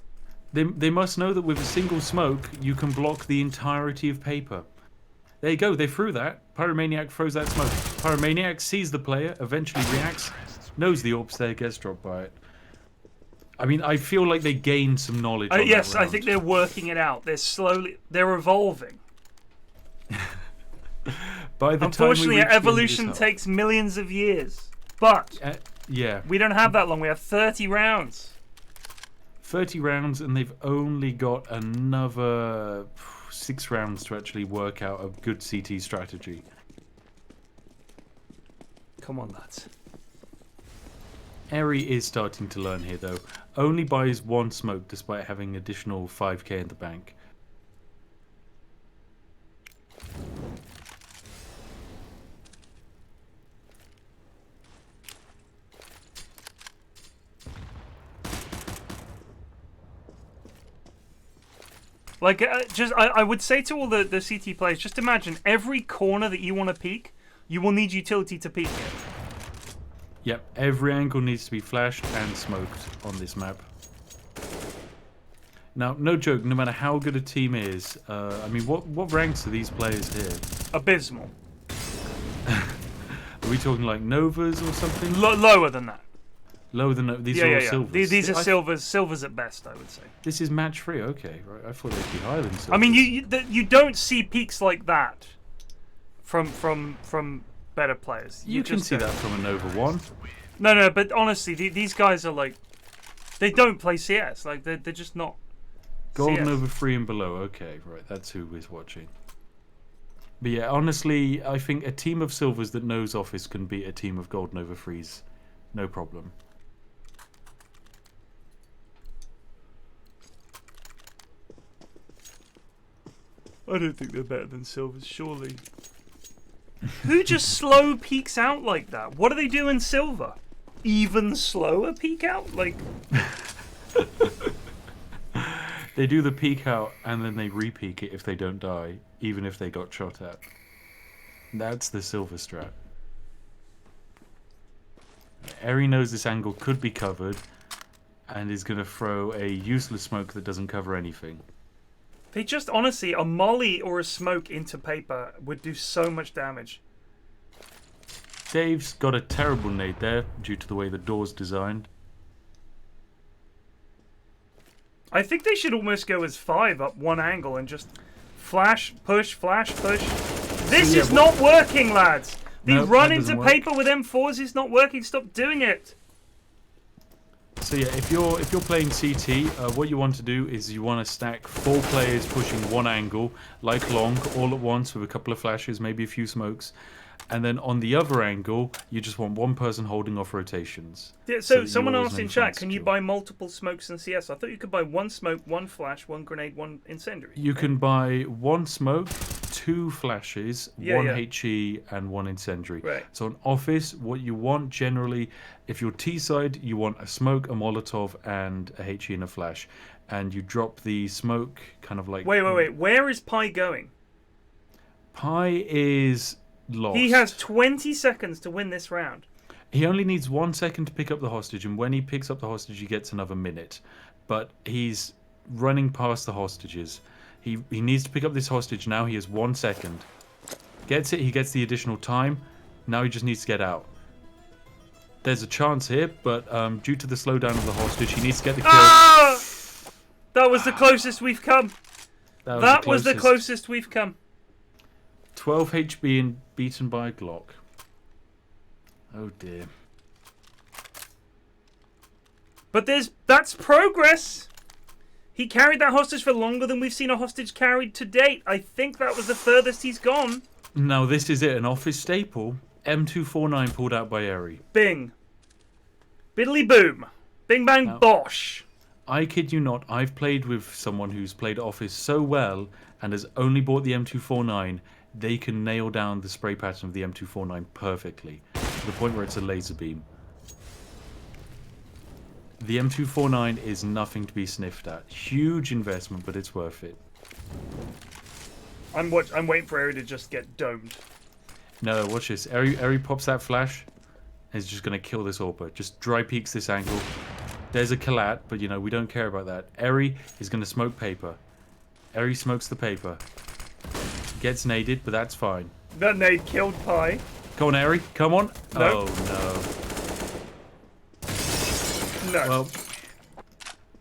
They must know that with a single smoke, you can block the entirety of paper. There you go. They threw that. Pyromaniac throws that smoke. Pyromaniac sees the player, eventually reacts, knows the AWP's there, gets dropped by it. I mean, I feel like they gained some knowledge. On yes, that round. I think they're working it out. They're evolving. By the Unfortunately, time we evolution takes millions of years. But yeah, we don't have that long. We have 30 rounds. 30 rounds, and they've only got another 6 rounds to actually work out a good CT strategy. Come on, lads. Eri is starting to learn here, though. Only buys 1 smoke despite having additional 5k in the bank. Like, I would say to all the CT players, just imagine every corner that you want to peek, you will need utility to peek it. Yep, every angle needs to be flashed and smoked on this map. Now, no joke, no matter how good a team is, I mean, what ranks are these players here? Abysmal. Are we talking like Novas or something? Lower than that. Lower than these are all silvers. These are silvers at best, I would say. This is match 3, okay, right? I thought they'd be higher than silvers. I mean, you don't see peaks like that from better players. You can see that from a Nova 1. No, but honestly, these guys are like, they don't play CS. Like they're just not. Gold CS. Nova 3 and below. Okay, right, that's who is watching. But yeah, honestly, I think a team of silvers that knows Office can beat a team of Gold Nova 3s, no problem. I don't think they're better than silvers, surely. Who just slow peeks out like that? What do they do in silver? Even slower peek out? Like... They do the peek out and then they re-peek it if they don't die, even if they got shot at. That's the silver strat. Eri knows this angle could be covered and is going to throw a useless smoke that doesn't cover anything. They just, honestly, a molly or a smoke into paper would do so much damage. Dave's got a terrible nade there due to the way the door's designed. I think they should almost go as 5 up one angle and just flash, push, flash, push. This is not working, lads. The Nope, run that into doesn't paper with M4s is not working. Stop doing it. So yeah, if you're playing CT, what you want to do is you want to stack 4 players pushing one angle, like long, all at once with a couple of flashes, maybe a few smokes. And then on the other angle, you just want one person holding off rotations. Yeah, so someone asked in chat, can you buy multiple smokes in CS? I thought you could buy 1 smoke, 1 flash, 1 grenade, 1 incendiary. You can buy 1 smoke, 2 flashes, 1 HE, and 1 incendiary. Right. So on Office, what you want generally, if you're T-side, you want a smoke, a Molotov, and a HE and a flash. And you drop the smoke kind of like... Wait. Where is Pi going? Pi is... lost. He has 20 seconds to win this round. He only needs 1 second to pick up the hostage, and when he picks up the hostage, he gets another minute. But he's running past the hostages. He needs to pick up this hostage. Now he has 1 second. Gets it, he gets the additional time. Now he just needs to get out. There's a chance here, but due to the slowdown of the hostage, he needs to get the kill. Ah! That was the closest we've come. That was the closest we've come. 12 HB and beaten by Glock. Oh dear. But that's progress. He carried that hostage for longer than we've seen a hostage carried to date. I think that was the furthest he's gone. Now this is it, an Office staple. M249 pulled out by Eri. Bing. Biddly boom. Bing bang bosh. I kid you not, I've played with someone who's played Office so well and has only bought the M249, they can nail down the spray pattern of the M249 perfectly, to the point where it's a laser beam. The M249 is nothing to be sniffed at. Huge investment, but it's worth it. I'm waiting for Eri to just get domed. No, watch this. Eri pops that flash, and is just going to kill this AWPer. Just dry peeks this angle. There's a collat, but you know, we don't care about that. Eri is going to smoke paper. Eri smokes the paper. Gets naded, but that's fine. That nade killed Pi. Come on, Eri. Come on. Nope. Oh, no. No. Well,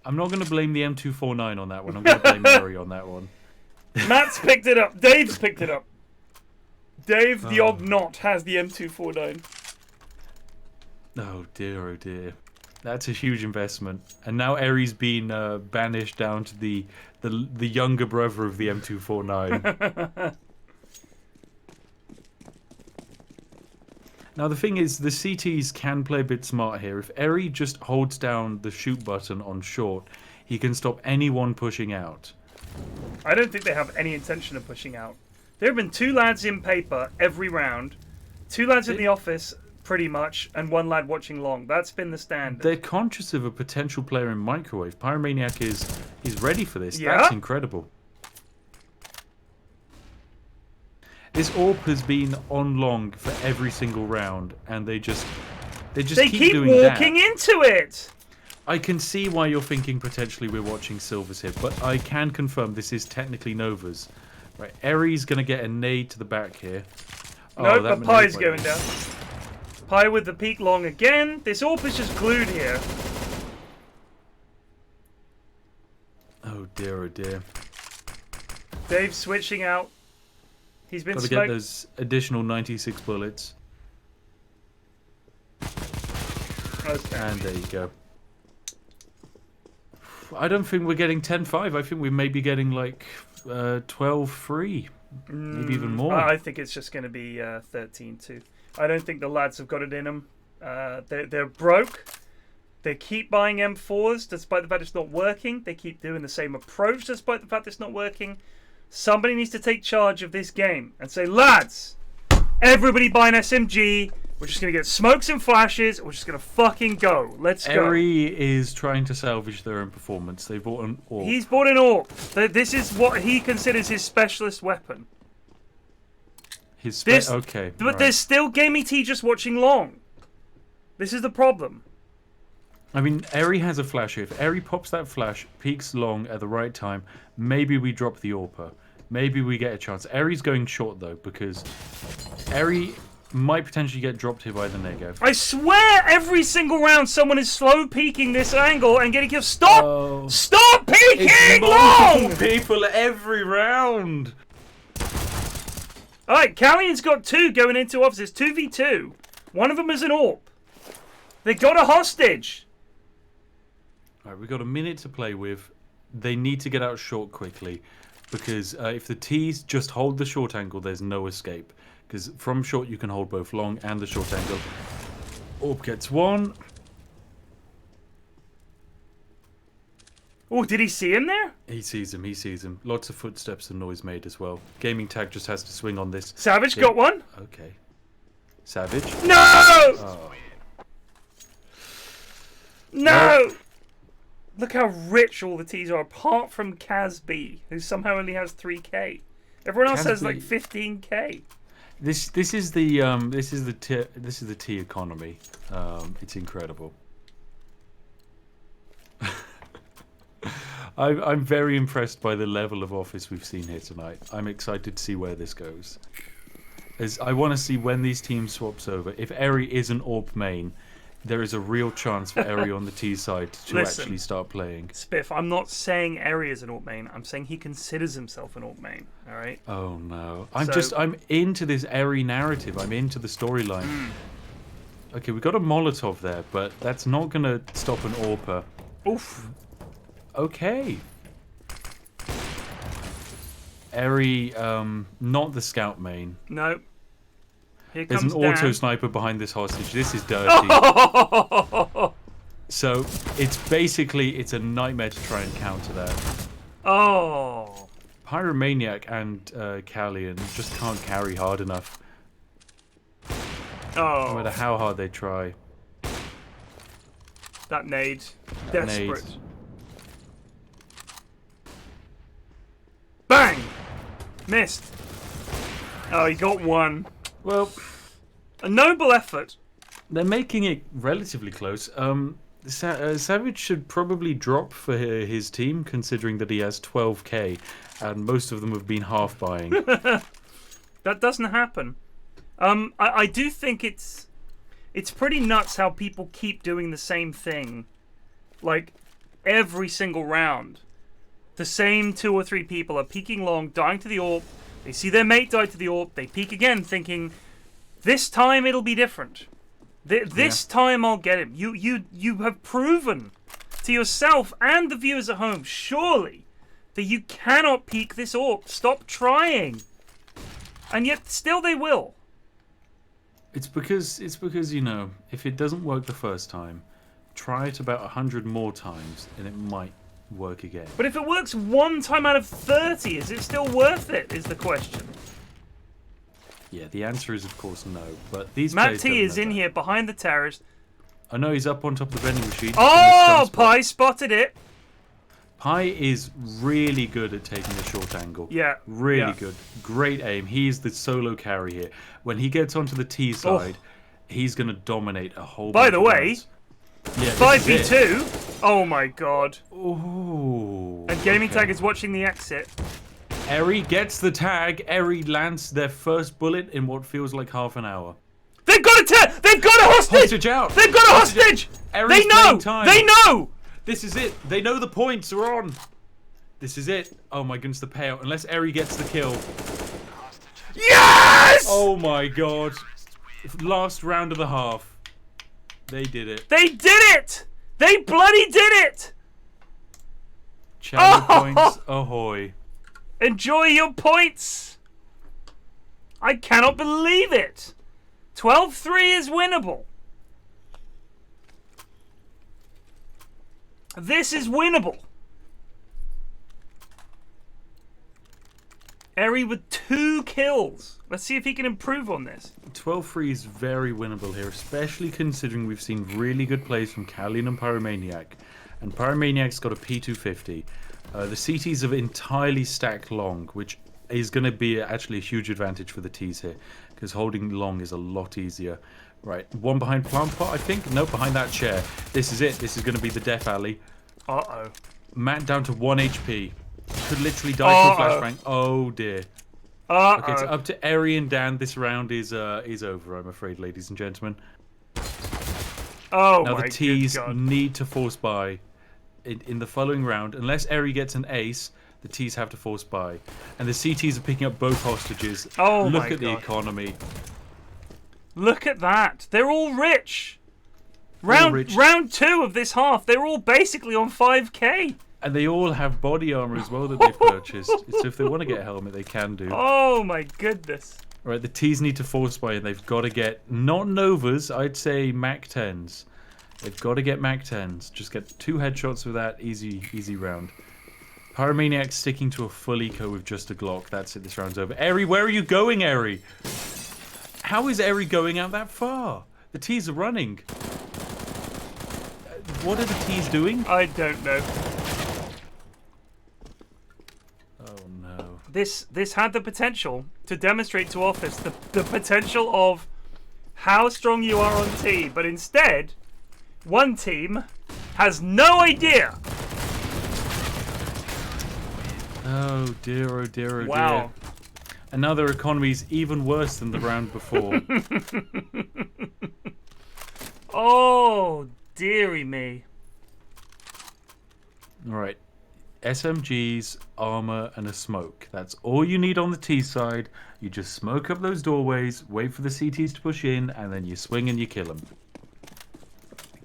I'm not going to blame the M249 on that one. I'm going to blame Eri on that one. Matt's picked it up. Dave's picked it up. Dave, the odd knot, has the M249. Oh, dear, oh, dear. That's a huge investment. And now Eri's been banished down to the younger brother of the M249. Now, the thing is, the CTs can play a bit smart here. If Eri just holds down the shoot button on short, he can stop anyone pushing out. I don't think they have any intention of pushing out. There have been 2 lads in paper every round, 2 lads in the office, pretty much, and 1 lad watching long. That's been the standard. They're conscious of a potential player in microwave. Pyromaniac is ready for this. Yeah? That's incredible. This AWP has been on long for every single round, and they keep doing walking that. into it. I can see why you're thinking potentially we're watching Silvers here, but I can confirm this is technically Nova's. Right, Eri's going to get a nade to the back here. No, but Pi's going down. Pi with the peak long again. This AWP is just glued here. Oh dear, oh dear. Dave's switching out. He's been Got to get those additional 96 bullets. Okay. And there you go. I don't think we're getting 10-5. I think we may be getting like 12-3. Maybe even more. I think it's just going to be 13-2. I don't think the lads have got it in them. They're broke. They keep buying M4s despite the fact it's not working. They keep doing the same approach despite the fact it's not working. Somebody needs to take charge of this game and say, lads, everybody buy an SMG. We're just going to get smokes and flashes. We're just going to fucking go. Let's go. Eri is trying to salvage their own performance. They bought an AWP. He's bought an AWP. This is what he considers his specialist weapon. Okay. But right. there's still Gaming T just watching long. This is the problem. I mean, Eri has a flash here. If Eri pops that flash, peeks long at the right time, maybe we drop the AWP. Maybe we get a chance. Eri's going short, though, because Eri might potentially get dropped here by the Nego. I swear every single round someone is slow peeking this angle and getting killed. Stop! Oh. Stop peeking It's long! multiple people every round! Alright, Callian's got 2 going into offices. 2v2. One of them is an AWP. They got a hostage. Alright, we've got a minute to play with. They need to get out short quickly, because if the T's just hold the short angle, there's no escape. Because from short you can hold both long and the short angle. AWP gets 1. Oh, did he see him there? He sees him, he sees him. Lots of footsteps and noise made as well. Gaming Tag just has to swing on this. Savage got one. Okay. Savage. No! Oh. No! Look how rich all the T's are, apart from Casby, who somehow only has 3k. Everyone else has like 15k. This is the T economy. It's incredible. I'm very impressed by the level of office we've seen here tonight. I'm excited to see where this goes. As I want to see when these teams swaps over. If Eri is an AWP main, there is a real chance for Eri on the T side to actually start playing. Spiff, I'm not saying Eri is an AWP main. I'm saying he considers himself an AWP main. All right. Oh no! I'm into this Eri narrative. I'm into the storyline. Okay, we got a Molotov there, but that's not gonna stop an AWPer. Oof. Okay. Eri, not the scout main. No. Here There's comes an Dan. auto sniper behind this hostage. This is dirty. So it's a nightmare to try and counter that. Oh. Pyromaniac and Callian just can't carry hard enough. No matter how hard they try. That nade. Desperate. Nade. Bang! Missed. Oh, he got one. Well, a noble effort. they're making it relatively close. Savage should probably drop for his team, considering that he has 12k, and most of them have been half buying. That doesn't happen. I do think it's pretty nuts how people keep doing the same thing, like every single round. The same 2 or 3 people are peeking long, dying to the AWP. They see their mate die to the AWP. They peek again, thinking, "This time it'll be different. This time I'll get him." You have proven to yourself and the viewers at home, surely, that you cannot peek this AWP. Stop trying. And yet, still they will. It's because you know, if it doesn't work the first time, try it about 100 more times, and it might work again. But if it works 1 time out of 30, is it still worth it? Is the question. Yeah, the answer is of course no. But these Matt T is in here behind the terrace. I know he's up on top of the vending machine. Oh, Pi spotted it. Pi is really good at taking a short angle. Yeah. Really good. Great aim. He's the solo carry here. When he gets onto the T side, he's going to dominate a whole bunch By the way, yeah, 5v2. Oh my god. Ooh. And Gaming Tag is watching the exit. Eri gets the tag. Eri lands their first bullet in what feels like half an hour. They've got a They've got a hostage! Hostage out! They've got a hostage! Eri's They know! time. They know! This is it. They know the points are on. This is it. Oh my goodness, the payout. Unless Eri gets the kill. Yes! Oh my god. Last round of the half. They did it. They did it! They bloody did it! Channel points ahoy. Enjoy your points! I cannot believe it! 12-3 is winnable. This is winnable. Eri with 2 kills. Let's see if he can improve on this. 12-3 is very winnable here, especially considering we've seen really good plays from Callion and Pyromaniac. And Pyromaniac's got a P250. The CTs have entirely stacked long, which is going to be actually a huge advantage for the Ts here, because holding long is a lot easier. Right, one behind plant pot, I think. No, behind that chair. This is it. This is going to be the death alley. Uh-oh. Matt down to 1 HP. Could literally die to a flashbang. Oh dear. Okay, it's up to Eri and Dan. This round is over, I'm afraid, ladies and gentlemen. Oh, now my the Ts God. need to force buy in the following round. Unless Eri gets an ace, the Ts have to force buy. And the CTs are picking up both hostages. Oh, Look my at the God. economy. Look at that. They're all rich. Round 2 of this half, they're all basically on 5k. And they all have body armor as well that they've purchased. So if they want to get a helmet, they can do. Oh my goodness. Alright, the Ts need to force buy, and they've got to get, not Novas, I'd say Mac 10s. They've got to get Mac 10s. Just get 2 headshots with that, easy round. Pyromaniac sticking to a full eco with just a Glock. That's it, this round's over. Eri, where are you going, Eri? How is Eri going out that far? The Ts are running. What are the Ts doing? I don't know. Oh no. This had the potential to demonstrate to Office the potential of how strong you are on T, but instead, one team has no idea. Oh dear, oh dear, oh Wow. dear. And now their economy's even worse than the round before. Oh, dearie me. Alright. SMGs, armor, and a smoke. That's all you need on the T side. You just smoke up those doorways, wait for the CTs to push in, and then you swing and you kill them.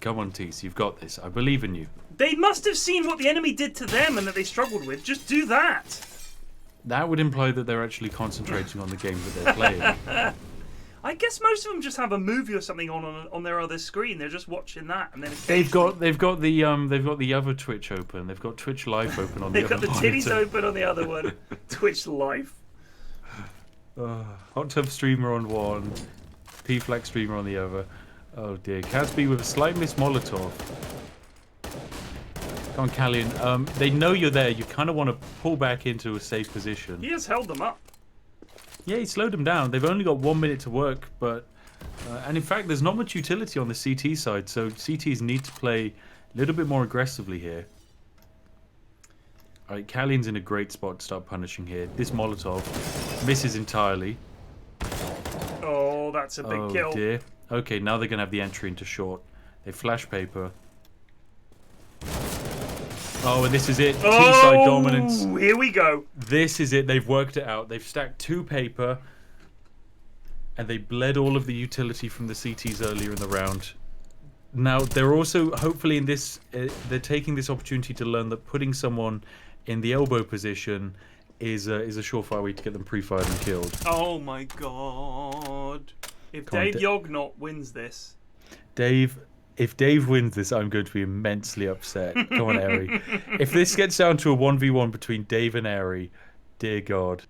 Come on, Ts, you've got this. I believe in you. They must have seen what the enemy did to them and that they struggled with. Just do that. That would imply that they're actually concentrating on the game that they're playing. I guess most of them just have a movie or something on their other screen. They're just watching that, and then they've got the other Twitch open. They've got Twitch Live open on the other They've got the titties open on the other one. Twitch Live. Hot Tub Streamer on one, PFlax Streamer on the other. Oh dear, Casby with a slight miss Molotov. Come on, Callion. They know you're there. You kind of want to pull back into a safe position. He has held them up. Yeah, he slowed them down. They've only got 1 minute to work, but and in fact, there's not much utility on the CT side. So CTs need to play A little bit more aggressively here. Alright, Callion's in a great spot to start punishing here. This Molotov misses entirely. Oh, that's a big kill. Oh dear. Okay, now they're going to have the entry into short. They flash paper. Oh, and this is it. T-side dominance. Here we go. This is it. They've worked it out. They've stacked 2 paper. And they bled all of the utility from the CTs earlier in the round. Now, they're also, hopefully in this, they're taking this opportunity to learn that putting someone in the elbow position is a surefire way to get them pre-fired and killed. Oh my god. If Dave Yognot wins this... If Dave wins this, I'm going to be immensely upset. Come on, Airy. If this gets down to a 1v1 between Dave and Airy, dear God.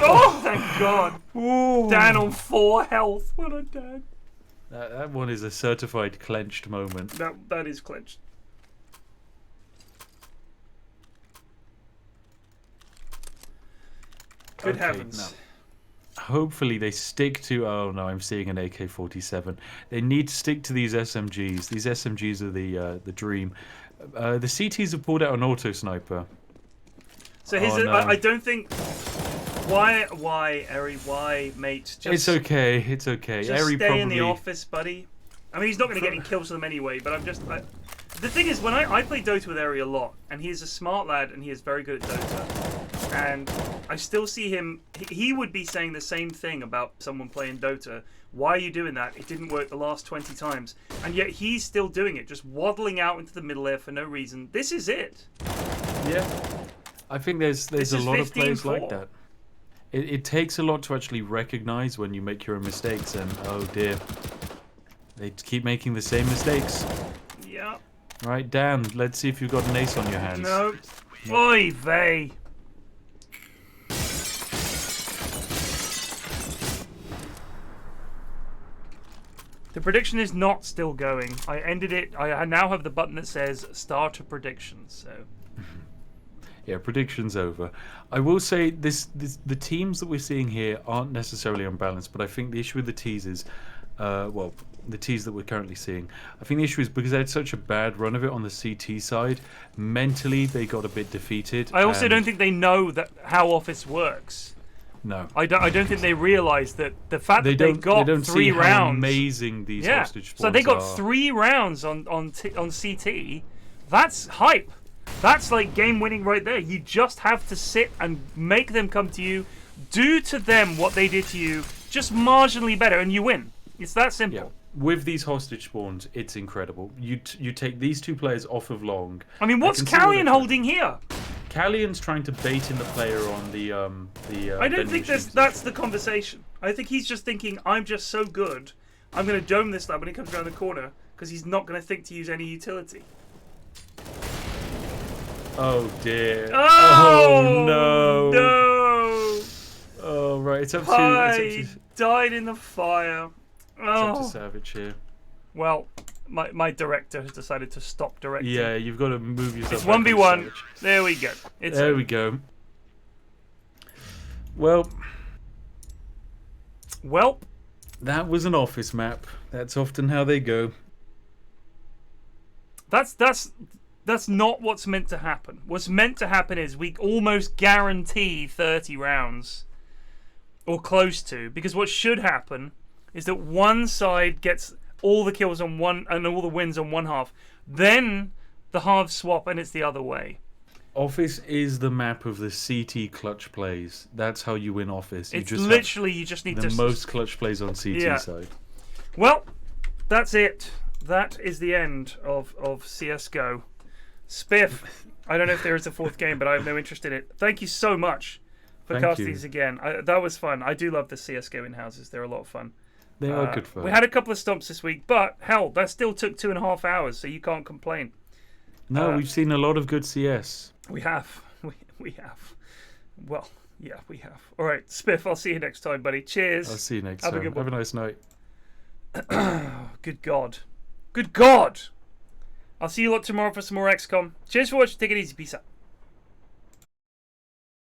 Oh, thank God. Ooh. Dan on 4 health. Well done, Dan. That one is a certified clenched moment. That is clenched. Good heavens. No. Hopefully they stick to... Oh no, I'm seeing an AK-47. They need to stick to these SMGs. These SMGs are the dream. The CTs have pulled out an auto sniper. So here's I don't think... Why, Eri? Why, mate? Just, it's okay. It's okay. Just Eri stay probably... in the office, buddy. I mean, he's not going to get any kills for them anyway, but I'm just... the thing is, when I play Dota with Eri a lot, and he is a smart lad, and he is very good at Dota, and I still see him... He would be saying the same thing about someone playing Dota. Why are you doing that? It didn't work the last 20 times. And yet he's still doing it, just waddling out into the middle air for no reason. This is it. Yeah. I think there's a lot of players like that. It takes a lot to actually recognize when you make your own mistakes, and oh dear, they keep making the same mistakes. Yeah. Right, Dan, let's see if you've got an ace on your hands. No. Oy vey. The prediction is not still going. I ended it. I now have the button that says start a prediction, so... Yeah, prediction's over. I will say the teams that we're seeing here aren't necessarily unbalanced, but I think the issue with the tees is, well, the tees that we're currently seeing, I think the issue is because they had such a bad run of it on the CT side, mentally they got a bit defeated. I also don't think they know that how Office works. No. I don't think they realise that the fact that they got they don't 3 see rounds. How amazing these hostage spawns So they got are. 3 rounds on CT. That's hype. That's like game winning right there. You just have to sit and make them come to you, do to them what they did to you, just marginally better, and you win. It's that simple. Yeah. With these hostage spawns, it's incredible. You take these 2 players off of long. I mean, what's Callion holding here? Callion's trying to bait in the player on the I don't think that's the conversation. I think he's just thinking, I'm just so good, I'm going to dome this lad when he comes around the corner, because he's not going to think to use any utility. Oh dear. Oh no. No. Oh right, it's up to... I died in the fire. It's up to Savage here. Well, my director has decided to stop directing. Yeah, you've got to move yourself. It's 1v1. There we go. There we go. Well, that was an office map. That's often how they go. That's not what's meant to happen. What's meant to happen is we almost guarantee 30 rounds. Or close to. Because what should happen is that one side gets all the kills on one and all the wins on one half. Then the halves swap and it's the other way. Office is the map of the CT clutch plays. That's how you win Office. It's literally, you just need the to... The most clutch plays on CT side. Well, that's it. That is the end of CSGO. Spiff, I don't know if there is a 4th game, but I have no interest in it. Thank you so much for casting these again. That was fun. I do love the CSGO in-houses. They're a lot of fun. They are good fun. We had a couple of stomps this week, but hell, that still took 2.5 hours, so you can't complain. No, we've seen a lot of good CS. We have. We have. Well, yeah, we have. All right, Spiff, I'll see you next time, buddy. Cheers. I'll see you next time. Have a good one. Have a nice night. Good God. Good God! I'll see you lot tomorrow for some more XCOM. Cheers for watching. Take it easy. Peace out.